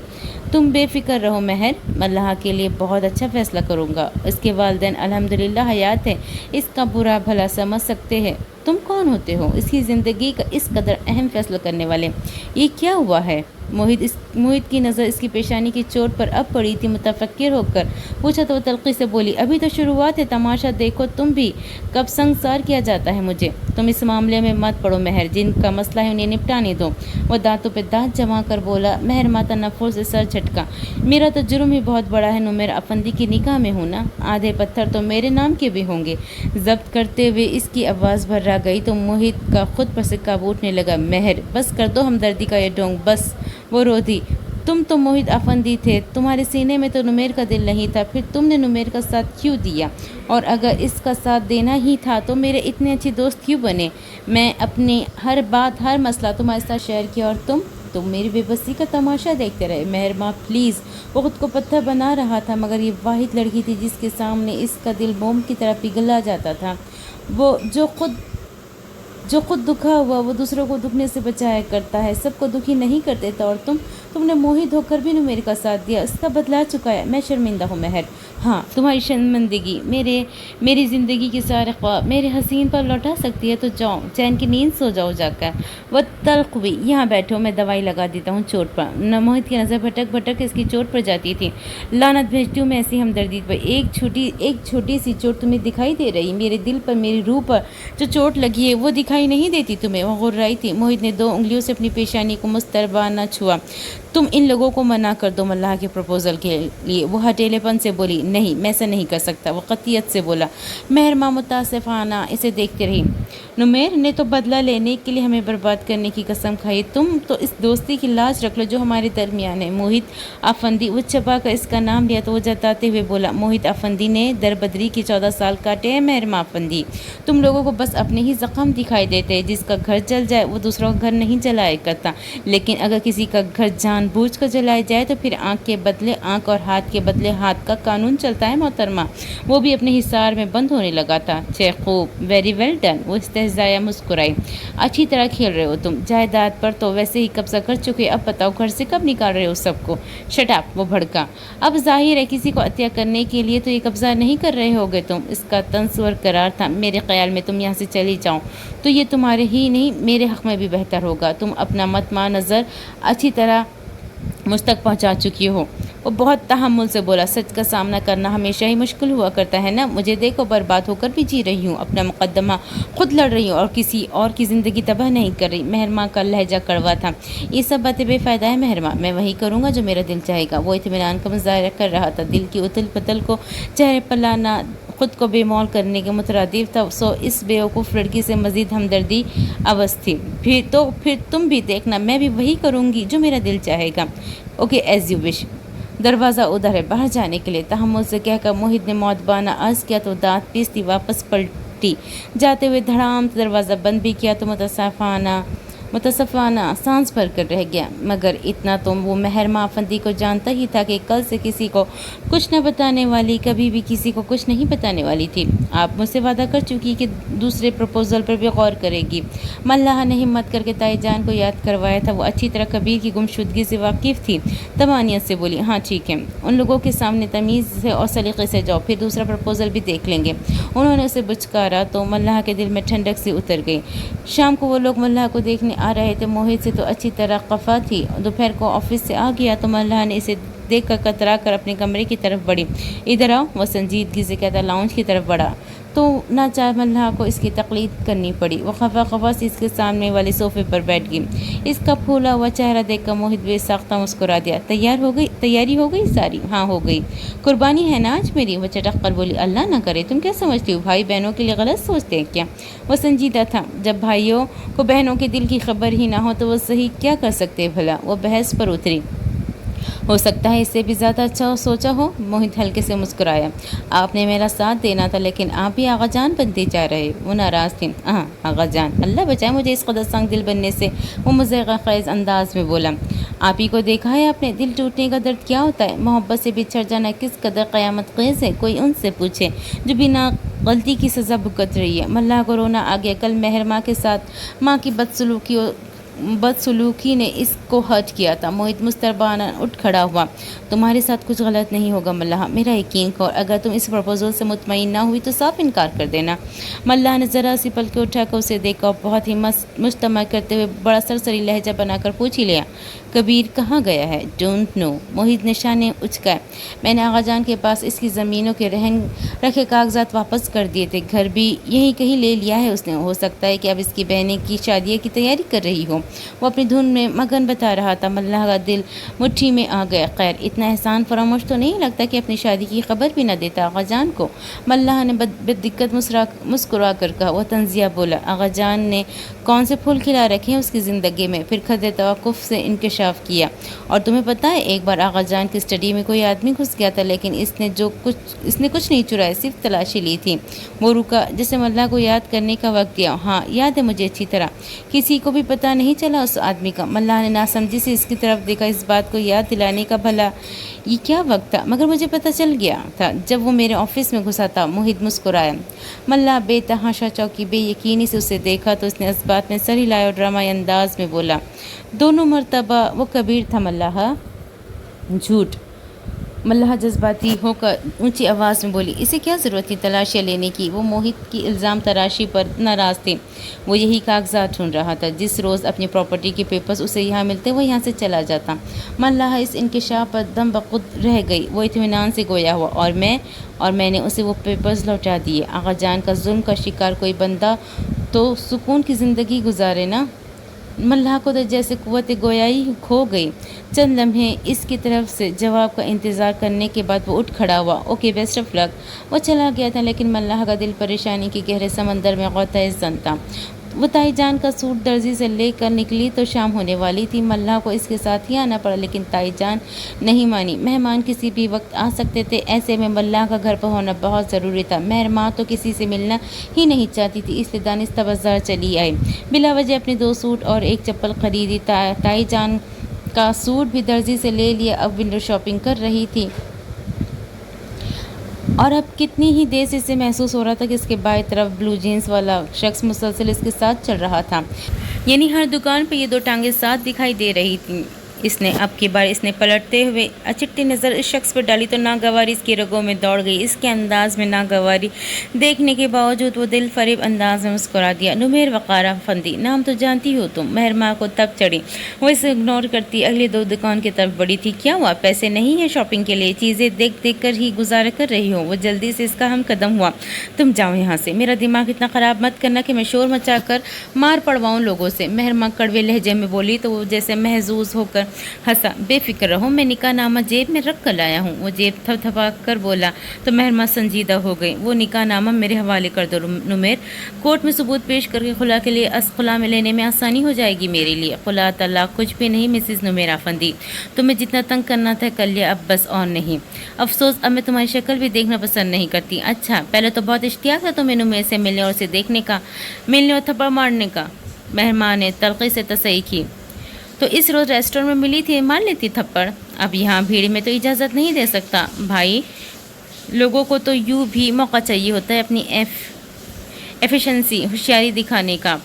تم بے فکر رہو مہر، میں اللہ کے لیے بہت اچھا فیصلہ کروں گا۔ اس کے والدین الحمدللہ حیات ہیں، اس کا برا بھلا سمجھ سکتے ہیں۔ تم کون ہوتے ہو اس کی زندگی کا اس قدر اہم فیصلہ کرنے والے؟ یہ کیا ہوا ہے؟ موہت کی نظر اس کی پیشانی کی چوٹ پر اب پڑی تھی۔ متفکر ہو کر پوچھا تو وہ تلخی سے بولی، ابھی تو شروعات ہے، تماشا دیکھو تم بھی، کب سنگسار کیا جاتا ہے مجھے۔ تم اس معاملے میں مت پڑو مہر، جن کا مسئلہ ہے انہیں نپٹانے دو۔ وہ دانتوں پہ دانت جما کر بولا۔ مہر ماتا نفور سے سر جھٹکا۔ میرا تو جرم ہی بہت بڑا ہے، نمیر افندی کی نکاح میں ہوں نا، آدھے پتھر تو میرے نام کے بھی ہوں گے۔ ضبط کرتے ہوئے اس کی آواز بھرا گئی تو موہت کا خود پر سے قابو اٹھنے لگا۔ مہر بس کر دو ہمدردی کا یہ ڈھونگ، بس۔ وہ رو دی۔ تم تو موہت افندی تھے، تمہارے سینے میں تو نمیر کا دل نہیں تھا، پھر تم نے نمیر کا ساتھ کیوں دیا؟ اور اگر اس کا ساتھ دینا ہی تھا تو میرے اتنے اچھے دوست کیوں بنے؟ میں اپنی ہر بات ہر مسئلہ تمہارے ساتھ شیئر کیا اور تم میری بے بسی کا تماشا دیکھتے رہے۔ مہر ماں پلیز۔ وہ خود کو پتھر بنا رہا تھا، مگر یہ واحد لڑکی تھی جس کے سامنے اس کا دل موم کی طرح پگھلا جاتا تھا۔ وہ جو خود دکھا ہوا وہ دوسروں کو دکھنے سے بچایا کرتا ہے، سب کو دکھی نہیں کرتے تھا۔ اور تم نے موہت ہو کر بھی نمیر کا ساتھ دیا، اس کا بدلہ چکایا۔ میں شرمندہ ہوں مہر۔ ہاں، تمہاری شرمندگی میری زندگی کے سارے خواب میرے حسین پر لوٹا سکتی ہے، تو جاؤ چین کی نیند سو جاؤ جا کر۔ وہ تلخ ہوئی۔ یہاں بیٹھو، میں دوائی لگا دیتا ہوں چوٹ پر۔ موہت کی نظر بھٹک اس کی چوٹ پر جاتی تھی۔ لعنت بھیجتی ہوں میں ایسی ہمدردی پر۔ ایک چھوٹی سی چوٹ تمہیں دکھائی دے رہی، میرے دل پر میری روح پر جو چوٹ لگی ہے وہ دکھائی نہیں دیتی تمہیں؟ وہ غرائی تھی۔ موہت نے 2 انگلیوں سے اپنی پیشانی کو مستربانہ چھوا۔ تم ان لوگوں کو منع کر دو ملاح کے پروپوزل کے لیے۔ وہ ہٹیلے پن سے بولی، نہیں میں ایسا نہیں کر سکتا۔ وہ قطعیت سے بولا۔ مہر ماں متاسفانہ اسے دیکھتے رہی۔ نمیر نے تو بدلہ لینے کے لیے ہمیں برباد کرنے کی قسم کھائی، تم تو اس دوستی کی لاج رکھ لو جو ہمارے درمیان ہے۔ موہت افندی۔ وہ چبا کر اس کا نام لیا تو وہ جتاتے ہوئے بولا، موہت افندی نے دربدری کی 14 سال کاٹے ہیں مہر ماں افندی۔ تم لوگوں کو بس اپنے ہی زخم دکھائی دیتے ہیں، جس کا گھر جل جائے وہ دوسروں کا گھر نہیں جلایا کرتا، لیکن اگر کسی کا گھر جان بوجھ کر جلایا جائے تو پھر آنکھ کے بدلے آنکھ اور ہاتھ کے بدلے ہاتھ کا قانون چلتا ہے محترمہ۔ وہ بھی اپنے حصار میں بند ہونے لگا تھا۔ خوب، ویری ویل ڈن۔ وہ استہزائیہ مسکرائی۔ اچھی طرح کھیل رہے ہو تم، جائیداد پر تو ویسے ہی قبضہ کر چکے، اب بتاؤ گھر سے کب نکال رہے ہو سب کو؟ شٹ اپ، وہ بھڑکا۔ اب ظاہر ہے کسی کو عطیہ کرنے کے لیے تو یہ قبضہ نہیں کر رہے ہوگے تم۔ اس کا طنز برقرار تھا۔ میرے خیال میں تم یہاں سے چلی جاؤ تو یہ تمہارے ہی نہیں میرے حق میں بھی بہتر ہوگا۔ تم اپنا مطمع نظر اچھی طرح مجھ تک پہنچا چکی ہو۔ وہ بہت تحمل سے بولا، سچ کا سامنا کرنا ہمیشہ ہی مشکل ہوا کرتا ہے نا، مجھے دیکھو برباد ہو کر بھی جی رہی ہوں، اپنا مقدمہ خود لڑ رہی ہوں اور کسی اور کی زندگی تباہ نہیں کر رہی۔ مہرماں کا لہجہ کڑوا تھا۔ یہ سب باتیں بے فائدہ ہے مہرماں، میں وہی کروں گا جو میرا دل چاہے گا۔ وہ اطمینان کا مظاہرہ کر رہا تھا، دل کی اتل پتل کو چہرے پر لانا خود کو بے مول کرنے کے مترادف تھا، سو اس بیوقوف لڑکی سے مزید ہمدردی اوس تھی۔ پھر تم بھی دیکھنا، میں بھی وہی کروں گی جو میرا دل چاہے گا۔ Okay as you wish. دروازہ ادھر ہے باہر جانے کے لیے، تحمل سے کہہ کر موہت نے معتبانہ عرض کیا تو دانت پیستی واپس پلٹی۔ جاتے ہوئے دھڑام دروازہ بند بھی کیا تو متصفانہ سانس بھر کر رہ گیا۔ مگر اتنا تو وہ مہر ماں افندی کو جانتا ہی تھا کہ کل سے کسی کو کچھ نہ بتانے والی، کبھی بھی کسی کو کچھ نہیں بتانے والی تھی۔ آپ مجھ سے وعدہ کر چکی کہ دوسرے پروپوزل پر بھی غور کرے گی۔ ملاحہ نے ہمت کر کے تائی جان کو یاد کروایا تھا، وہ اچھی طرح کبیر کی گمشدگی سے واقف تھی۔ طمانینت سے بولی، ہاں ٹھیک ہے، ان لوگوں کے سامنے تمیز سے اور سلیقے سے جاؤ، پھر دوسرا پروپوزل بھی دیکھ لیں گے۔ انہوں نے اسے بچکارا تو ملاحہ کے دل میں ٹھنڈک سی اتر گئی۔ شام کو وہ لوگ ملاحہ کو دیکھنے آ رہے تھے، موہت سے تو اچھی طرح خفا تھی۔ دوپہر کو آفس سے آ گیا تو ملاحہ نے اسے دیکھ کر کترا کر اپنے کمرے کی طرف بڑھی۔ ادھر آؤ، وہ سنجیدگی سے کہتا لاؤنج کی طرف بڑھا تو ناچار ملاحہ کو اس کی تقلید کرنی پڑی۔ وہ خفا سے اس کے سامنے والے صوفے پر بیٹھ گئی۔ اس کا پھولا ہوا چہرہ دیکھ کر موہت بے ساختہ مسکرا دیا۔ تیاری ہو گئی ساری؟ ہاں ہو گئی۔ قربانی ہے نا آج میری؟ وہ چٹک کر بولی، اللہ نہ کرے، تم کیا سمجھتی ہو، بھائی بہنوں کے لیے غلط سوچتے ہیں کیا؟ وہ سنجیدہ تھا، جب بھائیوں کو بہنوں کے دل کی خبر ہی نہ ہو تو وہ صحیح کیا کر سکتے بھلا؟ وہ بحث پر اتری۔ ہو سکتا ہے اس سے بھی زیادہ اچھا سوچا ہو۔ موہت ہلکے سے مسکرایا۔ آپ نے میرا ساتھ دینا تھا لیکن آپ بھی آغا جان بنتے جا رہے۔ وہ ناراض تھی۔ آغا جان، اللہ بچائے مجھے اس قدر سنگ دل بننے سے۔ وہ مضحکہ خیز انداز میں بولا، آپ ہی کو دیکھا ہے آپ نے، دل ٹوٹنے کا درد کیا ہوتا ہے، محبت سے بچھڑ جانا کس قدر قیامت خیز ہے، کوئی ان سے پوچھے جو بنا غلطی کی سزا بھگت رہی ہے۔ ملاح کو رونا آ گیا۔ کل مہر ماں کے ساتھ ماں کی بدسلوکیوں बदसलूकी ने इसको हर्ट किया था। मोहित मुस्तरबाना उठ खड़ा हुआ। तुम्हारे साथ कुछ गलत नहीं होगा मल्लाह, मेरा यकीन करो। अगर तुम इस प्रपोजल से मुतमईन ना हुई तो साफ इनकार कर देना। मल्लाह ने ज़रा सी पलकें उठाकर उसे देखा और बहुत ही मुश्तमा करते हुए बड़ा सरसरी लहजा बनाकर पूछ ही लिया, कबीर कहाँ गया है? Don't know. मोहित ने शाने उचकाए। मैंने आगा जान के पास इसकी ज़मीनों के रहन रखे कागजात वापस कर दिए थे, घर भी यहीं कहीं ले लिया है उसने। हो सकता है कि अब इसकी बहनें की शादी की तैयारी कर रही हो। वो अपनी धुन में मगन बता रहा था। मल्लाह का दिल मुट्ठी में आ गया। खैर इतना एहसान फरामोश तो नहीं लगता कि अपनी शादी की खबर भी न देता आगा जान को। मल्लाह ने बेदिक्कत मुस्कुरा कर कहा। वह तंजिया बोला, आगा जान ने कौन से फूल खिला रखे हैं उसकी ज़िंदगी में? फिर खदे तवक्कुफ़ से इंकशाफ किया। और तुम्हें पता है एक बार आगा जान की स्टडी में कोई आदमी घुस गया था, लेकिन इसने कुछ नहीं चुराया, सिर्फ तलाशी ली थी। वो रुका जैसे मल्लाह को याद करने का वक्त दिया। हाँ याद है मुझे अच्छी तरह। किसी को भी पता नहीं चला उस आदमी का। मल्लाह ने नासमझी से इसकी तरफ देखा। इस बात को याद दिलाने का भला ये क्या वक्त था? मगर मुझे पता चल गया था जब वो मेरे ऑफिस में घुसा था। मोहित मुस्कुराया। मल्लाह बेतहाशा चौकी बेयकीनी से उसे देखा तो उसने इस बात में सर हिलाया और ड्रामाई अंदाज में बोला, दोनों मर्तबा वो कबीर था मल्लाह। झूठ। मल्लाह जज्बाती होकर ऊंची आवाज़ में बोली, इसे क्या ज़रूरत थी तलाशियाँ लेने की? वो मोहित की इल्ज़ाम तराशी पर नाराज़ थे। वो यही कागजात ढूंढ रहा था। जिस रोज़ अपनी प्रॉपर्टी के पेपर्स उसे यहाँ मिलते वो यहाँ से चला जाता। मल्लाह इस इंकशाफ पर दम बखुद रह गई। वो इत्मीनान से गोया हुआ और मैंने उसे वो पेपर्स लौटा दिए। आगा जान का जुल्म का शिकार कोई बंदा तो सुकून की ज़िंदगी गुजारे ना। मल्लाह को तो जैसे कुव्वत गोयाई खो गई। चंद लम्हे इसकी तरफ से जवाब का इंतज़ार करने के बाद वो उठ खड़ा हुआ। Okay best of luck. वो चला गया था, लेकिन मल्लाह का दिल परेशानी के गहरे समंदर में गौताए ज़न था। वो ताई जान का सूट दर्जी से लेकर निकली तो शाम होने वाली थी। मल्लाह को इसके साथ ही आना पड़ा, लेकिन ताई जान नहीं मानी। मेहमान किसी भी वक्त आ सकते थे, ऐसे में मल्लाह का घर पर होना बहुत ज़रूरी था। मेहरमां तो किसी से मिलना ही नहीं चाहती थी, इसलिए दानिस्ता बाज़ार चली आई। बिला वजह अपने 2 सूट और एक चप्पल खरीदी। ताई जान का सूट भी दर्जी से ले लिया। अब विंडो शॉपिंग कर रही थी और अब कितनी ही देर से इसे महसूस हो रहा था कि इसके बाएं तरफ ब्लू जीन्स वाला शख्स मुसलसल इसके साथ चल रहा था। यानी हर दुकान पे ये 2 टांगे साथ दिखाई दे रही थी। इसने अब की बार इसने पलटते हुए अचिट्ठी नज़र इस शख्स पर डाली तो नागवारी इसकी रगों में दौड़ गई। इसके अंदाज में नागवारी देखने के बावजूद वो दिल फरेब अंदाज में मुस्कुरा दिया। नुमेर वक़ार अफंदी, नाम तो जानती हो तुम। मेहरमा को तब चढ़ी। वो इसे इग्नोर करती अगली 2 दुकान की तरफ बढ़ी थी। क्या हुआ, पैसे नहीं है शॉपिंग के लिए? चीज़ें देख देख कर ही गुजारा कर रही हो। वो जल्दी से इसका हम कदम हुआ। तुम जाओ यहाँ से, मेरा दिमाग इतना ख़राब मत करना कि मैं शोर मचा कर मार पड़वाऊँ लोगों से। मेहरमा कड़वे लहजे में बोली तो वो जैसे महजूज होकर हंसा। बेफिक्र रहो, मैं निकाह नामा जेब में रख कर लाया हूँ। वो जेब थपथपा कर बोला तो मेहरमा संजीदा हो गई। वो निकाह नामा मेरे हवाले कर दो नुमेर। कोर्ट में सबूत पेश करके खुला के लिए खुला में लेने में आसानी हो जाएगी मेरे लिए। खुला तलाक कुछ भी नहीं मिसिस नुमेर अफंदी, तुम्हें जितना तंग करना था कर लिया, अब बस और नहीं। अफसोस, अब मैं तुम्हारी शक्ल भी देखना पसंद नहीं करती। अच्छा, पहले तो बहुत इश्तियाक था तुम्हें नुमेर से मिलने और उसे देखने का, मिलने और थप्पड़ मारने का। मेहमान ने तलखी से तसई की। तो इस रोज़ रेस्टोरेंट में मिली थी, मार लेती थप्पड़। अब यहाँ भीड़ में तो इजाज़त नहीं दे सकता भाई। लोगों को तो यूँ भी मौका चाहिए होता है अपनी एफिशिएंसी होशियारी दिखाने का।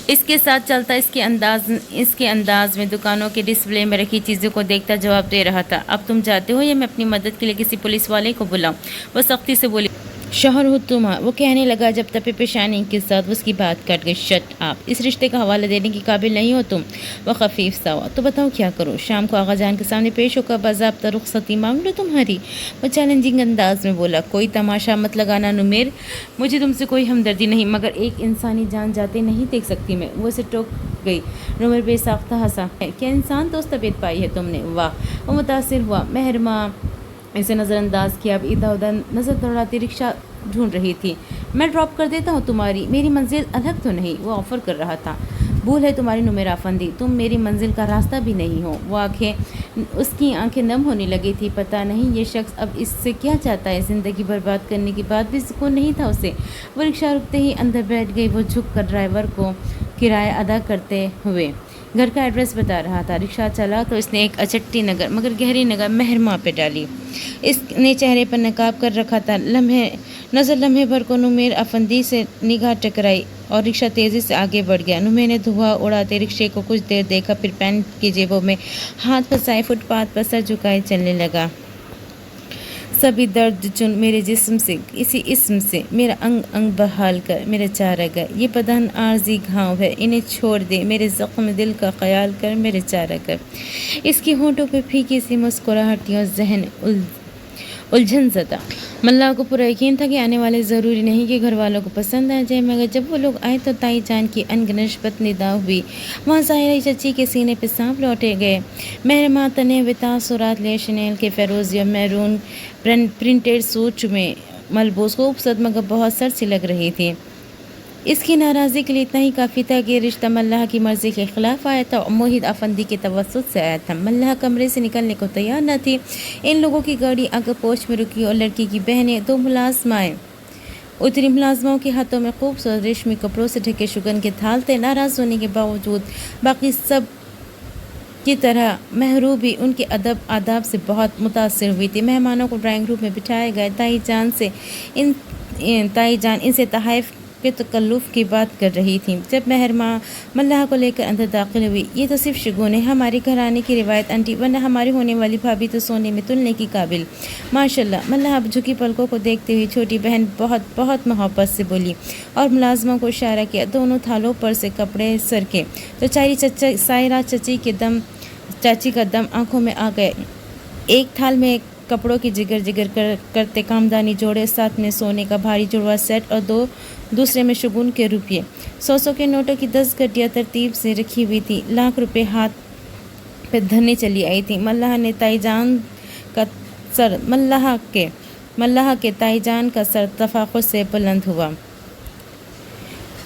इसके साथ चलता इसके अंदाज में दुकानों के डिस्प्ले में रखी चीज़ों को देखता जवाब दे रहा था। अब तुम चाहते हो या मैं अपनी मदद के लिए किसी पुलिस वाले को बुलाऊं? वो सख्ती से बोली। शौहर हो तुम, वो कहने लगा जब तपे पेशानी के साथ उसकी बात कट गई। शट आप, इस रिश्ते का हवाला देने के काबिल नहीं हो तुम। वो खफीफ सा हुआ। तो बताओ क्या करूँ? शाम को आगा जान के सामने पेश होकर बाज़ाब्ता रुखसती मांग लो तुम्हारी। वो चैलेंजिंग अंदाज में बोला। कोई तमाशा मत लगाना नुमेर, मुझे तुमसे कोई हमदर्दी नहीं, मगर एक इंसानी जान जाते नहीं देख सकती मैं। वो इसे टोक गई। नुमेर बेसाख्ता हंसा। क्या इंसान दोस्त तबीयत पाई है तुमने? वाह। वो मुतासिर हुआ। मेहरमा इसे नज़रअंदाज किया। अब इधर उधर नज़र दौड़ाती रिक्शा ढूंढ रही थी। मैं ड्रॉप कर देता हूँ तुम्हारी, मेरी मंजिल अलग तो नहीं? वो ऑफ़र कर रहा था। भूल है तुम्हारी नुमेर अफंदी, तुम मेरी मंजिल का रास्ता भी नहीं हो। उसकी आंखें नम होने लगी थी। पता नहीं ये शख्स अब इससे क्या चाहता है। ज़िंदगी बर्बाद करने के बाद भी सुकून नहीं था उसे। वो रिक्शा रुकते ही अंदर बैठ गई। वो झुक कर ड्राइवर को किराया अदा करते हुए घर का एड्रेस बता रहा था। रिक्शा चला तो इसने एक अचट्टी मगर गहरी नगर मेहरमा पे डाली। इसने चेहरे पर नकाब कर रखा था। लम्हे भर को नुमेर अफंदी से निगाह टकराई। اور رکشہ تیزی سے آگے بڑھ گیا۔ میں نے دھواں اڑاتے رکشے کو کچھ دیر دیکھا، پھر پینٹ کی جیبوں میں ہاتھ پھنسائے فٹ پاتھ پر سر جھکائے چلنے لگا۔ سبھی درد چن میرے جسم سے، اسی اسم سے میرا انگ انگ بحال کر میرے چارہ گر۔ یہ بدن عارضی گھاؤ ہے، انہیں چھوڑ دے، میرے زخم دل کا خیال کر میرے چارہ گر۔ اس کی ہونٹوں پہ پھیکی سی مسکراہٹ تھی اور ذہن الجھن زدہ۔ ملا کو پورا یقین تھا کہ آنے والے ضروری نہیں کہ گھر والوں کو پسند آ جائے، مگر جب وہ لوگ آئے تو تائی جان کی انگنشبت ندا ہوئی۔ وہاں ظاہرہ چچی کے سینے پہ سانپ لوٹے گئے۔ مہرماں تنے ہوئے تاثرات لے شنیل کے فیروزی اور میرون پرنٹڈ سوٹ میں ملبوس خوبصورت مگر بہت سرسی لگ رہی تھی۔ اس کی ناراضی کے لیے اتنا ہی کافی تھا کہ یہ رشتہ ملحہ کی مرضی کے خلاف آیا تھا اور موحد افندی کے توسط سے آیا تھا۔ ملحہ کمرے سے نکلنے کو تیار نہ تھی۔ ان لوگوں کی گاڑی آگے پوچھ میں رکی اور لڑکی کی بہنیں 2 ملازمائیں اتری۔ ملازموں کے ہاتھوں میں خوبصورت ریشمی کپڑوں سے ڈھکے شگن کے تھال تھے۔ ناراض ہونے کے باوجود باقی سب کی طرح محرو بھی ان کے آداب سے بہت متاثر ہوئی تھی۔ مہمانوں کو ڈرائنگ روم میں بٹھایا گیا۔ تائی جان ان سے تحائف کے تکلف کی بات کر رہی تھی جب مہرماں ملحہ کو لے کر اندر داخل ہوئی۔ یہ تو صرف شگون ہے، ہمارے گھرانے کی روایت آنٹی، ورنہ ہماری ہونے والی بھابھی تو سونے میں تلنے کی قابل۔ ماشاءاللہ۔ ملحہ جھکی پلکوں کو دیکھتے ہوئے چھوٹی بہن بہت محبت سے بولی اور ملازموں کو اشارہ کیا۔ دونوں تھالوں پر سے کپڑے سرکے تو سائرہ چاچی کا دم آنکھوں میں آ گئے۔ ایک تھال میں کپڑوں کی جگر کرتے کامدانی جوڑے، ساتھ میں سونے کا بھاری جڑواں سیٹ اور دوسرے میں شگون کے روپیے۔ 100 کے نوٹوں کی 10 گڈیاں ترتیب سے رکھی ہوئی تھی۔ لاکھ روپے ہاتھ پہ دھرنے چلی آئی تھی۔ ملحہ کے تائی جان کا سر تفاخر سے بلند ہوا،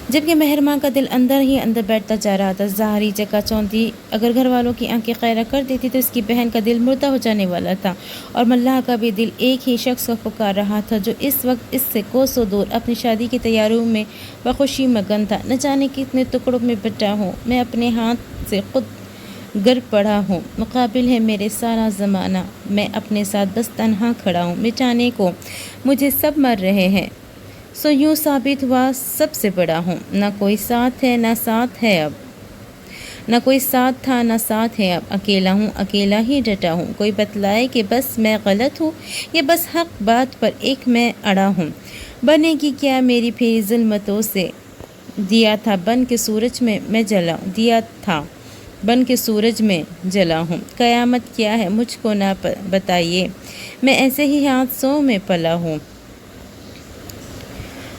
جبکہ مہرماں کا دل اندر ہی اندر بیٹھتا جا رہا تھا۔ ظاہری چکا چوندھی اگر گھر والوں کی آنکھیں خیرہ کر دیتی تو اس کی بہن کا دل مردہ ہو جانے والا تھا، اور ملحہ کا بھی دل ایک ہی شخص کو پکار رہا تھا جو اس وقت اس سے کوسوں دور اپنی شادی کی تیاریوں میں بخوشی مگن تھا۔ نہ جانے کتنے ٹکڑوں میں بٹا ہوں میں، اپنے ہاتھ سے خود گر پڑا ہوں، مقابل ہے میرے سارا زمانہ، میں اپنے ساتھ بس تنہا کھڑا ہوں، مٹانے کو مجھے سب مر رہے ہیں، سو یوں ثابت ہوا سب سے بڑا ہوں۔ نہ کوئی ساتھ ہے نہ ساتھ ہے اب، نہ کوئی ساتھ تھا نہ ساتھ ہے اب، اکیلا ہوں اکیلا ہی ڈٹا ہوں، کوئی بتلائے کہ بس میں غلط ہوں یا بس حق بات پر ایک میں اڑا ہوں، بنے گی کیا میری پھر ظلمتوں سے، دیا تھا بن کے سورج میں میں جلا ہوں، قیامت کیا ہے مجھ کو نہ بتائیے، میں ایسے ہی حادثوں میں پلا ہوں۔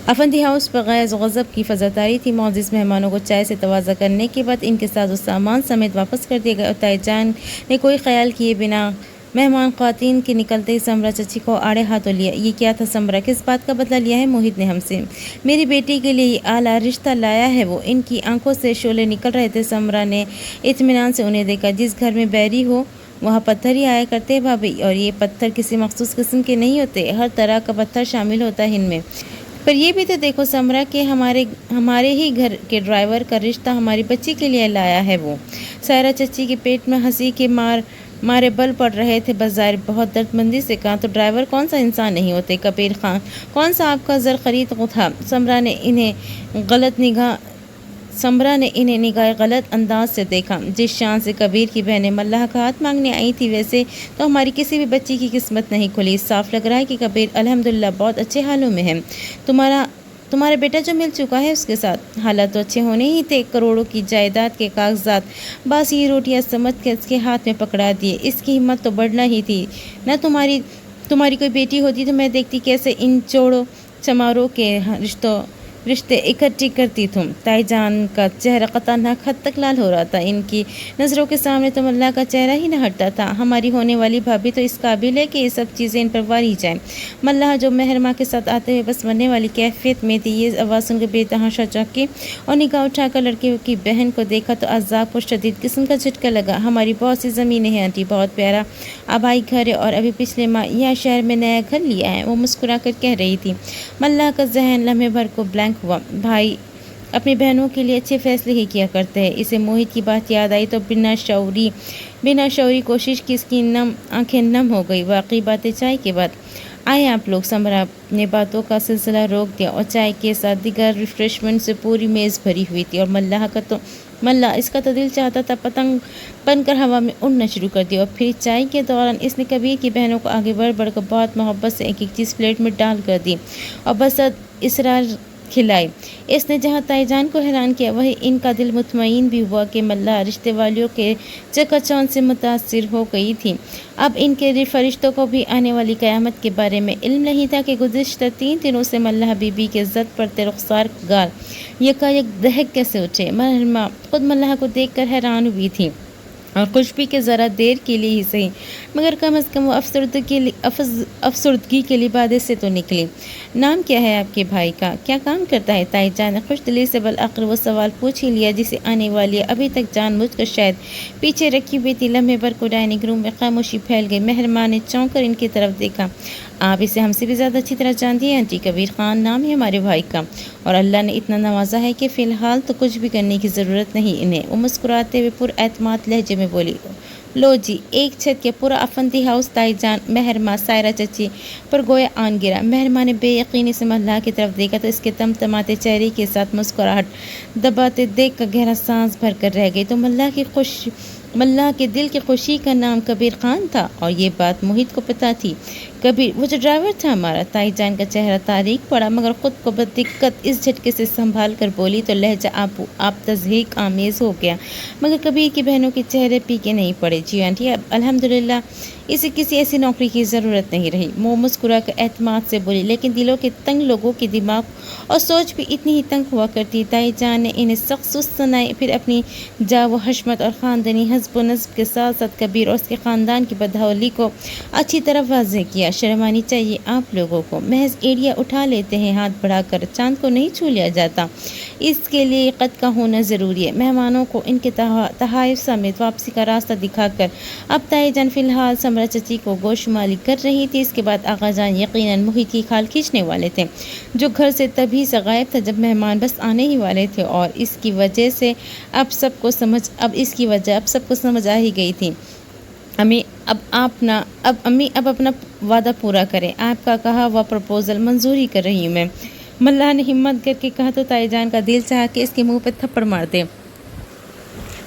افندی ہاؤس پر غیظ و غضب کی فضا طاری تھی۔ معزز مہمانوں کو چائے سے تواضع کرنے کے بعد ان کے ساز و سامان سمیت واپس کر دیا گیا اور تائی جان نے کوئی خیال کیے بنا مہمان خواتین کے نکلتے ہی سمرا چچی کو آڑے ہاتھوں لیا۔ یہ کیا تھا سمرا، کس بات کا بدلہ لیا ہے موحد نے ہم سے؟ میری بیٹی کے لیے یہ اعلیٰ رشتہ لایا ہے وہ۔ ان کی آنکھوں سے شعلے نکل رہے تھے۔ سمرا نے اطمینان سے انہیں دیکھا۔ جس گھر میں بیری ہو وہاں پتھر ہی آیا کرتے بھابھی، اور یہ پتھر کسی مخصوص قسم کے نہیں ہوتے، ہر طرح کا پتھر شامل ہوتا ہے ان میں۔ پر یہ بھی تو دیکھو سمرا کہ ہمارے ہی گھر کے ڈرائیور کا رشتہ ہماری بچی کے لیے لایا ہے وہ۔ سائرہ چچی کے پیٹ میں ہنسی کے مارے بل پڑ رہے تھے۔ بظاہر بہت درد مندی سے کہا، تو ڈرائیور کون سا انسان نہیں ہوتے کبیر خان، کون سا آپ کا زر خرید تھا؟ سمرا نے انہیں نگاہ غلط انداز سے دیکھا۔ جس شان سے کبیر کی بہنیں ملحہ کا ہاتھ مانگنے آئی تھی ویسے تو ہماری کسی بھی بچی کی قسمت نہیں کھلی۔ صاف لگ رہا ہے کہ کبیر الحمدللہ بہت اچھے حالوں میں ہے۔ تمہارا بیٹا جو مل چکا ہے اس کے ساتھ حالات تو اچھے ہونے ہی تھے۔ کروڑوں کی جائیداد کے کاغذات باسی روٹیاں سمجھ کے اس کے ہاتھ میں پکڑا دیے، اس کی ہمت تو بڑھنا ہی تھی نہ۔ تمہاری کوئی بیٹی ہوتی تو میں دیکھتی کیسے ان چوڑوں چماروں کے رشتے اکٹھے کرتی تم۔ تائی جان کا چہرہ خطرناک حد تک لال ہو رہا تھا۔ ان کی نظروں کے سامنے تو ملحہ کا چہرہ ہی نہ ہٹتا تھا۔ ہماری ہونے والی بھابھی تو اس قابل ہے کہ یہ سب چیزیں ان پر واری جائیں۔ ملحہ جو مہرماں کے ساتھ آتے ہوئے بس مرنے والی کیفیت میں تھی، یہ آواز سن کر بے تحاشا چونکی اور نگاہ اٹھا کر لڑکے کی بہن کو دیکھا تو اعصاب کو شدید قسم کا جھٹکا لگا۔ ہماری بہت سی زمینیں ہیں آنٹی، بہت پیارا آبائی گھر ہے، اور ابھی پچھلے ماہ یہاں شہر میں نیا گھر لیا ہے، وہ مسکرا کر کہہ رہی تھی۔ ملحہ کا ذہن لمحے بھر کو بلینک ہوا۔ بھائی اپنی بہنوں کے لیے اچھے فیصلے ہی کیا کرتے ہیں۔ اسے موحد کی بات یاد آئی تو بنا شعوری کوشش کی اس کی آنکھیں نم ہو گئی۔ واقعی باتیں چائے کے بعد आए आप लोग। समरा ने बातों का सिलसिला रोक दिया और चाय के साथ दीगर रिफ्रेशमेंट से पूरी मेज़ भरी हुई थी। और मल्ला इसका तो दिल चाहता था पतंग बनकर हवा में उड़ना शुरू कर दिया। और फिर चाय के दौरान इसने कबीर की बहनों को आगे बढ़ बढ़ कर बहुत मोहब्बत से एक एक चीज़ प्लेट में डाल कर दी और बस इसरार खिलाई। इसने जहाँ ताईजान को हैरान किया वहीं इनका दिल मुतमईन भी हुआ कि मल्लाह रिश्ते वालियों के चकाचौंध से मुतासिर हो गई थी। अब इनके फरिश्तों को भी आने वाली क़यामत के बारे में इल्म नहीं था कि गुज़िश्ता 3 दिनों से मल्लाह बीबी के ज़द पड़ते रुखसार गाल यकायक दहक कैसे उठे। महरमा खुद मल्लाह को देखकर हैरान हुई थी और खुश भी कि ज़रा देर के लिए ही सही मगर कम अज़ कम वो अफसरदगी के लिबादे से तो निकली। नाम क्या है आपके भाई का, क्या काम करता है? ताईजान ने खुश दिली से बल आखिर वो सवाल पूछ ही लिया जिसे आने वाली अभी तक जानबूझ कर शायद पीछे रखी हुई थी। लम्हे भर को डाइनिंग रूम में खामोशी फैल गई। मेहरबान ने चौंक कर इनकी तरफ देखा। आप इसे हमसे भी ज़्यादा अच्छी तरह जानती हैं आंटी। कबीर खान नाम है हमारे भाई का और अल्लाह ने इतना नवाजा है कि फ़िलहाल तो कुछ भी करने की ज़रूरत नहीं इन्हें। वो मुस्कुराते हुए पुरएतमाद लहजे में बोली। लो जी, एक छत के पूरा अफंदी हाउस ताईजान, महरमा, सायरा चची पर गोया आन गिरा। महरमा ने बेयकीनी से मल्लाह की तरफ देखा तो इसके तमतमाते चेहरे के साथ मुस्कुराहट दबाते देख कर गहरा सांस भर कर रह गई। तो मल्लाह के दिल की खुशी का नाम कबीर खान था और ये बात मोहित को पता थी। कबीर वो जो ड्राइवर था हमारा। ताईजान का चेहरा तारीक पड़ा मगर ख़ुद को बदिक्कत इस झटके से संभाल कर बोली तो लहजा आप तज़हीक आमेज़ हो गया। मगर कबीर की बहनों के चेहरे पीके नहीं पड़े। जी आंटी, अब अल्हम्दुलिल्लाह इसे किसी ऐसी नौकरी की ज़रूरत नहीं रही। वो मुस्कुरा कर एतमाद से बोली। लेकिन दिलों के तंग लोगों की दिमाग और सोच भी इतनी ही तंग हुआ करती। ताईजान ने इन्हें सख्त सुस्त सुनाई फिर अपनी जाव हशमत और ख़ानदानी हस्ब नस्ब के साथ साथ कबीर और उसके ख़ानदान की बदहौली को अच्छी तरह वाज़ेह किया। शर्म आनी चाहिए आप लोगों को, महज एड़िया उठा लेते हैं, हाथ बढ़ाकर चांद को नहीं छू लिया जाता। इसके लिए कद का होना ज़रूरी है। मेहमानों को इनके तहाइफ समेत वापसी का रास्ता दिखाकर अब ताईजान फ़िलहाल समरा चची को गोशुमाली कर रही थी। इसके बाद आगा जान यकीनन मोहित की खाल खींचने वाले थे जो घर से तभी से गायब था जब मेहमान बस आने ही वाले थे और इसकी वजह से अब सबको समझ आ ही गई थी। अम्मी अब अपना वादा पूरा करें। आपका कहा हुआ प्रपोज़ल मंजूरी कर रही हूँ मैं। मल्लाह ने हिम्मत करके कहा तो ताईजान का दिल चाहा कि इसके मुंह पर थप्पड़ मार दे।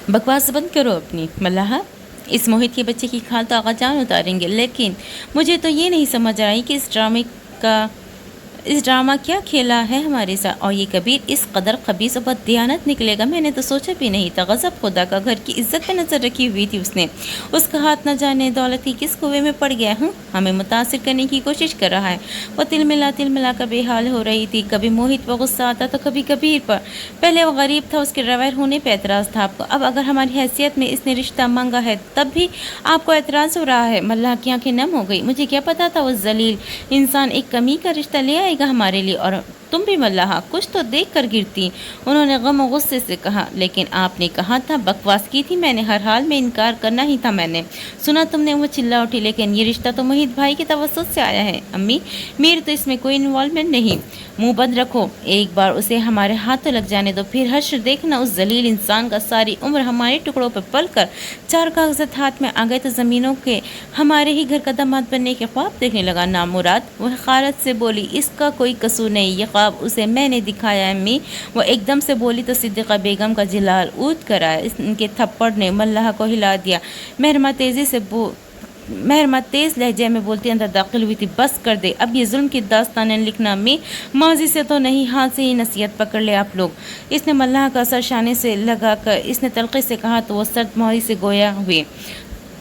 बकवास बंद करो अपनी। मल्लाह, इस मोहित के बच्चे की खाल तो आगा जान उतारेंगे, लेकिन मुझे तो ये नहीं समझ आई कि इस ड्रामा क्या खेला है हमारे साथ। और ये कबीर इस कदर खबीस और बददियानत निकलेगा, मैंने तो सोचा भी नहीं था। गज़ब खुदा का, घर की इज्जत पे नज़र रखी हुई थी उसने। उसका हाथ न जाने दौलत की किस कुएं में पड़ गया। हमें मुतासिर करने की कोशिश कर रहा है। वो तिलमिला का बेहाल हो रही थी। कभी मोहित पर गुस्सा आता तो कभी कबीर पर। पहले वो गरीब था, उसके रवैया होने पर एतराज़ था आपको। अब अगर हमारी हैसियत में इसने रिश्ता मांगा है तब भी आपको एतराज़ हो रहा है। मल्लाह की आंखें नम हो गई। मुझे क्या पता था वो जलील इंसान एक कमी का रिश्ता ले आएगा हमारे लिए। और तुम भी मल्लाह कुछ तो देख कर गिरती, उन्होंने गम और गुस्से से कहा। लेकिन आपने कहा था, बकवास की थी मैंने, हर हाल में इनकार करना ही था मैंने। सुना तुमने, वो चिल्ला उठी। लेकिन ये रिश्ता तो मोहित भाई के तवस्सुत से आया है अम्मी, मेरी तो इसमें कोई इन्वॉल्वमेंट नहीं। मुंह बंद रखो, एक बार उसे हमारे हाथों लग जाने दो, फिर हश्र देखना उस जलील इंसान का। सारी उम्र हमारे टुकड़ों पर पल कर 4 कागजात हाथ में आ गए तो ज़मीनों के हमारे ही घर का दामाद बनने के ख्वाब देखने लगा नामुराद। वह खारत से बोली, इसका कोई कसूर नहीं, ये ख्वाब उसे मैंने दिखाया अम्मी। वो एकदम से बोली तो सिद्दीक़ा बेगम का जिलाल ऊद कर आया। इनके थप्पड़ ने मल्लाह को हिला दिया। महरमा तेज़ लहजे में बोलती अंदर दाखिल हुई थी। बस कर दे, अब ये जुल्म की दास्तानें लिखना अम्मी, माजी से तो नहीं, हाथ से ही नसीहत पकड़ ले आप लोग। इसने मल्लाह का सर शाने से लगाकर इसने तलख़ी से कहा तो वो सर्द मोहरी से गोया हुए।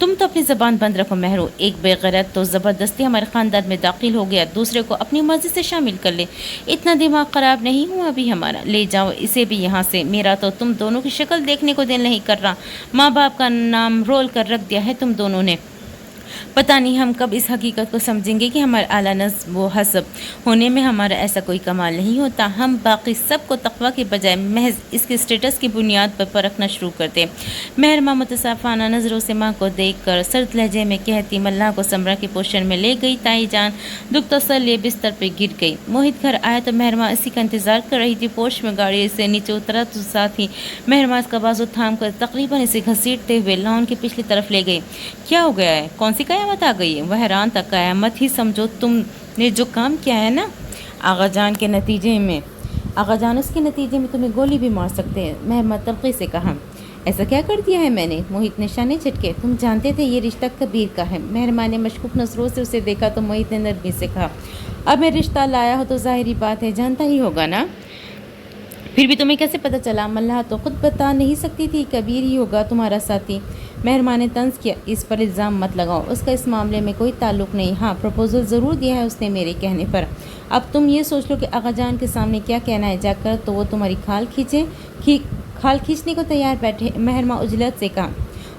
तुम तो अपनी ज़बान बंद रखो महरो, एक बेगैरत तो ज़बरदस्ती हमारे ख़ानदान में दाखिल हो गया, दूसरे को अपनी मर्ज़ी से शामिल कर ले। इतना दिमाग ख़राब नहीं हुआ अभी हमारा, ले जाओ इसे भी यहाँ से। मेरा तो तुम दोनों की शक्ल देखने को दिल नहीं कर रहा। माँ बाप का नाम रोल कर रख दिया है तुम दोनों ने। पता नहीं हम कब इस हकीकत को समझेंगे कि हमारे आला नस्ब व हसब होने में हमारा ऐसा कोई कमाल नहीं होता। हम बाकी सब को तक़वा के बजाय महज इसके स्टेटस की बुनियाद पर परखना शुरू करते। महरमा मुतसाफ़ाना नज़रों से माँ को देख कर सर्द लहजे में कहती, मल्लाह को समरा के पोषण में ले गई। ताईजान दुखता सर लिए बिस्तर पर गिर गई। मोहित घर आया तो महरमा इसी का इंतज़ार कर रही थी। पोश में गाड़ी से नीचे उतरा तो साथ ही महरमा इसका बाजू थाम कर तकरीबन इसे घसीटते हुए लॉन की पिछली तरफ ले गई। क्या हो गया है, कौन सी क़यामत आ गई है? वह हैरान था। क़यामत ही समझो, तुम نے جو کام کیا ہے نا آغا جان کے نتیجے میں، آغا جان اس کے نتیجے میں تمہیں گولی بھی مار سکتے ہیں۔ مہرمت تلخی سے کہا۔ ایسا کیا کر دیا ہے میں نے؟ موہت نے شانے جھٹکے۔ تم جانتے تھے یہ رشتہ کبیر کا ہے۔ مہرماں نے مشکوک نظروں سے اسے دیکھا تو موہت نے نرمی سے کہا، اب میں رشتہ لایا ہو تو ظاہری بات ہے جانتا ہی ہوگا نا۔ پھر بھی تمہیں کیسے پتہ چلا؟ ملحہ تو خود بتا نہیں سکتی تھی، کبیر ہی ہوگا تمہارا ساتھی۔ مہرماں نے طنز کیا، اس پر الزام مت لگاؤ، اس کا اس معاملے میں کوئی تعلق نہیں۔ ہاں پروپوزل ضرور دیا ہے اس نے میرے کہنے پر۔ اب تم یہ سوچ لو کہ آغا جان کے سامنے کیا کہنا ہے جا کر تو وہ تمہاری کھال کھینچنے کو تیار بیٹھے۔ مہرماں اجلت سے کہا،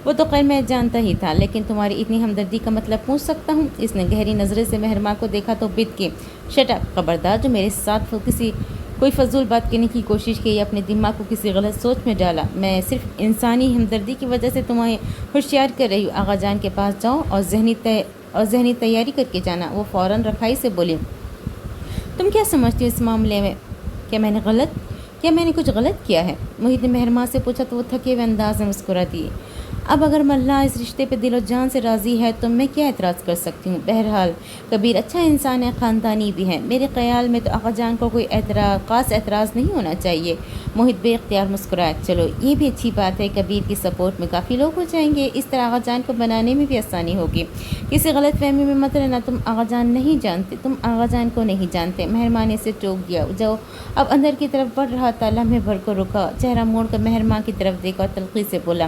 وہ تو خیر میں جانتا ہی تھا، لیکن تمہاری اتنی ہمدردی کا مطلب پوچھ سکتا ہوں؟ اس نے گہری نظریں سے مہرماں کو دیکھا تو بت کی، شٹ اپ، خبردار جو میرے ساتھ کوئی فضول بات کہنے کی کوشش کی یا اپنے دماغ کو کسی غلط سوچ میں ڈالا۔ میں صرف انسانی ہمدردی کی وجہ سے تمہیں ہوشیار کر رہی ہوں۔ آغا جان کے پاس جاؤ اور ذہنی تیاری کر کے جانا۔ وہ فوراً رکھائی سے بولی، تم کیا سمجھتی ہو اس معاملے میں؟ کیا میں نے کچھ غلط کیا ہے؟ موہت نے مہرماں سے پوچھا تو وہ تھکے ہوئے انداز میں مسکرا دی۔ اب اگر ملحہ اس رشتے پہ دل و جان سے راضی ہے تو میں کیا اعتراض کر سکتی ہوں؟ بہرحال کبیر اچھا انسان ہے، خاندانی بھی ہے، میرے خیال میں تو آغا جان کو کوئی خاص اعتراض نہیں ہونا چاہیے۔ موہت بے اختیار مسکرایا، چلو یہ بھی اچھی بات ہے، کبیر کی سپورٹ میں کافی لوگ ہو جائیں گے، اس طرح آغا جان کو بنانے میں بھی آسانی ہوگی۔ کسی غلط فہمی میں مت رہنا، تم آغا جان کو نہیں جانتے۔ مہرماں نے اسے ٹوک دیا، جو اب اندر کی طرف بڑھ رہا تھا، لمحے بھر کو رکا، چہرہ موڑ کر مہرماں کی طرف دیکھا اور تلخی سے بولا،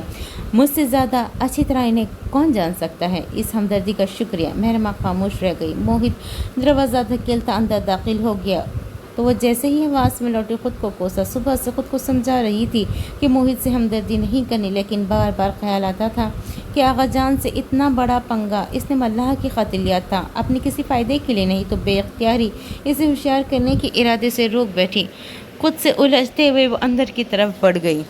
مجھ سے زیادہ اچھی طرح انہیں کون جان سکتا ہے؟ اس ہمدردی کا شکریہ۔ مہرماں خاموش رہ گئی۔ موہت دروازہ دھکیلتا اندر داخل ہو گیا تو وہ جیسے ہی حواس میں لوٹی خود کو کوسا۔ صبح سے خود کو سمجھا رہی تھی کہ موہت سے ہمدردی نہیں کرنی، لیکن بار بار خیال آتا تھا کہ آغا جان سے اتنا بڑا پنگا اس نے ملحہ کی خاطر لیا تھا، اپنے کسی فائدے کے لیے نہیں۔ تو بے اختیاری اسے ہوشیار کرنے کے ارادے سے روک بیٹھی، خود سے الجھتے ہوئے وہ اندر کی طرف بڑھ گئی۔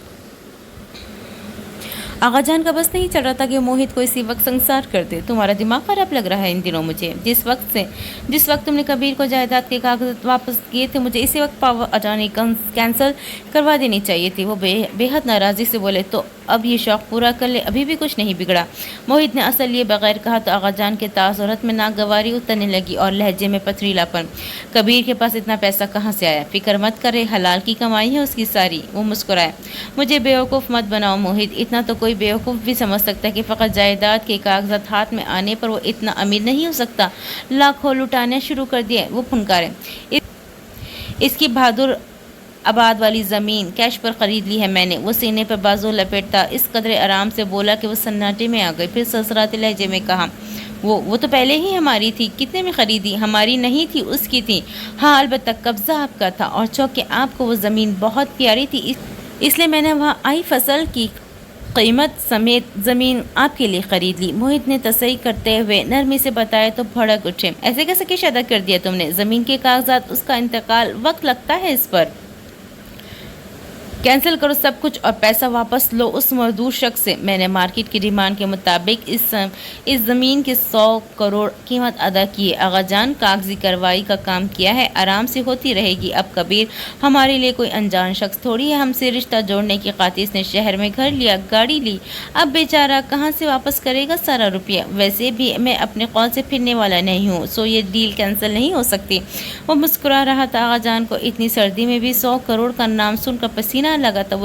آغا جان کا بس نہیں چل رہا تھا کہ موہت کو اسی وقت سنسار کر دے۔ تمہارا دماغ خراب لگ رہا ہے ان دنوں مجھے۔ جس وقت تم نے کبیر کو جائیداد کے کاغذات واپس کیے تھے، مجھے اسی وقت پاور اٹارنی کینسل کروا دینی چاہیے تھی۔ وہ بے حد ناراضی سے بولے، تو اب یہ شوق پورا کر لے، ابھی بھی کچھ نہیں بگڑا۔ موہت نے اصل لیے بغیر کہا تو آغا جان کے تاثرات میں ناگواری اترنے لگی اور لہجے میں پتھریلا پن۔ کبیر کے پاس اتنا پیسہ کہاں سے آیا؟ فکر مت کرے، حلال کی کمائی ہے اس کی ساری۔ وہ مسکرایا، مجھے بیوقوف مت بناؤ موہت، اتنا تو کوئی بیوقوف بھی سمجھ سکتا ہے کہ فقط جائیداد کے کاغذات ہاتھ میں آنے پر وہ اتنا امیر نہیں ہو سکتا۔ لاکھوں لٹانے شروع کر دیے، وہ پھنکارے۔ اس کی بہادر آباد والی زمین کیش پر خرید لی ہے میں نے۔ وہ سینے پر بازو لپیٹتا اس قدر آرام سے بولا کہ وہ سناٹے میں آ گئی، پھر سسراتے لہجے میں کہا، وہ تو پہلے ہی ہماری تھی۔ کتنے میں خریدی؟ ہماری نہیں تھی، اس کی تھی۔ ہاں البتہ قبضہ آپ کا تھا، اور چونکہ آپ کو وہ زمین بہت پیاری تھی اس لیے میں نے وہاں آئی فصل کی قیمت سمیت زمین آپ کے لیے خرید لی۔ موہت نے تصحیح کرتے ہوئے نرمی سے بتایا تو بھڑک اٹھے، ایسے کیسے کیش ادا کر دیا تم نے؟ زمین کے کاغذات، اس کا انتقال، وقت لگتا ہے اس پر۔ کینسل کرو سب کچھ اور پیسہ واپس لو اس مزدور شخص سے۔ میں نے مارکیٹ کی ڈیمانڈ کے مطابق اس زمین کے 100 کروڑ قیمت ادا کی ہے۔ آغا جان کاغذی کارروائی کا کام کیا ہے، آرام سے ہوتی رہے گی۔ اب کبیر ہمارے لیے کوئی انجان شخص تھوڑی ہے، ہم سے رشتہ جوڑنے کی خاطر اس نے شہر میں گھر لیا، گاڑی لی، اب بیچارہ کہاں سے واپس کرے گا سارا روپیہ؟ ویسے بھی میں اپنے قول سے پھرنے والا نہیں ہوں، سو یہ ڈیل کینسل نہیں ہو سکتی۔ وہ مسکرا رہا تھا۔ آغا جان کو اتنی سردی میں بھی 100 کروڑ کا نام سن کر پسینہ لگا تھا۔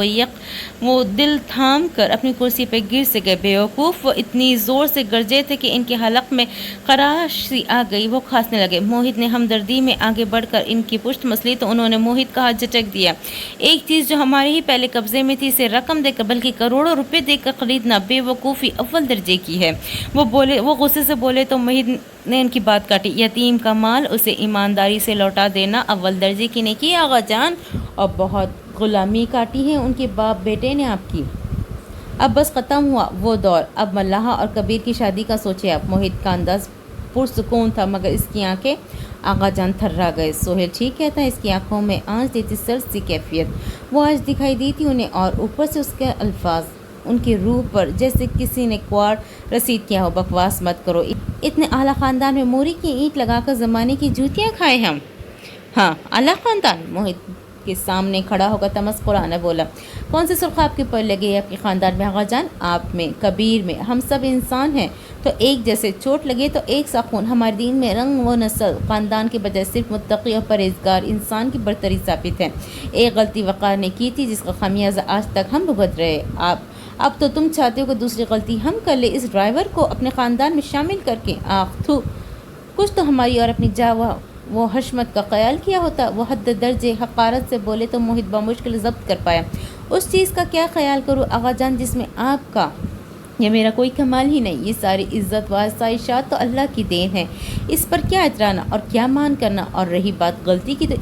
وہ دل تھام کر اپنی کرسی پہ گر سے گئے۔ بیوقوف، وہ اتنی زور سے گرجے تھے کہ ان کے حلق میں خراش سی آ گئی، وہ کھانسنے لگے۔ موہت نے ہمدردی میں آگے بڑھ کر ان کی پشت مسلی تو انہوں نے موہت کا ہاتھ جھٹک دیا، ایک چیز جو ہمارے ہی پہلے قبضے میں تھی، اسے رقم دے کر بلکہ کروڑوں روپے دے کر خریدنا بے وقوفی اول درجے کی ہے۔ وہ غصے سے بولے تو موہت نے ان کی بات کاٹی، یتیم کا مال اسے ایمانداری سے لوٹا دینا اول درجے کی نیکی ہے آغا جان، اور بہت غلامی کاٹی ہے ان کے باپ بیٹے نے آپ کی۔ اب بس ختم ہوا وہ دور، اب ملحہ اور کبیر کی شادی کا سوچے آپ۔ موہت کا انداز پرسکون تھا مگر اس کی آنکھیں، آغا جان تھرا گئے۔ سہیل ٹھیک کہتا ہے، اس کی آنکھوں میں آنچ دیتی سرد سی کیفیت، وہ آج دکھائی دی تھی انہیں، اور اوپر سے اس کے الفاظ ان کی روح پر جیسے کسی نے کوار رسید کیا ہو۔ بکواس مت کرو، اتنے اعلیٰ خاندان میں موری کی اینٹ لگا کر زمانے کی جوتیاں کھائے ہم۔ ہاں اعلیٰ خاندان، موہت کے سامنے کھڑا ہوकर تمسخرانہ بولا، کون سے سرخاب کے پر لگے ہے آپ کے خاندان میں آغا جان؟ آپ میں، کبیر میں، ہم سب انسان ہیں تو ایک جیسے، چوٹ لگے تو ایک سا خون۔ ہمارے دین میں رنگ و نسل خاندان کے بجائے صرف متقی اور پرہیزگار انسان کی برتری ثابت ہے۔ ایک غلطی وقار نے کی تھی جس کا خمیازہ آج تک ہم بھگت رہے۔ اب تو تم چاہتے ہو کہ دوسری غلطی ہم کر لیں، اس ڈرائیور کو اپنے خاندان میں شامل کر کے؟ آخ تھو، کچھ تو ہماری اور اپنی جا وہ حشمت کا خیال کیا ہوتا۔ وہ حد درجے حقارت سے بولے تو موہت بمشکل ضبط کر پایا، اس چیز کا کیا خیال کروں آغا جان جس میں آپ کا یا میرا کوئی کمال ہی نہیں؟ یہ ساری عزت و آسائشات تو اللہ کی دین ہے، اس پر کیا اترانا اور کیا مان کرنا؟ اور رہی بات غلطی کی، تو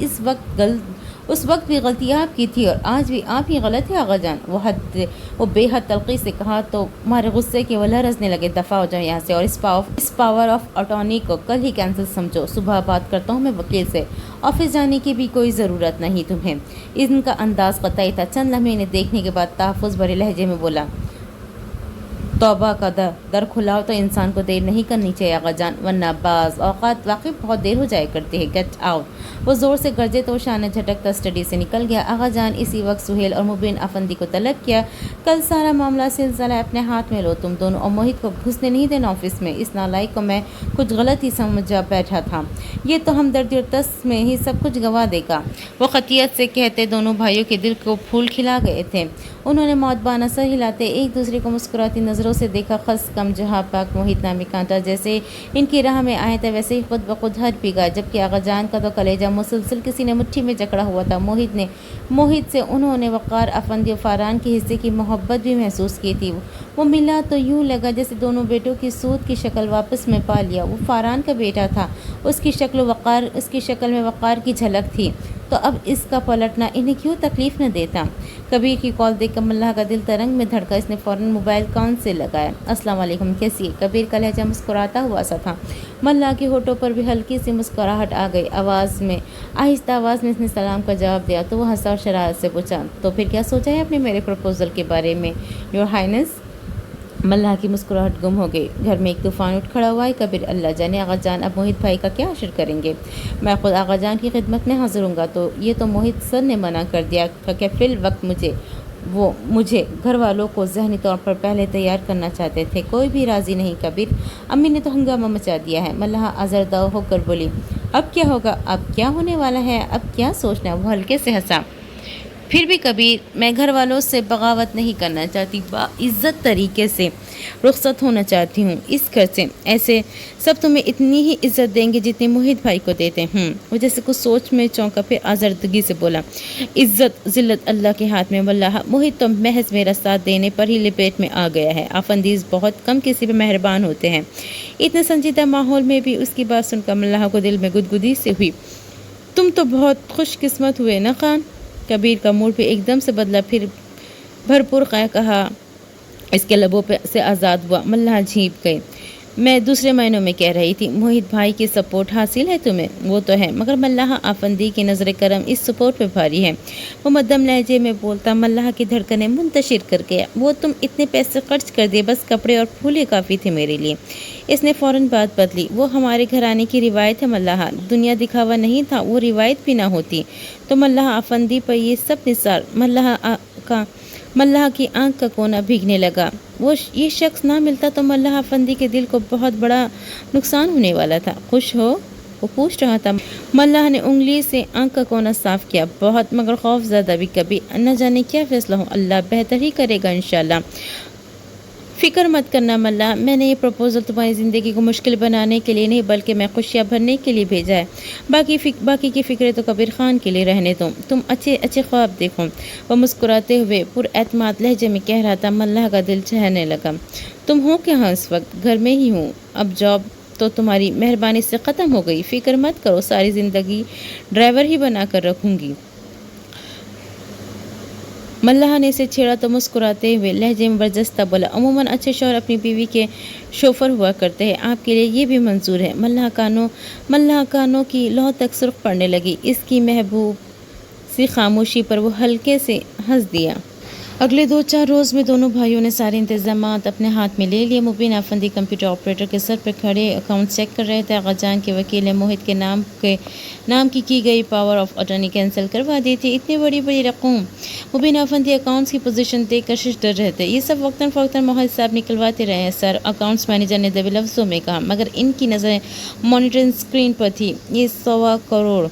اس وقت بھی غلطی آپ کی تھی اور آج بھی آپ ہی غلط ہے آغا جان۔ وہ بے حد تلخی سے کہا تو ہمارے غصے کے وہ لرزنے لگے۔ دفع ہو جاؤ یہاں سے، اور اس پاور آف اٹارنی کو کل ہی کینسل سمجھو۔ صبح بات کرتا ہوں میں وکیل سے، آفس جانے کی بھی کوئی ضرورت نہیں تمہیں۔ ان کا انداز قطعی تھا۔ چند لمحے انہیں دیکھنے کے بعد تحفظ بھرے لہجے میں بولا، توبہ کا در کھلاؤ تو انسان کو دیر نہیں کرنی چاہیے آغا جان، ورنہ بعض اوقات واقعی بہت دیر ہو جایا کرتی ہے۔ Get out. وہ زور سے گرجے تو شانے جھٹکتا اسٹڈی سے نکل گیا۔ آغا جان اسی وقت سہیل اور مبین افندی کو طلب کیا، کل سارا معاملہ سلسلہ اپنے ہاتھ میں لو تم دونوں، اور موہت کو گھسنے نہیں دینا آفس میں۔ اس نالائق کو میں کچھ غلط ہی سمجھا بیٹھا تھا، یہ تو ہمدردی اور تس میں ہی سب کچھ گوا دے گا۔ وہ قطعیت سے کہتے دونوں بھائیوں کے دل کو پھول کھلا گئے تھے۔ انہوں نے موتبانہ سر ہلاتے ایک دوسرے کو مسکراتی نظروں سے دیکھا۔ خس کم جہاں پاک موہت نامی کانٹا جیسے ان کی راہ میں آئے تھے ویسے ہی خود بخود ہر پی گیا، جبکہ آغا جان کا تو کلیجہ مسلسل کسی نے مٹھی میں جکڑا ہوا تھا۔ موہت سے انہوں نے وقار افندی و فاران کے حصے کی محبت بھی محسوس کی تھی۔ وہ ملا تو یوں لگا جیسے دونوں بیٹوں کی سود کی شکل واپس میں پا لیا۔ وہ فاران کا بیٹا تھا، اس کی شکل میں وقار کی جھلک تھی، تو اب اس کا پلٹنا انہیں کیوں تکلیف نہ دیتا؟ کبیر کی کال دیکھ کر ملحہ کا دل ترنگ میں دھڑکا۔ اس نے فوراً موبائل کان سے لگایا۔ السلام علیکم، کیسی ہے؟ کبیر کا لہجہ مسکراتا ہوا سا تھا۔ ملحہ کے ہونٹوں پر بھی ہلکی سی مسکراہٹ آ گئی۔ آہستہ آواز میں اس نے سلام کا جواب دیا تو وہ ہنسا اور شرارت سے پوچھا، تو پھر کیا سوچا ہے آپ نے میرے پروپوزل کے بارے میں یور ہائنس؟ ملحہ کی مسکراہٹ گم ہو گئی۔ گھر میں ایک طوفان اٹھ کھڑا ہوا ہے کبیر، اللہ جانے آغا جان اب موہت بھائی کا کیا حشر کریں گے؟ میں خود آغا جان کی خدمت میں حاضر ہوں گا۔ تو یہ تو موہت سر نے منع کر دیا کہ فی الوقت مجھے گھر والوں کو ذہنی طور پر پہلے تیار کرنا چاہتے تھے، کوئی بھی راضی نہیں کبیر، امی نے تو ہنگامہ مچا دیا ہے۔ ملحہ آزردہ ہو کر بولی، اب کیا ہوگا؟ اب کیا ہونے والا ہے؟ اب کیا سوچنا؟ وہ ہلکے سے ہنسا۔ پھر بھی کبیر، میں گھر والوں سے بغاوت نہیں کرنا چاہتی، باعزت طریقے سے رخصت ہونا چاہتی ہوں اس گھر سے۔ ایسے سب تمہیں اتنی ہی عزت دیں گے جتنی موہت بھائی کو دیتے ہیں۔ وہ جیسے کچھ سوچ میں چونکا، پھر آزردگی سے بولا، عزت ذلت اللہ کے ہاتھ میں واللہ، موہت تو محض میرا ساتھ دینے پر ہی لپیٹ میں آ گیا ہے۔ افندیز بہت کم کسی پہ مہربان ہوتے ہیں۔ اتنے سنجیدہ ماحول میں بھی اس کی بات سن کر ملحہ کو دل میں گدگدی سے ہوئی۔ تم تو بہت خوش قسمت ہوئے نا خان؟ کبیر کا موڈ بھی ایک دم سے بدلا، پھر بھرپور کہا اس کے لبوں پہ سے آزاد ہوا۔ ملحہ جھیپ گئی۔ میں دوسرے معنوں میں کہہ رہی تھی، موہت بھائی کی سپورٹ حاصل ہے تمہیں؟ وہ تو ہے، مگر ملحہ افندی کی نظر کرم اس سپورٹ پہ بھاری ہے۔ وہ مدھم لہجے میں بولتا ملحہ کی دھڑکنیں منتشر کر گیا۔ وہ تم اتنے پیسے خرچ کر دیے، بس کپڑے اور پھولے کافی تھے میرے لیے۔ اس نے فوراً بات بدلی، وہ ہمارے گھرانے کی روایت ہے ملحہ، دنیا دکھاوا نہیں تھا، وہ روایت بھی نہ ہوتی تو ملحہ افندی پر یہ سب نثار۔ ملحہ کی آنکھ کا کونا بھیگنے لگا۔ یہ شخص نہ ملتا تو ملحہ افندی کے دل کو بہت بڑا نقصان ہونے والا تھا۔ خوش ہو؟ وہ پوچھ رہا تھا۔ ملحہ نے انگلی سے آنکھ کا کونا صاف کیا۔ بہت، مگر خوف زدہ بھی کبھی، نہ جانے کیا فیصلہ ہو، اللہ بہتر ہی کرے گا انشاءاللہ۔ فکر مت کرنا ملحہ، میں نے یہ پروپوزل تمہاری زندگی کو مشکل بنانے کے لیے نہیں بلکہ میں خوشیاں بھرنے کے لیے بھیجا ہے۔ باقی کی فکریں تو کبیر خان کے لیے رہنے دو، تم اچھے خواب دیکھو۔ وہ مسکراتے ہوئے پر اعتماد لہجے میں کہہ رہا تھا۔ ملحہ کا دل چہرنے لگا۔ تم ہو کہاں اس وقت؟ گھر میں ہی ہوں، اب جاب تو تمہاری مہربانی سے ختم ہو گئی، فکر مت کرو، ساری زندگی ڈرائیور ہی بنا کر رکھوں گی۔ ملحہ نے اسے چھیڑا تو مسکراتے ہوئے لہجے میں برجستہ بولا، عموماً اچھے شوہر اپنی بیوی کے شوفر ہوا کرتے ہیں، آپ کے لیے یہ بھی منظور ہے؟ ملحہ کانوں کی لو تک سرخ پڑنے لگی۔ اس کی محبوب سی خاموشی پر وہ ہلکے سے ہنس دیا۔ अगले 2-4 रोज़ में दोनों भाइयों ने सारे इंतज़ामात अपने हाथ में ले लिए। मुबीन आफंदी कंप्यूटर ऑपरेटर के सर पर खड़े अकाउंट चेक कर रहे थे। आगाजान के वकील ने मोहित के नाम की गई पावर ऑफ अटॉर्नी कैंसिल करवा दी थी। इतनी बड़ी बड़ी रकम मुबीन आफंदी अकाउंट्स की पोजीशन देख कर डर रहे थे। ये सब वक्तन फ़ौक्तन मोहित साहब निकलवाते रहे। सर, अकाउंट्स मैनेजर ने दबे लफ्ज़ों में कहा, मगर इनकी नज़रें मॉनिटरिंग स्क्रीन पर थी। ये 1.25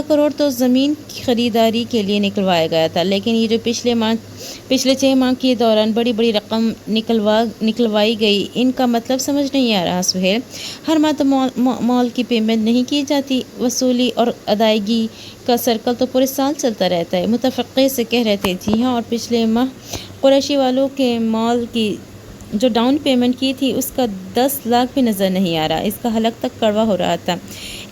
करोड़ तो ज़मीन की ख़रीदारी के लिए निकलवाया गया था, लेकिन ये जो पिछले 6 माह के दौरान बड़ी बड़ी रकम निकलवाई गई, इनका मतलब समझ नहीं आ रहा सुहेल। हर माह तो मॉल की पेमेंट नहीं की जाती, वसूली और अदायगी का सर्कल तो पूरे साल चलता रहता है। मुतफ़क्किर से कह रहे थे, जी हाँ, और पिछले माह कुरैशी वालों के मॉल की जो डाउन पेमेंट की थी उसका 10 लाख भी नज़र नहीं आ रहा। इसका हलक तक कड़वा हो रहा था।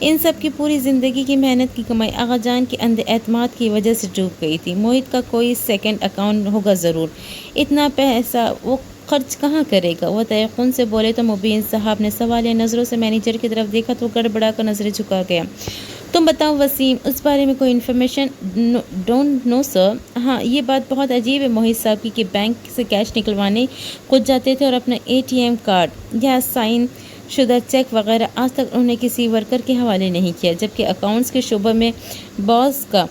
इन सब की पूरी ज़िंदगी की मेहनत की कमाई आगाजान के अंदर एतमाद की वजह से डूब गई थी। मोहित का कोई सेकंड अकाउंट होगा ज़रूर। इतना पैसा वो खर्च कहाँ करेगा? वो तयक़ुन से बोले तो मुबीन साहब ने सवालिया नज़रों से मैनेजर की तरफ देखा तो गड़बड़ा कर नज़रें झुका गया। तुम बताओ वसीम, उस बारे में कोई इन्फॉर्मेशन? Don't know sir. हाँ, ये बात बहुत अजीब है मोहित साहब की कि बैंक से कैश निकलवाने खुद जाते थे और अपना ATM कार्ड या साइन शुदा चेक वगैरह आज तक उन्होंने किसी वर्कर के हवाले नहीं किया, जबकि अकाउंट्स के शोबे में बॉस का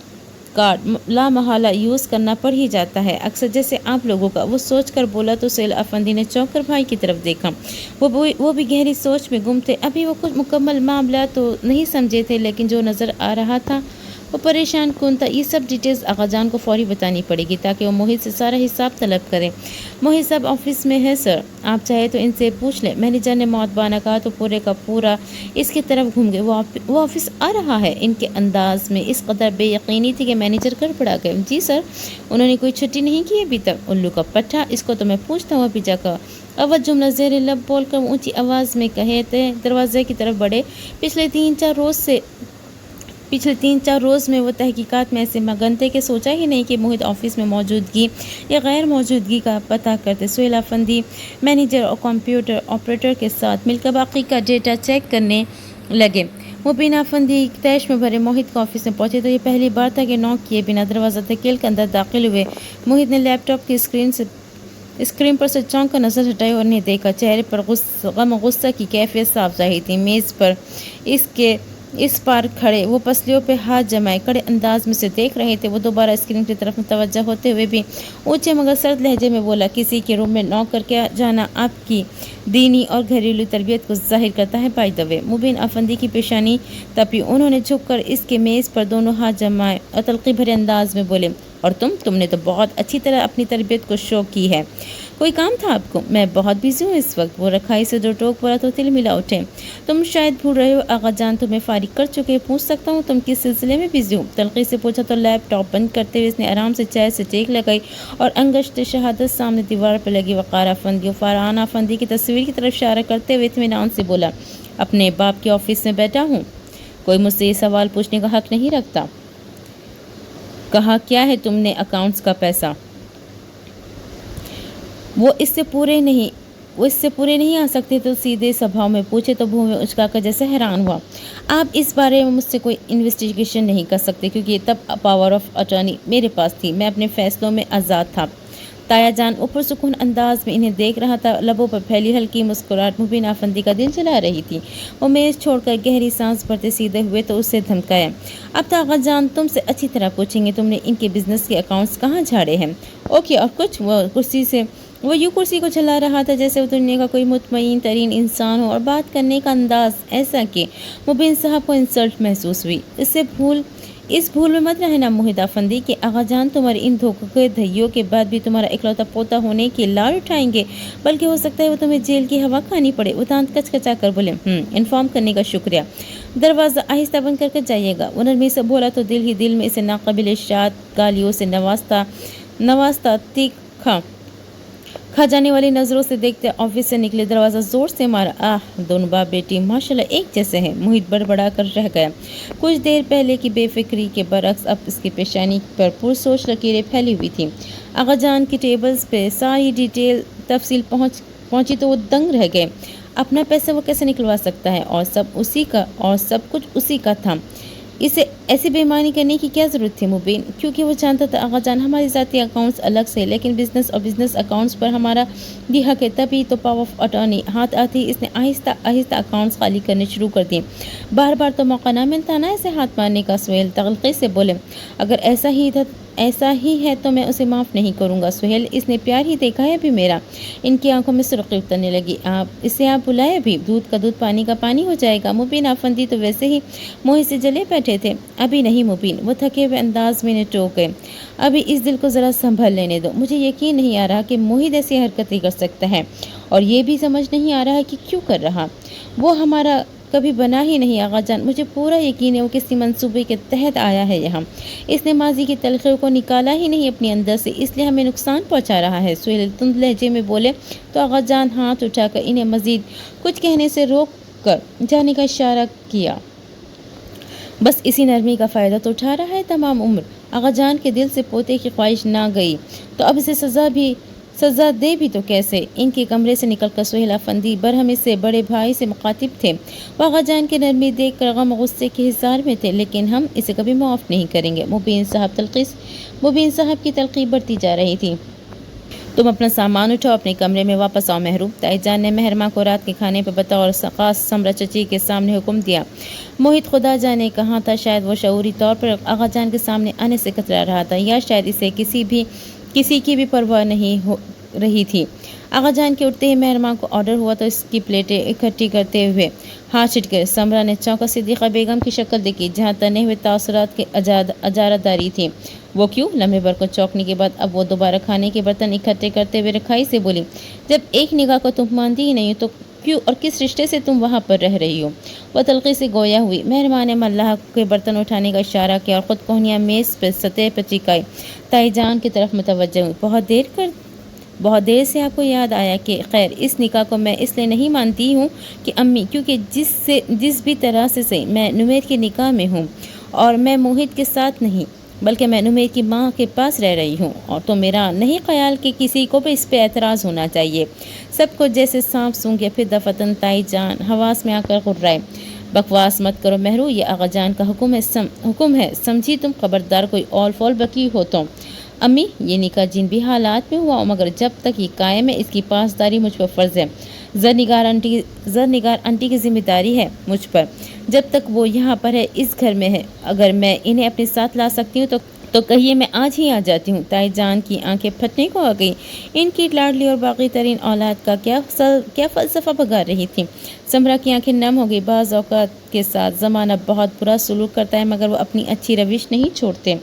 कार्ड लामहला यूज़ करना पड़ ही जाता है अक्सर, जैसे आप लोगों का। वो सोच कर बोला तो सुहेल अफंदी ने चौंक कर भाई की तरफ देखा। वो भी गहरी सोच में गुम थे। अभी वो कुछ मुकम्मल मामला तो नहीं समझे थे, लेकिन जो नज़र आ रहा था वो परेशान कौन था। ये सब डिटेल्स आगाजान को फौरी बतानी पड़ेगी ताकि वो मोहित से सारा हिसाब तलब करें। मोहित साहब ऑफिस में है सर, आप चाहे तो इनसे पूछ लें। मैनेजर ने मौतबाना कहा तो पूरे का पूरा इसकी तरफ घूम गए। वो ऑफिस आ रहा है? इनके अंदाज में इस कदर बेयकीनी थी कि मैनेजर कर पड़ा गए। जी सर, उन्होंने कोई छुट्टी नहीं की अभी तक। उल्लू का पट्टा, इसको तो मैं पूछता हूँ अभी जाकर। अवध जुमला ज़ेर लब बोल कर ऊँची आवाज़ में कहे थे दरवाजे की तरफ बढ़े। पिछले 3-4 रोज़ में वो तहकीकात में ऐसे मगन थे कि सोचा ही नहीं कि मोहित ऑफिस में मौजूदगी या गैर मौजूदगी का पता करते। सुहेल अफंदी मैनेजर और कंप्यूटर ऑपरेटर के साथ मिलकर बाकी का डेटा चेक करने लगे। मुबीन अफंदी तैश में भरे मोहित के ऑफिस में पहुंचे तो ये पहली बार था कि नॉक किए बिना दरवाज़ा धकेल के अंदर दाखिल हुए। मोहित ने लैपटॉप की स्क्रीन पर से चौंक कर नज़र हटाई और उन्हें देखा। चेहरे पर गुस्सा की कैफियत साफ ज़ाहिर थी। मेज़ पर इस पार खड़े वो पसलियों पे हाथ जमाए कड़े अंदाज में से देख रहे थे। वो दोबारा स्क्रीन की तरफ मुतवज्जह होते हुए भी ऊंचे मगर सर्द लहजे में बोला, किसी के रूम में नॉक करके जाना आपकी दीनी और घरेलू तरबियत को जाहिर करता है। बाय द वे, मुबीन अफंदी की पेशानी तपी। उन्होंने झुककर इसके मेज़ पर दोनों हाथ जमाए और तलखी भरे अंदाज में बोले, और तुमने तो बहुत अच्छी तरह अपनी तरबियत को शो की है। कोई काम था आपको? मैं बहुत बिजी हूँ इस वक्त। वो रखाई से जो टोक पड़ा तो तिल मिला उठे। तुम शायद भूल रहे हो आगा जान तुम्हें फारिग कर चुके। पूछ सकता हूँ तुम किस सिलसिले में बिजी हो? तलखी से पूछा तो लैपटॉप बंद करते हुए इसने आराम से चाय से टेक लगाई और अंगश्त शहादत सामने दीवार पर लगी वक़ार अफंदी और फरहाना अफंदी की तस्वीर की तरफ इशारा करते हुए इत्मीनान से बोला, अपने बाप के ऑफिस में बैठा हूँ, कोई मुझसे ये सवाल पूछने का हक नहीं रखता। कहा क्या है तुमने अकाउंट्स का पैसा? वो इससे पूरे नहीं आ सकते तो सीधे सभाओं में पूछे तो भूमि उचकाकर जैसे हैरान हुआ। आप इस बारे में मुझसे कोई इन्वेस्टिगेशन नहीं कर सकते क्योंकि तब पावर ऑफ अटॉर्नी मेरे पास थी। मैं अपने फैसलों में आज़ाद था। ताया जान ऊपर सुकून अंदाज में इन्हें देख रहा था। लबों पर फैली हल्की मुस्कुराहट मुबीन अफंदी का दिल जला रही थी। वो मेज़ छोड़कर गहरी सांस भरते सीधे हुए तो उससे धमकाया, अब ताया जान तुमसे अच्छी तरह पूछेंगे तुमने इनके बिजनेस के अकाउंट्स कहाँ झाड़े हैं? ओके, और कुछ? वो यूँ कुर्सी को चला रहा था जैसे वो दुनिया का कोई मुतमईन तरीन इंसान हो और बात करने का अंदाज ऐसा कि मुबीन साहब को इंसल्ट महसूस हुई। इस भूल में मत रहना मोहित अफंदी कि आगा जान तुम्हारे इन धोखों के धैर्यों के बाद भी तुम्हारा इकलौता पोता होने की लाड़ उठाएंगे, बल्कि हो सकता है वो तुम्हें जेल की हवा खानी पड़े। वो दांत कचकचा कर बोले, इन्फॉर्म करने का शुक्रिया। दरवाज़ा आहिस्ता बंद करके जाइएगा। वो नरमी से बोला तो दिल ही दिल में इसे नाकाबिल शाद गालियों से नवाजता तीखा खा जाने वाली नज़रों से देखते ऑफिस से निकले। दरवाज़ा ज़ोर से मारा। दोनों बाप बेटी माशाल्लाह एक जैसे हैं। मोहित बड़बड़ा कर रह गया। कुछ देर पहले की बेफिक्री के बरक्स अब इसकी पेशानी पर पुरसोच लकीरें फैली हुई थी। आगा जान की टेबल्स पे सारी डिटेल तफसील पहुंची तो वो दंग रह गए। अपना पैसा वो कैसे निकलवा सकता है? और सब कुछ उसी का था। اسے ایسی بےایمانی کرنے کی کیا ضرورت تھی مبین؟ کیونکہ وہ جانتا تھا آغا جان ہماری ذاتی اکاؤنٹس الگ سے، لیکن بزنس اور بزنس اکاؤنٹس پر ہمارا بھی حق ہے۔ تبھی تو پاور آف اٹارنی ہاتھ آتے ہی اس نے آہستہ آہستہ اکاؤنٹس خالی کرنے شروع کر دیے۔ بار بار تو موقع نہ ملتا نا اسے ہاتھ مارنے کا۔ سہیل تغلقی سے بولے، اگر ایسا ہی ہے تو میں اسے معاف نہیں کروں گا سہیل، اس نے پیار ہی دیکھا ہے ابھی میرا۔ ان کی آنکھوں میں سرخی اترنے لگی۔ اسے آپ بلائے ابھی، دودھ کا دودھ پانی کا پانی ہو جائے گا۔ مبین افندی تو ویسے ہی موہی سے جلے بیٹھے تھے۔ ابھی نہیں مبین، وہ تھکے ہوئے انداز میں نے ٹوک گئے، ابھی اس دل کو ذرا سنبھل لینے دو۔ مجھے یقین نہیں آ رہا کہ موہد ایسی حرکتیں کر سکتا ہے، اور یہ بھی سمجھ نہیں آ رہا کہ کیوں کر رہا۔ وہ ہمارا کبھی بنا ہی نہیں آغا جان، مجھے پورا یقین ہے وہ کسی منصوبے کے تحت آیا ہے یہاں۔ اس نے ماضی کی تلخیوں کو نکالا ہی نہیں اپنے اندر سے، اس لیے ہمیں نقصان پہنچا رہا ہے۔ سہیل تند لہجے میں بولے تو آغا جان ہاتھ اٹھا کر انہیں مزید کچھ کہنے سے روک کر جانے کا اشارہ کیا۔ بس اسی نرمی کا فائدہ تو اٹھا رہا ہے تمام عمر۔ آغا جان کے دل سے پوتے کی خواہش نہ گئی تو اب اسے سزا دے بھی تو کیسے؟ ان کے کمرے سے نکل کر سہیل افندی برہمی سے بڑے بھائی سے مخاطب تھے۔ وہ آغا جان کی نرمی دیکھ کر غم غصے کے حصار میں تھے، لیکن ہم اسے کبھی معاف نہیں کریں گے۔ مبین صاحب کی تلقی بڑھتی جا رہی تھی۔ تم اپنا سامان اٹھاؤ، اپنے کمرے میں واپس آؤ محروم۔ تائی جان نے مہرماں کو رات کے کھانے پر بطور خاص سمرا چچی کے سامنے حکم دیا۔ موہد خدا جانے کہاں تھا، شاید وہ شعوری طور پر آغا جان کے سامنے آنے سے کترا رہا تھا، یا شاید اسے کسی کی بھی پرواہ نہیں ہو رہی تھی۔ آغا جان کے اٹھتے ہی مہرماں کو آرڈر ہوا تو اس کی پلیٹیں اکٹھی کرتے ہوئے ہاتھ چھٹکے سمرا نے چونکا صدیقہ بیگم کی شکل دیکھی، جہاں تنے ہوئے تاثرات کی اجارہ داری تھی۔ وہ کیوں؟ لمحے بھر کو چونکنے کے بعد اب وہ دوبارہ کھانے کے برتن اکٹھے کرتے ہوئے رکھائی سے بولی، جب ایک نگاہ کو تم مانتی ہی نہیں تو کیوں اور کس رشتے سے تم وہاں پر رہ رہی ہو؟ وہ تلخی سے گویا ہوئی۔ مہرماں نے ملاح کے برتن اٹھانے کا اشارہ کیا اور خود کوہنیاں میز پر سطح پر ٹکائی تائی جان کی طرف متوجہ ہوئی۔ بہت دیر سے آپ کو یاد آیا کہ خیر اس نکاح کو میں اس لیے نہیں مانتی ہوں کہ امی، کیونکہ جس بھی طرح سے میں نمیر کے نکاح میں ہوں، اور میں موہد کے ساتھ نہیں بلکہ میں نمیر کی ماں کے پاس رہ رہی ہوں، اور تو میرا نہیں خیال کہ کسی کو بھی اس پہ اعتراض ہونا چاہیے۔ سب کو جیسے سانپ سونگھ یا پھر دفتن تائی جان حواس میں آ کر غرائے۔ بکواس مت کرو مہرو، یہ آغا جان کا حکم ہے، سمجھی تم؟ خبردار کوئی اول فول بکی ہو تو۔ امی یہ نکاح جن بھی حالات میں ہوا مگر جب تک یہ قائم ہے اس کی پاسداری مجھ پر فرض ہے۔ زرنگار آنٹی کی ذمہ داری ہے مجھ پر، جب تک وہ یہاں پر ہے، اس گھر میں ہے۔ اگر میں انہیں اپنے ساتھ لا سکتی ہوں تو کہیے میں آج ہی آ جاتی ہوں۔ تائی جان کی آنکھیں پھٹنے کو آ گئی۔ ان کی لاڈلی اور باقی ترین اولاد کا کیا فلسفہ بگاڑ رہی تھی۔ سمرا کی آنکھیں نم ہو گئی۔ بعض اوقات کے ساتھ زمانہ بہت برا سلوک کرتا ہے مگر وہ اپنی اچھی روش نہیں چھوڑتے۔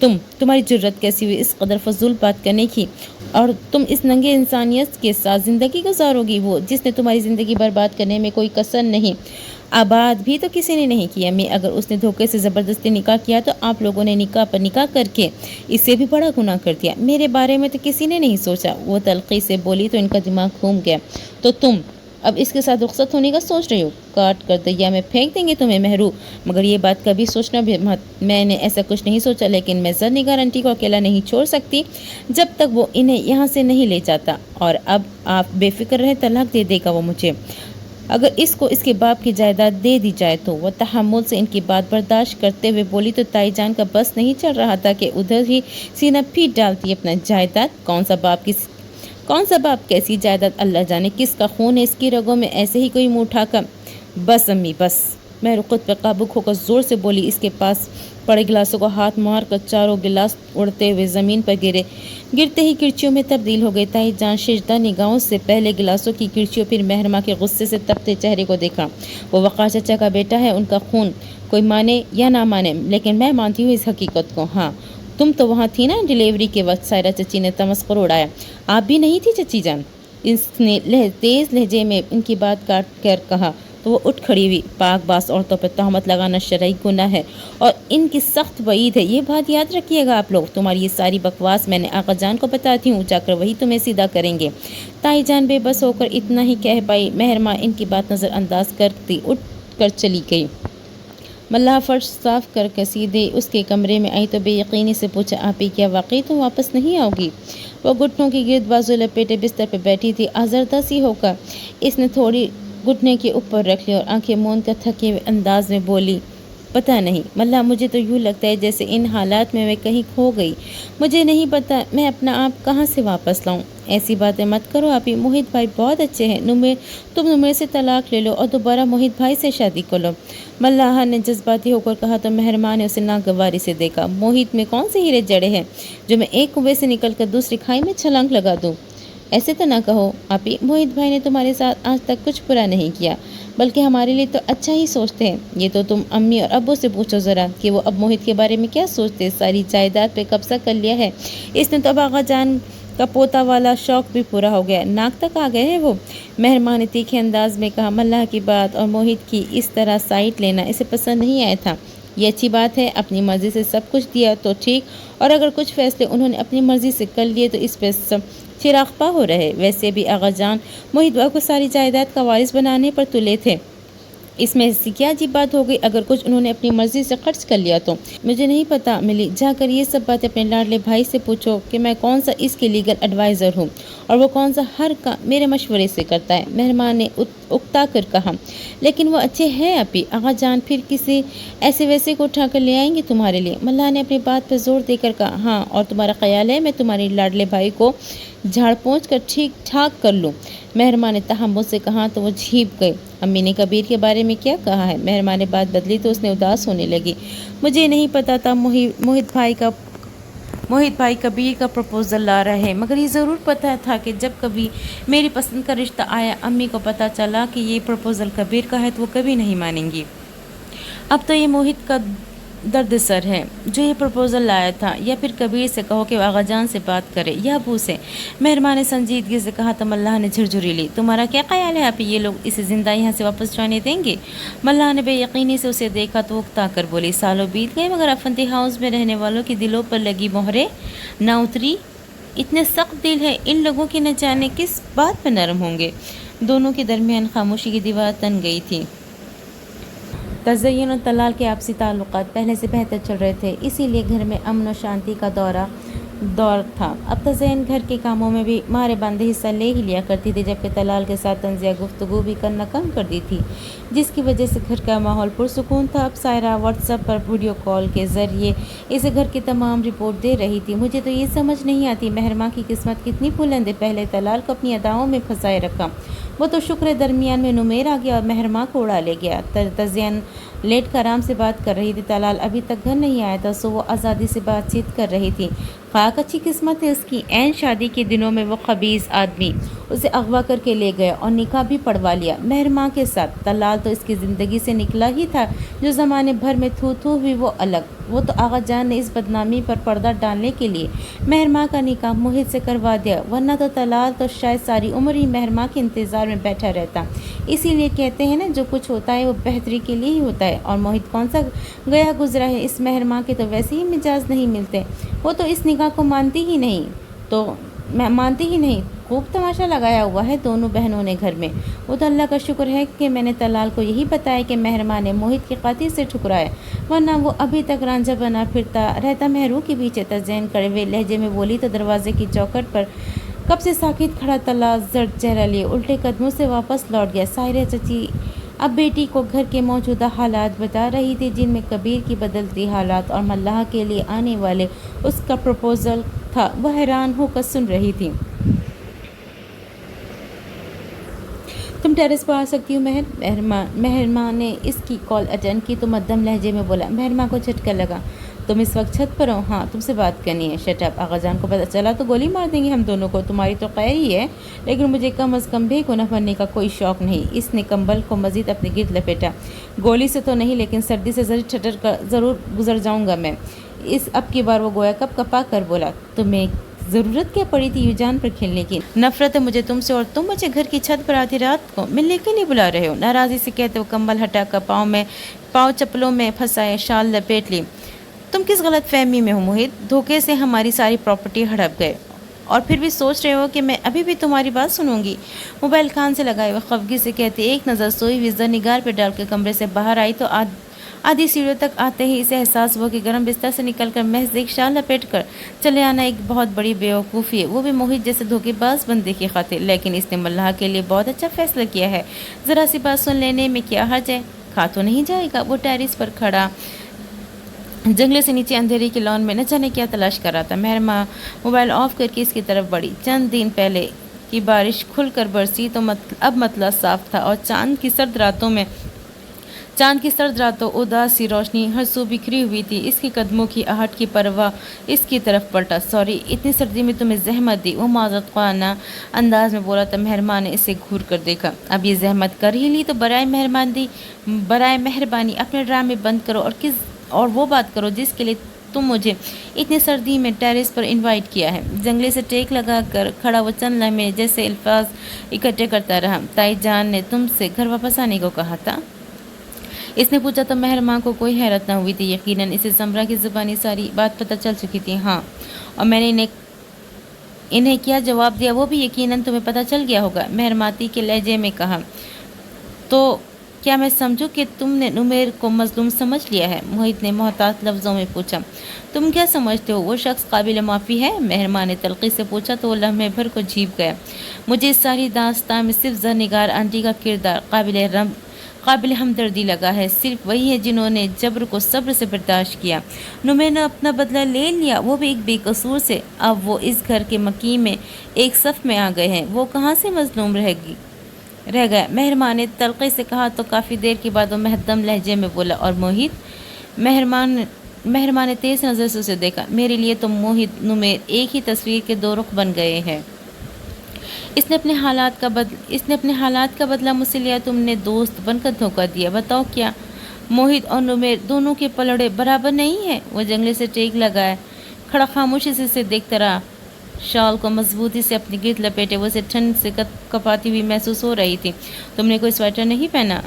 تمہاری جرت کیسی ہوئی اس قدر فضول بات کرنے کی، اور تم اس ننگے انسانیت کے ساتھ زندگی گزارو گی، وہ جس نے تمہاری زندگی برباد کرنے میں کوئی کسر نہیں۔ آباد بھی تو کسی نے نہیں کیا امی، اگر اس نے دھوکے سے زبردستی نکاح کیا تو آپ لوگوں نے نکاح پر نکاح کر کے اس سے بھی بڑا گناہ کر دیا۔ میرے بارے میں تو کسی نے نہیں سوچا۔ وہ تلخی سے بولی تو ان کا دماغ گھوم گیا۔ تو تم اب اس کے ساتھ رخصت ہونے کا سوچ رہی ہو؟ کاٹ کر دریا میں پھینک دیں گے تمہیں مہرو، مگر یہ بات کبھی سوچنا بھی مت۔ میں نے ایسا کچھ نہیں سوچا، لیکن میں زرنگار آنٹی کو اکیلا نہیں چھوڑ سکتی جب تک وہ انہیں یہاں سے نہیں لے جاتا، اور اب آپ بے فکر رہیں، طلاق دے دے گا وہ مجھے اگر اس کو اس کے باپ کی جائیداد دے دی جائے تو۔ وہ تحمل سے ان کی بات برداشت کرتے ہوئے بولی تو تائی جان کا بس نہیں چل رہا تھا کہ ادھر ہی سینہ پیٹ ڈالتی اپنا۔ جائیداد؟ کون سا باپ، کیسی جائیداد؟ اللہ جانے کس کا خون ہے اس کی رگوں میں، ایسے ہی کوئی منہ اٹھا کر۔ بس امی بس، مہرو خود پر قابو کھو کر زور سے بولی۔ اس کے پاس پڑے گلاسوں کو ہاتھ مار کر چاروں گلاس اڑتے ہوئے زمین پر گرتے ہی کرچیوں میں تبدیل ہو گئے۔ تائی جان شجدہ نگاہوں سے پہلے گلاسوں کی کرچیوں پھر مہرماں کے غصے سے تپتے چہرے کو دیکھا۔ وہ وقار چچا کا بیٹا ہے، ان کا خون کوئی مانے یا نہ مانے، لیکن میں مانتی ہوں اس حقیقت کو۔ ہاں تم تو وہاں تھی نا ڈیلیوری کے وقت؟ سائرہ چچی نے تمسخر اڑایا۔ آپ بھی نہیں تھی چچی جان؟ اس نے تیز لہجے میں ان کی بات کاٹ کر کہا تو وہ اٹھ کھڑی ہوئی۔ پاک باز عورتوں پر تہمت لگانا شرعی گناہ ہے اور ان کی سخت وعید ہے، یہ بات یاد رکھیے گا آپ لوگ۔ تمہاری یہ ساری بکواس میں نے آغا جان کو بتاتی ہوں، جا کر وہی تمہیں سیدھا کریں گے۔ تائی جان بے بس ہو کر اتنا ہی کہہ پائی۔ مہرماں ان کی بات نظر انداز کرتی اٹھ کر چلی گئی۔ ملاح فرش صاف کر کے سیدھے اس کے کمرے میں آئی تو بے یقینی سے پوچھا، آپ ہی کیا واقعی تم واپس نہیں آؤ گی؟ وہ گھٹنوں کی گرد بازو لپیٹے بستر پہ بیٹھی تھی، آزردہ سی ہو کر۔ اس نے تھوڑی گھٹنے کے اوپر رکھ لی اور آنکھیں موند کر تھکے ہوئے انداز میں بولی، پتہ نہیں ملا، مجھے تو یوں لگتا ہے جیسے ان حالات میں کہیں کھو گئی۔ مجھے نہیں پتہ میں اپنا آپ کہاں سے واپس لاؤں۔ ایسی باتیں مت کرو آپی، موہت بھائی بہت اچھے ہیں، تم نمیر سے طلاق لے لو اور دوبارہ موہت بھائی سے شادی کر لو۔ ملاحہ نے جذباتی ہو کر کہا تو مہرماں نے اسے ناگواری سے دیکھا۔ موہت میں کون سے ہیرے جڑے ہیں جو میں ایک کنویں سے نکل کر دوسری کھائی میں چھلانگ لگا دوں؟ ایسے تو نہ کہو آپی، موہت بھائی نے تمہارے ساتھ آج تک کچھ برا نہیں کیا، بلکہ ہمارے لیے تو اچھا ہی سوچتے ہیں۔ یہ تو تم امی اور ابو سے پوچھو ذرا کہ وہ اب موہت کے بارے میں کیا سوچتے۔ ساری جائیداد پہ قبضہ کر لیا ہے اس نے تو، اب آغا جان کا پوتا والا شوق بھی پورا ہو گیا، ناک تک آ گئے ہیں وہ۔ مہرماں نے تیکھے انداز میں کہا۔ ملاح کی بات اور موہت کی اس طرح سائٹ لینا اسے پسند نہیں آیا تھا۔ یہ اچھی بات ہے، اپنی مرضی سے سب کچھ دیا تو ٹھیک، اور اگر کچھ فیصلے انہوں نے اپنی مرضی سے کر لیے تو اس پہ سب چراغ پا ہو رہے۔ ویسے بھی آغا جان موہت بھائی کو ساری جائیداد کا وارث بنانے پر تلے تھے، اس میں ایسی کیا عجیب بات ہو گئی اگر کچھ انہوں نے اپنی مرضی سے خرچ کر لیا تو؟ مجھے نہیں پتا ملی، جا کر یہ سب باتیں اپنے لاڈلے بھائی سے پوچھو کہ میں کون سا اس کے لیگل ایڈوائزر ہوں اور وہ کون سا ہر کام میرے مشورے سے کرتا ہے۔ مہربان نے اکتا کر کہا۔ لیکن وہ اچھے ہیں اپی، آغا جان پھر کسی ایسے ویسے کو اٹھا کر لے آئیں گے تمہارے لیے۔ ملاح نے اپنی بات پر زور دے کر کہا۔ ہاں، اور تمہارا خیال ہے میں تمہارے لاڈلے بھائی کو جھاڑ پونچھ کر ٹھیک ٹھاک کر لوں؟ مہرماں نے تحمل سے کہا تو وہ جھیپ گئے۔ امی نے کبیر کے بارے میں کیا کہا ہے؟ مہرماں نے بات بدلی تو اس نے اداس ہونے لگی۔ مجھے نہیں پتا تھا موہت بھائی کبیر کا پروپوزل لا رہے ہیں، مگر یہ ضرور پتا تھا کہ جب کبھی میری پسند کا رشتہ آیا، امی کو پتا چلا کہ یہ پروپوزل کبیر کا ہے تو وہ کبھی نہیں مانیں گی۔ اب تو یہ موہت کا درد سر ہے جو یہ پروپوزل لایا تھا، یا پھر کبیر سے کہو کہ وہ آغا جان سے بات کرے یا ابو سے۔ مہربان نے سنجیدگی سے کہا تو ملاح نے جھرجھری لی۔ تمہارا کیا خیال ہے آپ یہ لوگ اسے زندہ یہاں سے واپس جانے دیں گے؟ ملاح نے بے یقینی سے اسے دیکھا تو اکتا کر بولی۔ سالوں بیت گئے مگر افندی ہاؤس میں رہنے والوں کے دلوں پر لگی مہریں نہ اتری۔ اتنے سخت دل ہے ان لوگوں کی، نہ جانے کس بات پہ نرم ہوں گے۔ دونوں کے درمیان خاموشی کی دیوار تن گئی تھی۔ تزین و طلال کے آپسی تعلقات پہلے سے بہتر چل رہے تھے، اسی لیے گھر میں امن و شانتی کا دور تھا۔ اب تزین گھر کے کاموں میں بھی مارے باندھے حصہ لے ہی لیا کرتی تھی، جبکہ طلال کے ساتھ طنزیہ گفتگو بھی کرنا کم کر دی تھی، جس کی وجہ سے گھر کا ماحول پرسکون تھا۔ اب سائرہ واٹس ایپ پر ویڈیو کال کے ذریعے اسے گھر کی تمام رپورٹ دے رہی تھی۔ مجھے تو یہ سمجھ نہیں آتی مہرماں کی قسمت کتنی بلند ہے، پہلے طلال کو اپنی اداؤں میں پھنسائے رکھا، وہ تو شکر ہے درمیان میں نمیر آ گیا اور مہرماں کو اڑا لے گیا۔ تزین لیٹ کر آرام سے بات کر رہی تھی۔ طلال ابھی تک گھر نہیں آیا تھا، سو وہ آزادی سے بات چیت کر رہی تھی۔ خاک اچھی قسمت ہے اس کی، عین شادی کے دنوں میں وہ خبیث آدمی اسے اغوا کر کے لے گیا اور نکاح بھی پڑھوا لیا مہرماں کے ساتھ۔ طلال تو اس کی زندگی سے نکلا ہی تھا، جو زمانے بھر میں تھو ہوئی وہ الگ۔ وہ تو آغا جان نے اس بدنامی پر پردہ ڈالنے کے لیے مہرماں کا نکاح موہت سے کروا دیا، ورنہ تو طلال تو شاید ساری عمر ہی مہرماں کے انتظار میں بیٹھا رہتا۔ اسی لیے کہتے ہیں نا، جو کچھ ہوتا ہے وہ بہتری کے لیے ہی ہوتا ہے، اور موہت کون سا گیا گزرا ہے، اس مہرماں کے تو ویسے ہی مزاج نہیں ملتے، وہ تو اس نکاح کو مانتی ہی نہیں۔ خوب تماشا لگایا ہوا ہے دونوں بہنوں نے گھر میں۔ وہ تو اللہ کا شکر ہے کہ میں نے طلال کو یہی بتایا کہ مہرماں نے موہت کی قاطع سے ٹھکرایا، ورنہ وہ ابھی تک رانجھا بنا پھرتا رہتا مہروں کے پیچھے۔ تزین کڑوے لہجے میں بولی تو دروازے کی چوکھٹ پر کب سے ساکت کھڑا طلال زرد چہرہ لیے الٹے قدموں سے واپس لوٹ گیا۔ سائرہ چچی اب بیٹی کو گھر کے موجودہ حالات بتا رہی تھی، جن میں کبیر کی بدلتی حالات اور ملاح کے لیے آنے والے اس کا پروپوزل تھا۔ وہ حیران ہو کر سن رہی تھی۔ تم ٹیرس پر آ سکتی ہو مہرماں نے اس کی کال اٹینڈ کی تو مدھم لہجے میں بولا۔ مہرماں کو جھٹکا لگا۔ تم اس وقت چھت پر ہو؟ ہاں، تم سے بات کرنی ہے۔ شٹ اپ، آغا جان کو پتہ چلا تو گولی مار دیں گے ہم دونوں کو۔ تمہاری تو خیر ہی ہے، لیکن مجھے کم از کم بے گناہ بننے کا کوئی شوق نہیں۔ اس نے کمبل کو مزید اپنے گرد لپیٹا۔ گولی سے تو نہیں، لیکن سردی سے ضرور گزر جاؤں گا میں۔ اب کی بار وہ گویا کپ کپا کر بولا۔ تمہیں ضرورت کیا پڑی تھی یوں جان پر کھیلنے کی؟ نفرت ہے مجھے تم سے، اور تم مجھے گھر کی چھت پر آدھی رات کو ملنے کے لیے بلا رہے ہو؟ ناراضی سے کہتے وہ کمبل ہٹا کر پاؤں چپلوں میں پھنسائے شال لپیٹ لی۔ تم کس غلط فہمی میں ہو موہت؟ دھوکے سے ہماری ساری پراپرٹی ہڑپ گئے اور پھر بھی سوچ رہے ہو کہ میں ابھی بھی تمہاری بات سنوں گی؟ موبائل کان سے لگائے وہ خفگی سے کہتے، ایک نظر سوئی ہوئی زرنگار پہ ڈال کے کمرے سے باہر آئی تو آدھی سیڑھیوں تک آتے ہی اسے احساس ہوا کہ گرم بستر سے نکل کر محض ایک شال لپیٹ کر چلے آنا ایک بہت بڑی بیوقوفی ہے، وہ بھی موہت جیسے دھوکے باز بندے کی خاطر۔ لیکن اس نے ملاح کے لیے بہت اچھا فیصلہ کیا ہے، ذرا سی بات سن لینے میں کیا حرج ہے؟ देखा तो नहीं जाएगा। वो टेरेस पर खड़ा जंगले से नीचे अंधेरे के लॉन में न जाने क्या तलाश कर रहा था। महरमा मोबाइल ऑफ करके इसकी तरफ बढ़ी। चंद दिन पहले की बारिश खुलकर बरसी तो अब मतला साफ था और चांद की सर्द रातों उदास सी रोशनी हर सू बिखरी हुई थी। इसके कदमों की आहट की परवाह इसकी तरफ पलटा। सॉरी, इतनी सर्दी में तुम्हें जहमत दी, वो माजरत ख़ाना अंदाज में बोला। तो मेहरबान ने इसे घूर कर देखा। अब ये जहमत कर ही ली तो बराए मेहरबानी अपने ड्रामे बंद करो और वो बात करो जिसके लिए तुम मुझे इतनी सर्दी में टेरेस पर इनवाइट किया है। जंगले से टेक लगा कर खड़ा वो चंद लम्हे जैसे अल्फाज इकट्ठे करता रहा। ताई जान ने तुमसे घर वापस आने को कहा था? इसने पूछा तो मेहरमा को कोई हैरत न हुई थी। यकीनन इसे समरा की ज़ुबानी सारी बात पता चल चुकी थी। हाँ, और मैंने इन्हें क्या जवाब दिया वो भी यकीनन तुम्हें पता चल गया होगा, मेहरमाती के लहजे में कहा। तो क्या मैं समझूं कि तुमने नुमेर को मजलूम समझ लिया है? मोहित ने मोहतात लफ्ज़ों में पूछा। तुम क्या समझते हो, वो शख्स काबिल माफ़ी है? मेहरमा ने तलखी से पूछा तो वो लम्हे भर को झीप गया। मुझे इस सारी दास्तान में सिर्फ ज़रनिगार आंटी का किरदार काबिल हमदर्दी लगा है। सिर्फ वही है जिन्होंने जबर को सब्र से बर्दाश्त किया। नुमेर ने अपना बदला ले लिया, वो भी एक बेकसूर से। अब वो इस घर के मकी में एक सफ़ में आ गए हैं। वो कहाँ से मजलूम रह गया? मेहरबान ने तलक़े से कहा तो काफ़ी देर के बाद वो महदम लहजे में बोला, और मोहित? मेहरबान ने तेज़ नज़र से उसे देखा। मेरे लिए तो मोहित नुमेर एक ही तस्वीर के दो रुख बन गए हैं। इसने अपने हालात का बदला मुझसे लिया, तुमने दोस्त बनकर धोखा दिया। बताओ क्या मोहित और नुमेर दोनों के पलड़े बराबर नहीं हैं? वो जंगले से टेक लगाए खड़ा खामोशी से इसे देखता रहा। शॉल को मजबूती से अपनी गिरद लपेटे वो उसे ठंड से कपाती हुई महसूस हो रही थी। तुमने कोई स्वेटर नहीं पहना?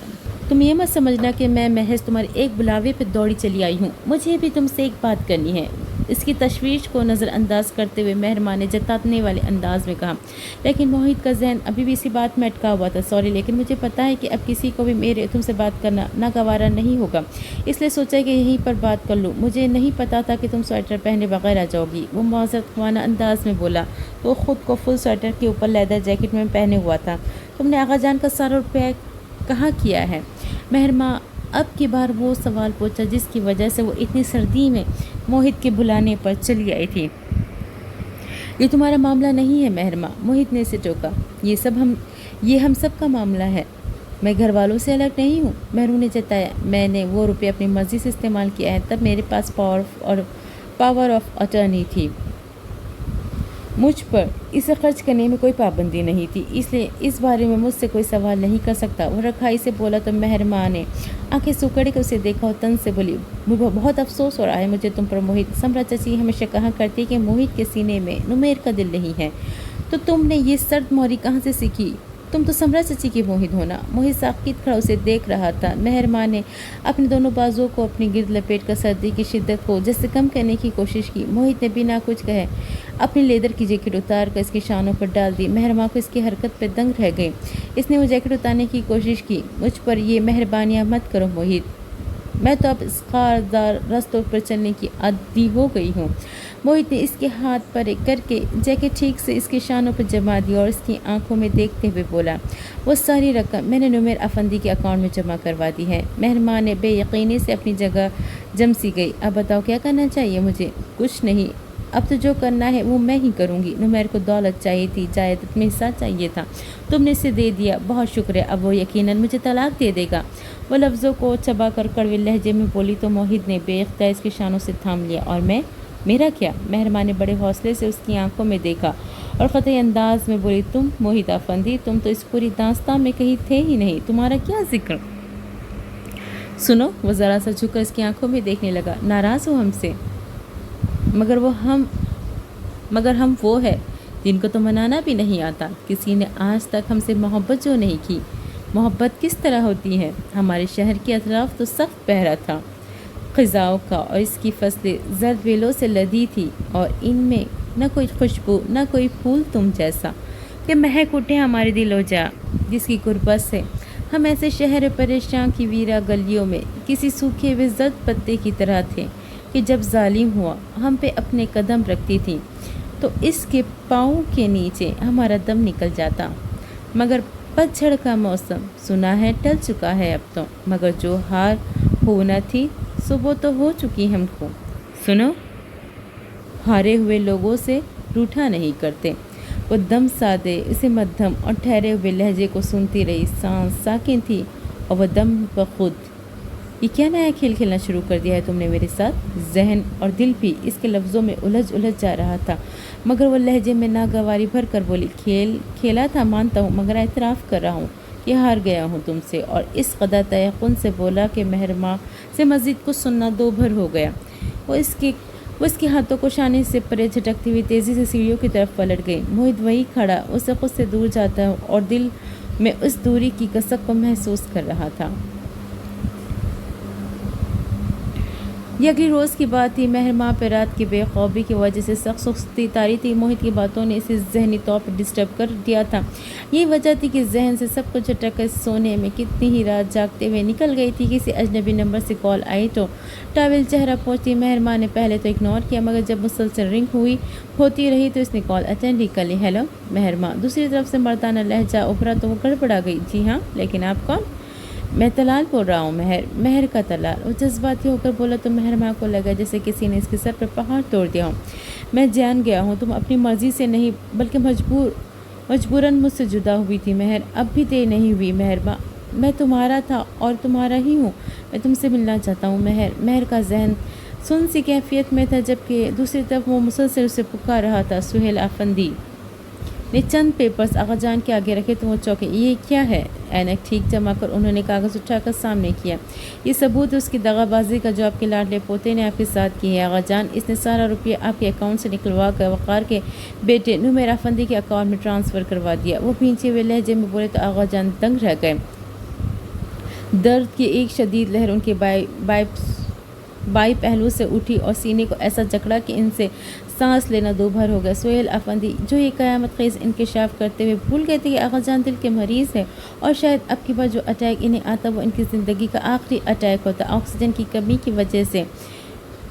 तुम ये मत समझना कि मैं महज तुम्हारे एक बुलावे पर दौड़ी चली आई हूँ। मुझे भी तुमसे एक बात करनी है। इसकी तशवीश को नज़रअंदाज करते हुए मेहरबान ने जताने वाले अंदाज में कहा। लेकिन मोहित का जहन अभी भी इसी बात में अटका हुआ था। सॉरी, लेकिन मुझे पता है कि अब किसी को भी मेरे तुमसे बात करना नागवारा नहीं होगा, इसलिए सोचा कि यहीं पर बात कर लूँ। मुझे नहीं पता था कि तुम स्वेटर पहने बगैर आ जाओगी, वो माज़रत ख़वाना अंदाज में बोला। वो ख़ुद को फुल स्वेटर के ऊपर लेदर जैकेट में पहने हुआ था। तुमने आगा जान का सारा रुपया कहाँ किया है? मेहरमा अब की बार वो सवाल पूछा जिसकी वजह से वो इतनी सर्दी में मोहित के बुलाने पर चली आई थी। ये तुम्हारा मामला नहीं है मेहरमा, मोहित ने इसे टोका। ये हम सब का मामला है। मैं घर वालों से अलग नहीं हूँ, मेहरू ने जताया। मैंने वो रुपये अपनी मर्ज़ी से इस्तेमाल किया है। तब मेरे पास पावर ऑफ अटर्नी थी। मुझ पर इसे खर्च करने में कोई पाबंदी नहीं थी, इसलिए इस बारे में मुझसे कोई सवाल नहीं कर सकता। वो रखाई से बोला तो मेहरमा ने आंखें सुकड़ के उसे देखा और तन से बोली, मुझे बहुत अफसोस हो रहा है मुझे तुम पर मोहित। समरा चची हमेशा कहा करती कि मोहित के सीने में नुमेर का दिल नहीं है। तो तुमने ये सर्द मोहरी कहाँ से सीखी? तुम तो समरा चची के मोहित हो ना? मोहित साकित खड़ा उसे देख रहा था। मेहरमा ने अपने दोनों बाजुओं को अपनी गिरद लपेट कर सर्दी की शिद्दत को जैसे कम करने की कोशिश की। मोहित ने बिना कुछ कहे अपनी लेदर की जैकेट उतार कर इसकी शानों पर डाल दी। मेहरमा को इसकी हरकत पर दंग रह गई। इसने वो जैकेट उतारने की कोशिश की। मुझ पर ये मेहरबानियाँ मत करो मोहित, मैं तो अब इस खारदार रास्तों पर चलने की आदी हो गई हूँ। मोहित ने इसके हाथ पर एक करके जैकेट ठीक से इसके शानों पर जमा दी और इसकी आंखों में देखते हुए बोला, वो सारी रकम मैंने नुमेर अफंदी के अकाउंट में जमा करवा दी है। मेहरबान ने बेयकीनी से अपनी जगह जम सी गई। अब बताओ क्या करना चाहिए मुझे? कुछ नहीं, अब तो जो करना है वो मैं ही करूँगी। नुमेर को दौलत चाहिए थी, जायदाद में हिस्सा चाहिए था, तुमने इसे दे दिया, बहुत शुक्रिया। अब वो यकीनन मुझे तलाक दे देगा। वो लफ्ज़ों को चबा कर कड़वे लहजे में बोली तो मोहित ने बेख्तियार इसके शानों से थाम लिया। और मेरा क्या? मेहरबान ने बड़े हौसले से उसकी आंखों में देखा और ख़तई अंदाज में बोली, तुम मोहित अफंदी, तुम तो इस पूरी दास्तान में कहीं थे ही नहीं, तुम्हारा क्या जिक्र? सुनो, वो ज़रा सा झुककर इसकी आंखों में देखने लगा। नाराज़ हो हमसे? मगर हम वो है जिनको तो मनाना भी नहीं आता। किसी ने आज तक हमसे मोहब्बत जो नहीं की। मोहब्बत किस तरह होती है? हमारे शहर के अतराफ तो सख्त पहरा था ख़िज़ाओं का और इसकी फसलें जर्द बेलों से लदी थी और इनमें न कोई खुशबू न कोई फूल तुम जैसा कि महक उठे हमारे दिलो जा, जिसकी गुर्बत से हम ऐसे शहर परेशान की वीरा गलियों में किसी सूखे हुए जर्द पत्ते की तरह थे कि जब जालिम हुआ हम पे अपने कदम रखती थी तो इसके पाँव के नीचे हमारा दम निकल जाता। मगर पतझड़ का मौसम सुना है टल चुका है अब तो, मगर जो हार होना थी सो वो तो हो चुकी हमको। सुनो, हारे हुए लोगों से रूठा नहीं करते। वो दम सादे इसे मध्यम और ठहरे हुए लहजे को सुनती रही। सांस साकिन थी और वह दम बखुद। ये क्या नया खेल खेलना शुरू कर दिया है तुमने मेरे साथ? जहन और दिल भी इसके लफ्ज़ों में उलझ उलझ जा रहा था, मगर वो लहजे में नागवारी भर कर बोली, खेल खेला था मानता हूँ, मगर एतराफ़ कर रहा हूँ कि हार गया हूँ तुमसे। और इस कदर तयक़ुन से बोला कि महरमा से मज़ीद कुछ सुनना दो भर हो गया। वो इसके हाथों को शाने से परे झटकती हुई तेज़ी से सीढ़ियों की तरफ पलट गई। मोहित वही खड़ा उसे खुद से दूर जाता और दिल में उस दूरी की कसक को महसूस कर रहा था। ये अगली रोज़ की बात थी। महरमा पे रात की बेखौबी की वजह से सख्त सुस्ती तारी थी। मोहित की बातों ने इसे जहनी तौर पर डिस्टर्ब कर दिया था। यही वजह थी कि जहन से सब कुछ झटक कर सोने में कितनी ही रात जागते हुए निकल गई थी। किसी अजनबी नंबर से कॉल आई तो टावल चेहरा पहुँचती महरमा ने पहले तो इग्नोर किया, मगर जब मुसलसल रिंग होती रही तो इसने कॉल अटेंड ही कर ली। हेलो महरमा। दूसरी तरफ से मर्दाना लहजा उभरा तो वो गड़बड़ा गई। जी हाँ, लेकिन आप कौन? मैं तलाल बोल रहा हूँ। महर का तलाल। वो जज्बाती होकर बोला तो महरमा को लगा जैसे किसी ने इसके सर पर पहाड़ तोड़ दिया हो। मैं जान गया हूँ तुम अपनी मर्ज़ी से नहीं बल्कि मजबूरन मुझसे जुदा हुई थी महर। अब भी देर नहीं हुई महरमा। मैं तुम्हारा था और तुम्हारा ही हूँ। मैं तुमसे मिलना चाहता हूँ महर। महर का जहन सुन सी कैफियत में था, जबकि दूसरी तरफ वो मुसलसल उसे पुकार रहा था। सुहेल अफंदी ने चंद पेपर्स आगाजान के आगे रखे तो वो चौंके। ये क्या है? ऐनक ठीक जमा कर उन्होंने कागज़ उठाकर सामने किया। ये सबूत उसकी दगाबाजी का जो आपके लाडले पोते ने आपके साथ की है आगाजान। इसने सारा रुपया आपके अकाउंट से निकलवा कर वक़ार के बेटे नुमेर अफंदी के अकाउंट में ट्रांसफ़र करवा दिया। वो भींचे हुए लहजे में बोले तो आगाजान दंग रह गए। दर्द की एक शदीद लहर उनके बाई पहलू से उठी और सीने को ऐसा जकड़ा कि इनसे सांस लेना दो भर हो गया। सुहेल अफंदी जो ये क़यामत ख़ेज़ इंकशाफ करते हुए भूल गए थे कि आगाजान दिल के मरीज़ है और शायद अब की बार जो अटैक इन्हें आता वो इनकी ज़िंदगी का आखिरी अटैक होता। ऑक्सीजन की कमी की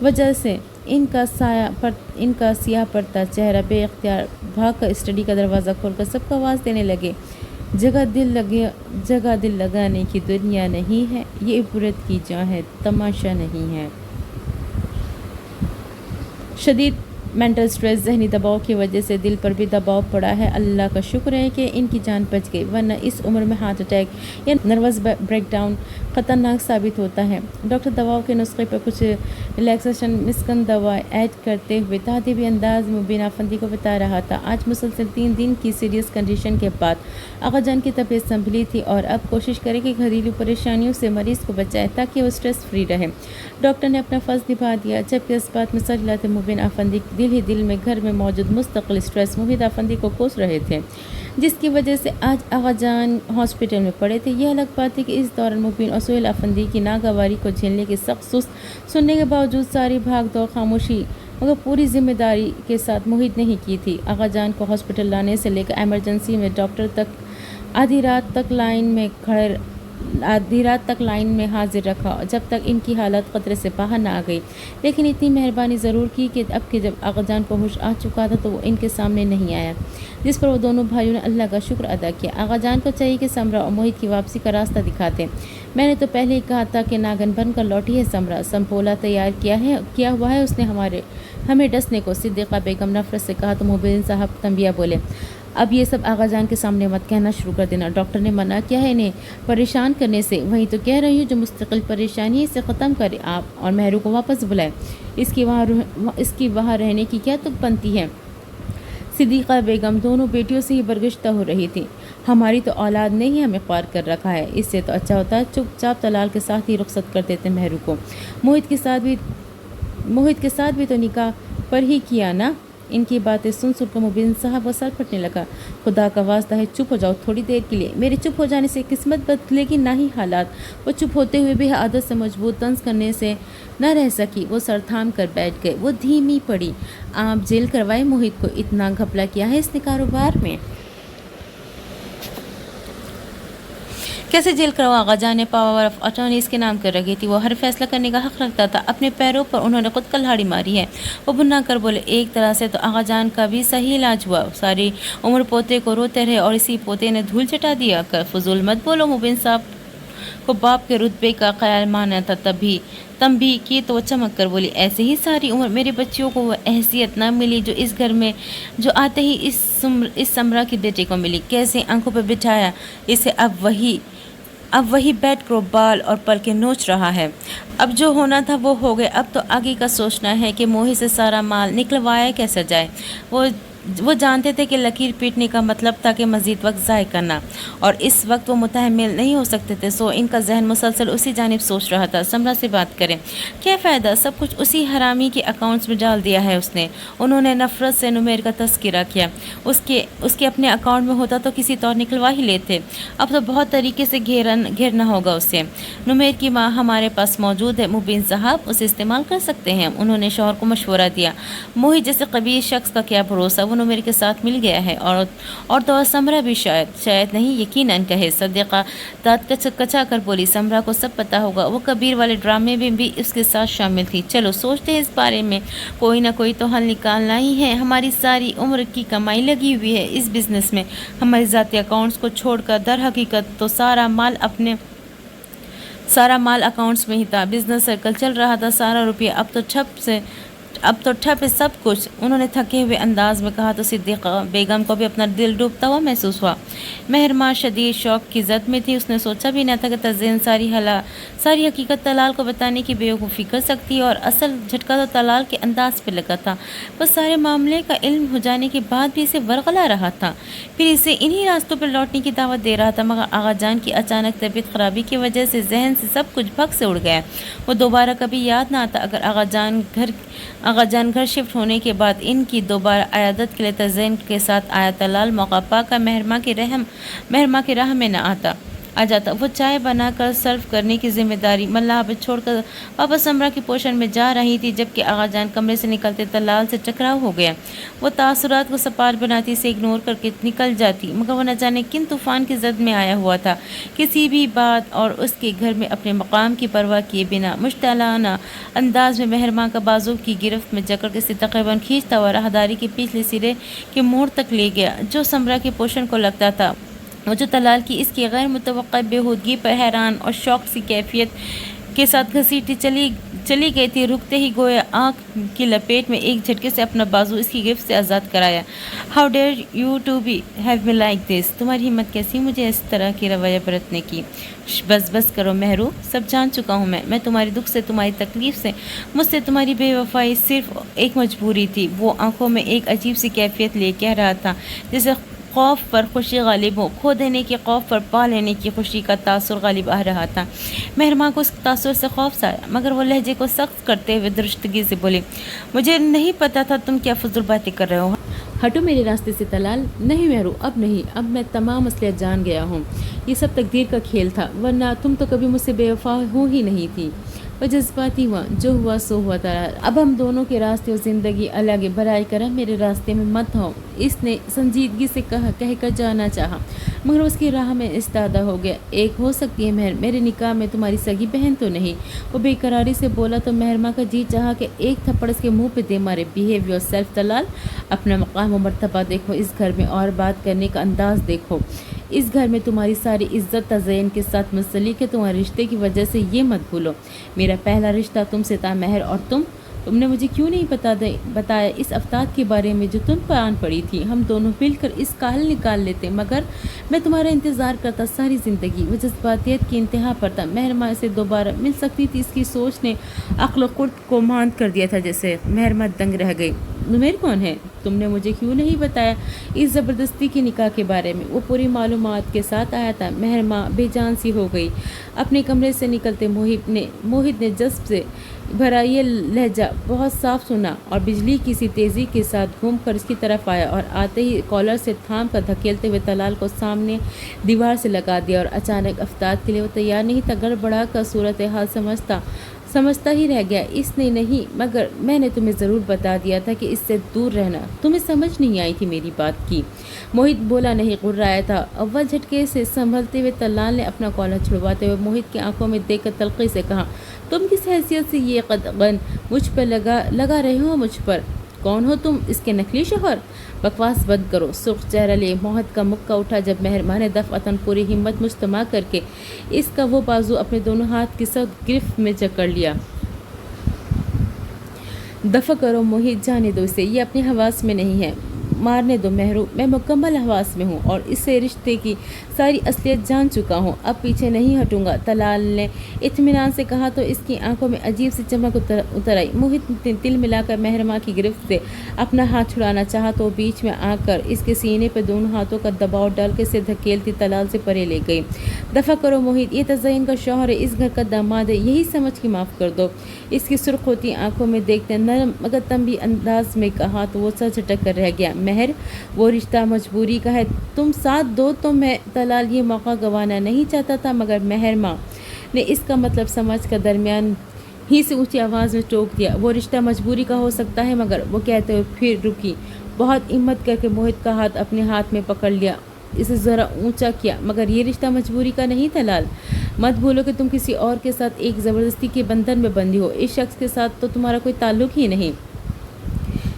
वजह से इनका सियाह पड़ता चेहरा बेख्तियार भाग कर स्टडी का दरवाज़ा खोलकर सबको आवाज़ देने लगे। जगह दिल लगाने की दुनिया नहीं है, ये इबरत की जगह है, तमाशा नहीं है। शदीद मेंटल स्ट्रेस जहनी दबाव की वजह से दिल पर भी दबाव पड़ा है। अल्लाह का शुक्र है कि इनकी जान बच गई, वरना इस उम्र में हार्ट अटैक या नर्वस ब्रेकडाउन ख़तरनाक साबित होता है। डॉक्टर दवाओं के नुस्खे पर कुछ रिलैक्सेशन मिस्कन दवा ऐड करते हुए तादिबी अंदाज में मुबीना अफंदी को बता रहा था। आज मुसलसल 3 दिन की सीरियस कंडीशन के बाद आगाजान की तबीयत संभली थी और अब कोशिश करें कि घरेलू परेशानियों से मरीज़ को बचाए ताकि वो स्ट्रेस फ्री रहे। डॉक्टर ने अपना फ़र्ज़ निभा दिया, जबकि इस बात में सच लाते मुबीना अफंदी दिल ही दिल में घर में मौजूद मुस्तकिल स्ट्रेस मुबीना अफंदी को कोस रहे थे, जिसकी वजह से आज आगाजान हॉस्पिटल में पड़े थे। यह अलग बात है कि इस दौरान मुबीन और सुहेल अफंदी की नागवारी को झेलने की सख्त सुस्त सुनने के बावजूद सारी भाग दौड़ खामोशी मगर पूरी जिम्मेदारी के साथ मोहित नहीं की थी। आगाजान को हॉस्पिटल लाने से लेकर इमरजेंसी में डॉक्टर तक आधी रात तक लाइन में हाजिर रखा जब तक इनकी हालत खतरे से बाहर ना आ गई। लेकिन इतनी मेहरबानी ज़रूर की कि अब के जब आगाजान को होश आ चुका था तो वो इनके सामने नहीं आया, जिस पर वो दोनों भाइयों ने अल्लाह का शुक्र अदा किया। आगाजान को चाहिए कि समरा और मोहित की वापसी का रास्ता दिखाते। मैंने तो पहले ही कहा था कि नागन बन कर लौटी है समरा, संपोला तैयार किया हुआ है उसने हमें डसने को। सिद्दीक़ा बेगम नफरत से कहा तो मुबीन साहब तंबिया बोले, अब ये सब आगाजान के सामने मत कहना शुरू कर देना। डॉक्टर ने मना किया है इन्हें परेशान करने से। वही तो कह रही हूँ जो मुस्तकिल परेशानी इसे ख़त्म करे आप और महरू को वापस बुलाए। इसकी वहाँ रहने की क्या तुक बनती है। सिद्दीक़ा बेगम दोनों बेटियों से ही बरगश्ता हो रही थी। हमारी तो औलाद ने ही हमें ख्वार कर रखा है, इससे तो अच्छा होता है चुपचाप तलाल के साथ ही रुखसत कर देते महरू को। मोहित के साथ भी तो निकाह पर ही किया ना। इनकी बातें सुन कर मुबीन साहब वो सर फटने लगा। खुदा का वास्ता है चुप हो जाओ थोड़ी देर के लिए। मेरे चुप हो जाने से किस्मत बदलेगी ना ही हालात। वो चुप होते हुए भी आदत से मजबूत तंज करने से न रह सकी। वो सर थाम कर बैठ गए। वो धीमी पड़ी। आप जेल करवाए मोहित को, इतना घपला किया है इसने कारोबार में। कैसे जेल करवा आगा जान ने पावर ऑफ अटॉर्नी इसके नाम कर रखी थी। वो हर फैसला करने का हक रखता था। अपने पैरों पर उन्होंने खुद कुल्हाड़ी मारी है। वो भुन्ना कर बोले, एक तरह से तो आगा जान का भी सही इलाज हुआ। सारी उम्र पोते को रोते रहे और इसी पोते ने धूल चटा दिया। कर फजूल मत बोलो, मुबीन साहब को बाप के रुतबे का ख्याल माना था तब भी की तो वो चमक कर बोली, ऐसे ही सारी उम्र मेरे बच्चियों को वो हैसियत ना मिली जो इस घर में जो आते ही इस समरा की बेटे को मिली। कैसे आंखों पर बिठाया इसे, अब वही बैठ कर बाल और पल के नोच रहा है। अब जो होना था वो हो गया। अब तो आगे का सोचना है कि मोही से सारा माल निकलवाया कैसे जाए। वो जानते थे कि लकीर पीटने का मतलब था कि मज़ीद वक्त ज़ाय करना, और इस वक्त वो मुतहम्मिल नहीं हो सकते थे। सो इनका जहन मुसलसल उसी जानिब सोच रहा था, समरा से बात करें, क्या फ़ायदा, सब कुछ उसी हरामी के अकाउंट्स में डाल दिया है उसने। उन्होंने नफ़रत से नुमेर का तस्करा किया। उसके अपने अकाउंट में होता तो किसी तौर निकलवा ही लेते। अब तो बहुत तरीके से घेरना होगा उसे। नुमेर की माँ हमारे पास मौजूद है मुबीन साहब, उसे इस्तेमाल कर सकते हैं। उन्होंने शौहर को मशवरा दिया। मोही जैसे कबीर शख्स का क्या भरोसा, वो नुमेर के साथ मिल गया है। और तो समरा भी शायद नहीं, यकीनन कहे। सद्दीक़ा दाँत कचा कर बोली, समरा को सब पता होगा, वो कबीर वाले ड्रामे में भी उसके साथ शामिल थी। चलो सोचते हैं इस बारे में, कोई ना कोई तो हल निकालना ही है। हमारी सारी उम्र की कमाई लगी हुई है इस बिज़नेस में। हमारे ज़ाती अकाउंट्स को छोड़कर दर हकीकत तो सारा माल अकाउंट्स में ही था। बिजनेस सर्कल चल रहा था, सारा रुपया अब तो ठप है सब कुछ। उन्होंने थके हुए अंदाज में कहा तो सिद्दीक़ा बेगम को भी अपना दिल डूबता हुआ महसूस हुआ। महरमा शदीद शौक की जद में थी। उसने सोचा भी न था कि तज़ीन सारी हकीकत तलाल को बताने की बेवकूफ़ी कर सकती है, और असल झटका तो तलाल के अंदाज पे लगा था। बस सारे मामले का इल्म हो जाने के बाद भी इसे वरगला रहा था, फिर इसे इन्हीं रास्तों पर लौटने की दावत दे रहा था। मगर आगा जान की अचानक तबीयत ख़राबी की वजह से जहन से सब कुछ भग से उड़ गया। वो दोबारा कभी याद ना आता। अगर आगा जान घर शिफ्ट होने के बाद इनकी दोबारा आयादत के लिए तज़ीन के साथ आया तलाल मौका पाकर महरमा के राह में न आ जाता। वो चाय बनाकर सर्व करने की जिम्मेदारी मल्लाह पर छोड़कर वापस समरा की पोषण में जा रही थी, जबकि आगा जान कमरे से निकलते तलाल से टकराव हो गया। वो तासुरात को सपाट बनाती से इग्नोर करके निकल जाती, मगर वो न जाने किन तूफ़ान की जद में आया हुआ था। किसी भी बात और उसके घर में अपने मकाम की परवाह किए बिना मुश्तालाना अंदाज में महरमा का बाजू की गिरफ्त में जकड़ के तकरीबन खींचता हुआ राहदारी के पिछले सिरे के मोड़ तक ले गया, जो समरा के पोषण को लगता था। वो जो तलाल की इसकी गैर मुतवक्का बेहूदगी पर हैरान और शौक सी कैफियत के साथ घसीटती चली गई थी, रुकते ही गोया आँख की लपेट में एक झटके से अपना बाजू इसकी गिरफ्त से आज़ाद कराया। How dare you to be have me like this, तुम्हारी हिम्मत कैसी मुझे इस तरह की रवैया बरतने की। बस करो महरू, सब जान चुका हूँ मैं तुम्हारे दुख से, तुम्हारी तकलीफ से, मुझसे तुम्हारी बेवफाई सिर्फ एक मजबूरी थी। वो आंखों में एक अजीब सी कैफियत ले कह रहा था, जैसे खौफ पर खुशी गालिब हो, खो देने के खौफ पर पा लेने की खुशी का तासुर गालिब आ रहा था। महरमा को उस तासुर से खौफ सा आया, मगर वो लहजे को सख्त करते हुए दुरुस्तगी से बोली, मुझे नहीं पता था तुम क्या फजूल बातें कर रहे हो। हटो मेरे रास्ते से तलाल। नहीं महरू, अब नहीं, अब मैं तमाम असलियत जान गया हूँ। ये सब तकदीर का खेल था, वरना तुम तो कभी मुझसे बेवफा हो ही नहीं थी। वह जज्बाती हुआ, जो हुआ सो हुआ तलाल। अब हम दोनों के रास्ते और ज़िंदगी अलग है, बराए करम मेरे रास्ते में मत हो। इसने संजीदगी से कहकर जाना चाहा, मगर उसकी राह में इस्तादा हो गया। एक हो सकती है महर, मेरे निकाह में तुम्हारी सगी बहन तो नहीं। वो बेकरारी से बोला तो महरमा का जी चाहा कि एक थप्पड़ इसके मुंह पे दे मारे। बिहेव योर सेल्फ तलाल, अपना मकाम और मर्तबा देखो, इस घर में और बात करने का अंदाज देखो। इस घर में तुम्हारी सारी इज्जत तज़य्युन के साथ मुंसलिक है। तुम्हारे रिश्ते की वजह से ये मत भूलो, मेरा पहला रिश्ता तुमसे था महर, और तुमने मुझे क्यों नहीं बताया इस अफ्ताब के बारे में जो तुम पर आन पड़ी थी। हम दोनों मिलकर इसका हल निकाल लेते, मगर मैं तुम्हारा इंतज़ार करता सारी ज़िंदगी। वो जज्बातियत की इंतहा पर था। महरमा से दोबारा मिल सकती थी, इसकी सोच ने अक्ल कुर्त को मांद कर दिया था। जैसे महरमा दंग रह गई। नुमेर कौन है? तुमने मुझे क्यों नहीं बताया इस ज़बरदस्ती के निकाह के बारे में? वो पूरी मालूमात के साथ आया था। महरमा बेजान सी हो गई। अपने कमरे से निकलते मोहित ने जज्ब से भरा ये लहजा बहुत साफ सुना और बिजली की सी तेज़ी के साथ घूमकर इसकी तरफ आया, और आते ही कॉलर से थाम कर धकेलते हुए तलाल को सामने दीवार से लगा दिया। और अचानक अफ्ताब के लिए वो तैयार नहीं था। गड़बड़ा कर सूरत हाल समझता ही रह गया। इसने नहीं, मगर मैंने तुम्हें ज़रूर बता दिया था कि इससे दूर रहना। तुम्हें समझ नहीं आई थी मेरी बात की। मोहित बोला नहीं, गुर्राया था। अव्वल झटके से संभलते हुए तलाल ने अपना कॉलर छुड़वाते हुए मोहित की आंखों में देखकर तलखी से कहा, तुम किस हैसियत से ये कदगन मुझ पर लगा रहे हो? मुझ पर कौन हो तुम, इसके नकली शोहर? बकवास बंद करो। सुर्ख चेहरा लिए मोहित का मुक्का उठा जब मेहरमा ने दफअतन पूरी हिम्मत मुजतमा करके इसका वो बाजू अपने दोनों हाथ की सख्त गिरफ्त में जकड़ लिया। दफ़ा करो मोहित, जाने दो इसे, ये अपने हवास में नहीं है। मारने दो मेहरू, मैं मुकम्मल हवास में हूँ और इससे रिश्ते की सारी असलियत जान चुका हूँ। अब पीछे नहीं हटूंगा, तलाल ने इत्मीनान से कहा तो इसकी आंखों में अजीब सी चमक उतर आई। मोहित ने दिल मिलाकर मेहरमा की गिरफ्त से अपना हाथ छुड़ाना चाहा तो बीच में आकर इसके सीने पर दोनों हाथों का दबाव डाल के इसे धकेलती तलाल से परे ले गई। दफ़ा करो मोहित, ये तज़य्युन का शौहर है, इस घर का दामाद है, यही समझ के माफ़ कर दो। इसकी सुर्ख होती आंखों में देखते नरम मगर तंबी अंदाज में कहा तो वो सर झटक कर रह गया। महर, वो रिश्ता मजबूरी का है, तुम साथ दो तो मैं। तलाल ये मौका गंवाना नहीं चाहता था, मगर मेहरमा ने इसका मतलब समझ कर दरमियान ही से ऊंची आवाज़ में टोक दिया। वो रिश्ता मजबूरी का हो सकता है, मगर वो कहते हुए फिर रुकी। बहुत हिम्मत करके मोहित का हाथ अपने हाथ में पकड़ लिया, इसे ज़रा ऊंचा किया। मगर ये रिश्ता मजबूरी का नहीं तलाल, मत भूलो कि तुम किसी और के साथ एक ज़बरदस्ती के बंधन में बंधी हो। इस शख्स के साथ तो तुम्हारा कोई ताल्लुक़ ही नहीं।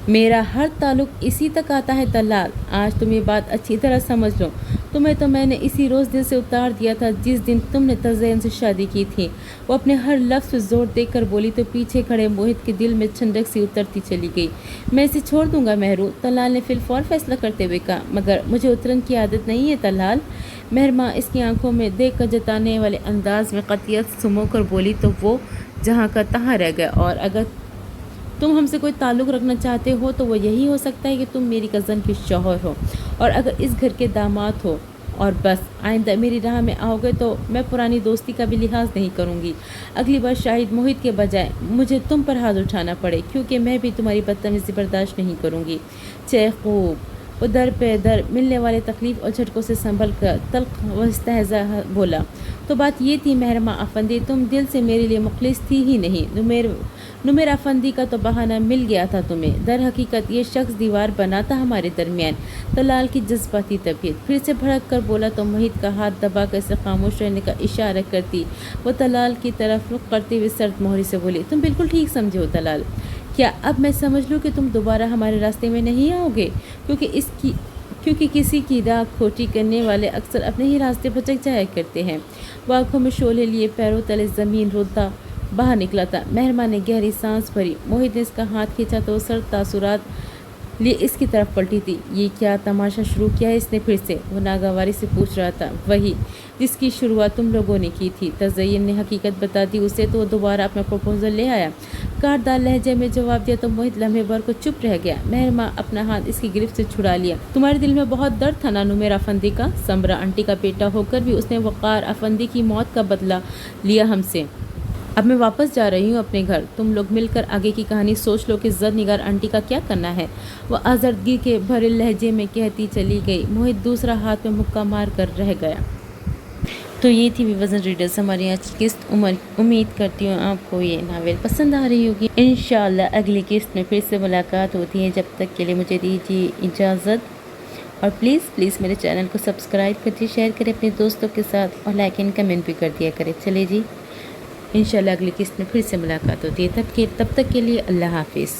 मेरा हर ताल्लुक़ इसी तक आता है तलाल, आज तुम ये बात अच्छी तरह समझ लो। तुम्हें तो मैंने इसी रोज़ दिल से उतार दिया था जिस दिन तुमने तज़य्युन से शादी की थी। वो अपने हर लफ्ज़ पर जोर देकर बोली तो पीछे खड़े मोहित के दिल में ठंडक सी उतरती चली गई। मैं इसे छोड़ दूंगा मेहरू, तलाल ने फिलफौर फैसला करते हुए कहा, मगर मुझे उतरन की आदत नहीं है तलाल। मेहरमा इसकी आंखों में देख कर जताने वाले अंदाज में कतियत सुमो कर बोली तो वो जहाँ का तहाँ रह गया। और अगर तुम हमसे कोई ताल्लुक़ रखना चाहते हो तो वो यही हो सकता है कि तुम मेरी कज़न की शौहर हो और अगर इस घर के दामाद हो, और बस आइंदा मेरी राह में आओगे तो मैं पुरानी दोस्ती का भी लिहाज नहीं करूँगी। अगली बार शायद मोहित के बजाय मुझे तुम पर हाथ उठाना पड़े, क्योंकि मैं भी तुम्हारी बदतमीज़ी बर्दाश्त नहीं करूँगी। चे खूब। वो दर पे दर मिलने वाले तकलीफ़ और झटकों से संभल कर तल्ख व इस्तेहज़ा बोला, तो बात ये थी मेहरमा अफंदी, तुम दिल से मेरे लिए मुखलिस थी ही नहीं। नुमेर अफंदी का तो बहाना मिल गया था तुम्हें। दर हकीकत ये शख्स दीवार बना था हमारे दरमियान। तलाल की जज्बाती तबीयत फिर से भड़क कर बोला तो मोहित का हाथ दबा कर इसे खामोश रहने का इशारा करती वो तलाल की तरफ रुख करते हुए सर्द मोहरी से बोली, तुम बिल्कुल ठीक समझे हो तलाल। क्या अब मैं समझ लूँ कि तुम दोबारा हमारे रास्ते में नहीं आओगे? क्योंकि किसी की राह खोटी करने वाले अक्सर अपने ही रास्ते भटक जाया करते हैं। वो आँखों में शोले लिए पैरों तले ज़मीन रोता बाहर निकला था। मेहरमा ने गहरी सांस भरी। मोहित ने इसका हाथ खींचा तो सर्द तासुरात लिए इसकी तरफ पलटी थी। ये क्या तमाशा शुरू किया है इसने फिर से? वो नागवारी से पूछ रहा था। वही जिसकी शुरुआत तुम लोगों ने की थी। तज़य्युन ने हकीकत बता दी उसे तो वो दोबारा अपना प्रपोजल ले आया। काटदार लहजे में जवाब दिया तो मोहित लम्हे भर को चुप रह गया। मेहरमा अपना हाथ इसकी गिरफ्त से छुड़ा लिया। तुम्हारे दिल में बहुत दर्द था ना नुमेर अफंदी का? समरा आंटी का बेटा होकर भी उसने वक़ार अफंदी की मौत का बदला लिया हमसे। अब मैं वापस जा रही हूँ अपने घर। तुम लोग मिलकर आगे की कहानी सोच लो कि ज़द निगार आंटी का क्या करना है। वह आज़र्दगी के भरे लहजे में कहती चली गई। मोहित दूसरा हाथ में मुक्का मार कर रह गया। तो ये थी विवज़न रीडर्स हमारी आज की किस्त। उम्मीद करती हूँ आपको ये नावल पसंद आ रही होगी। इंशाअल्लाह अगली किस्त में फिर से मुलाकात होती है। जब तक के लिए मुझे दीजिए इजाज़त और प्लीज़ मेरे चैनल को सब्सक्राइब करिए, शेयर करें अपने दोस्तों के साथ और लाइक एंड कमेंट भी कर दिया करें। चलिए जी, इंशाल्लाह अगली किस्त में फिर से मुलाकात होती है। तब तक के लिए अल्लाह हाफिज़।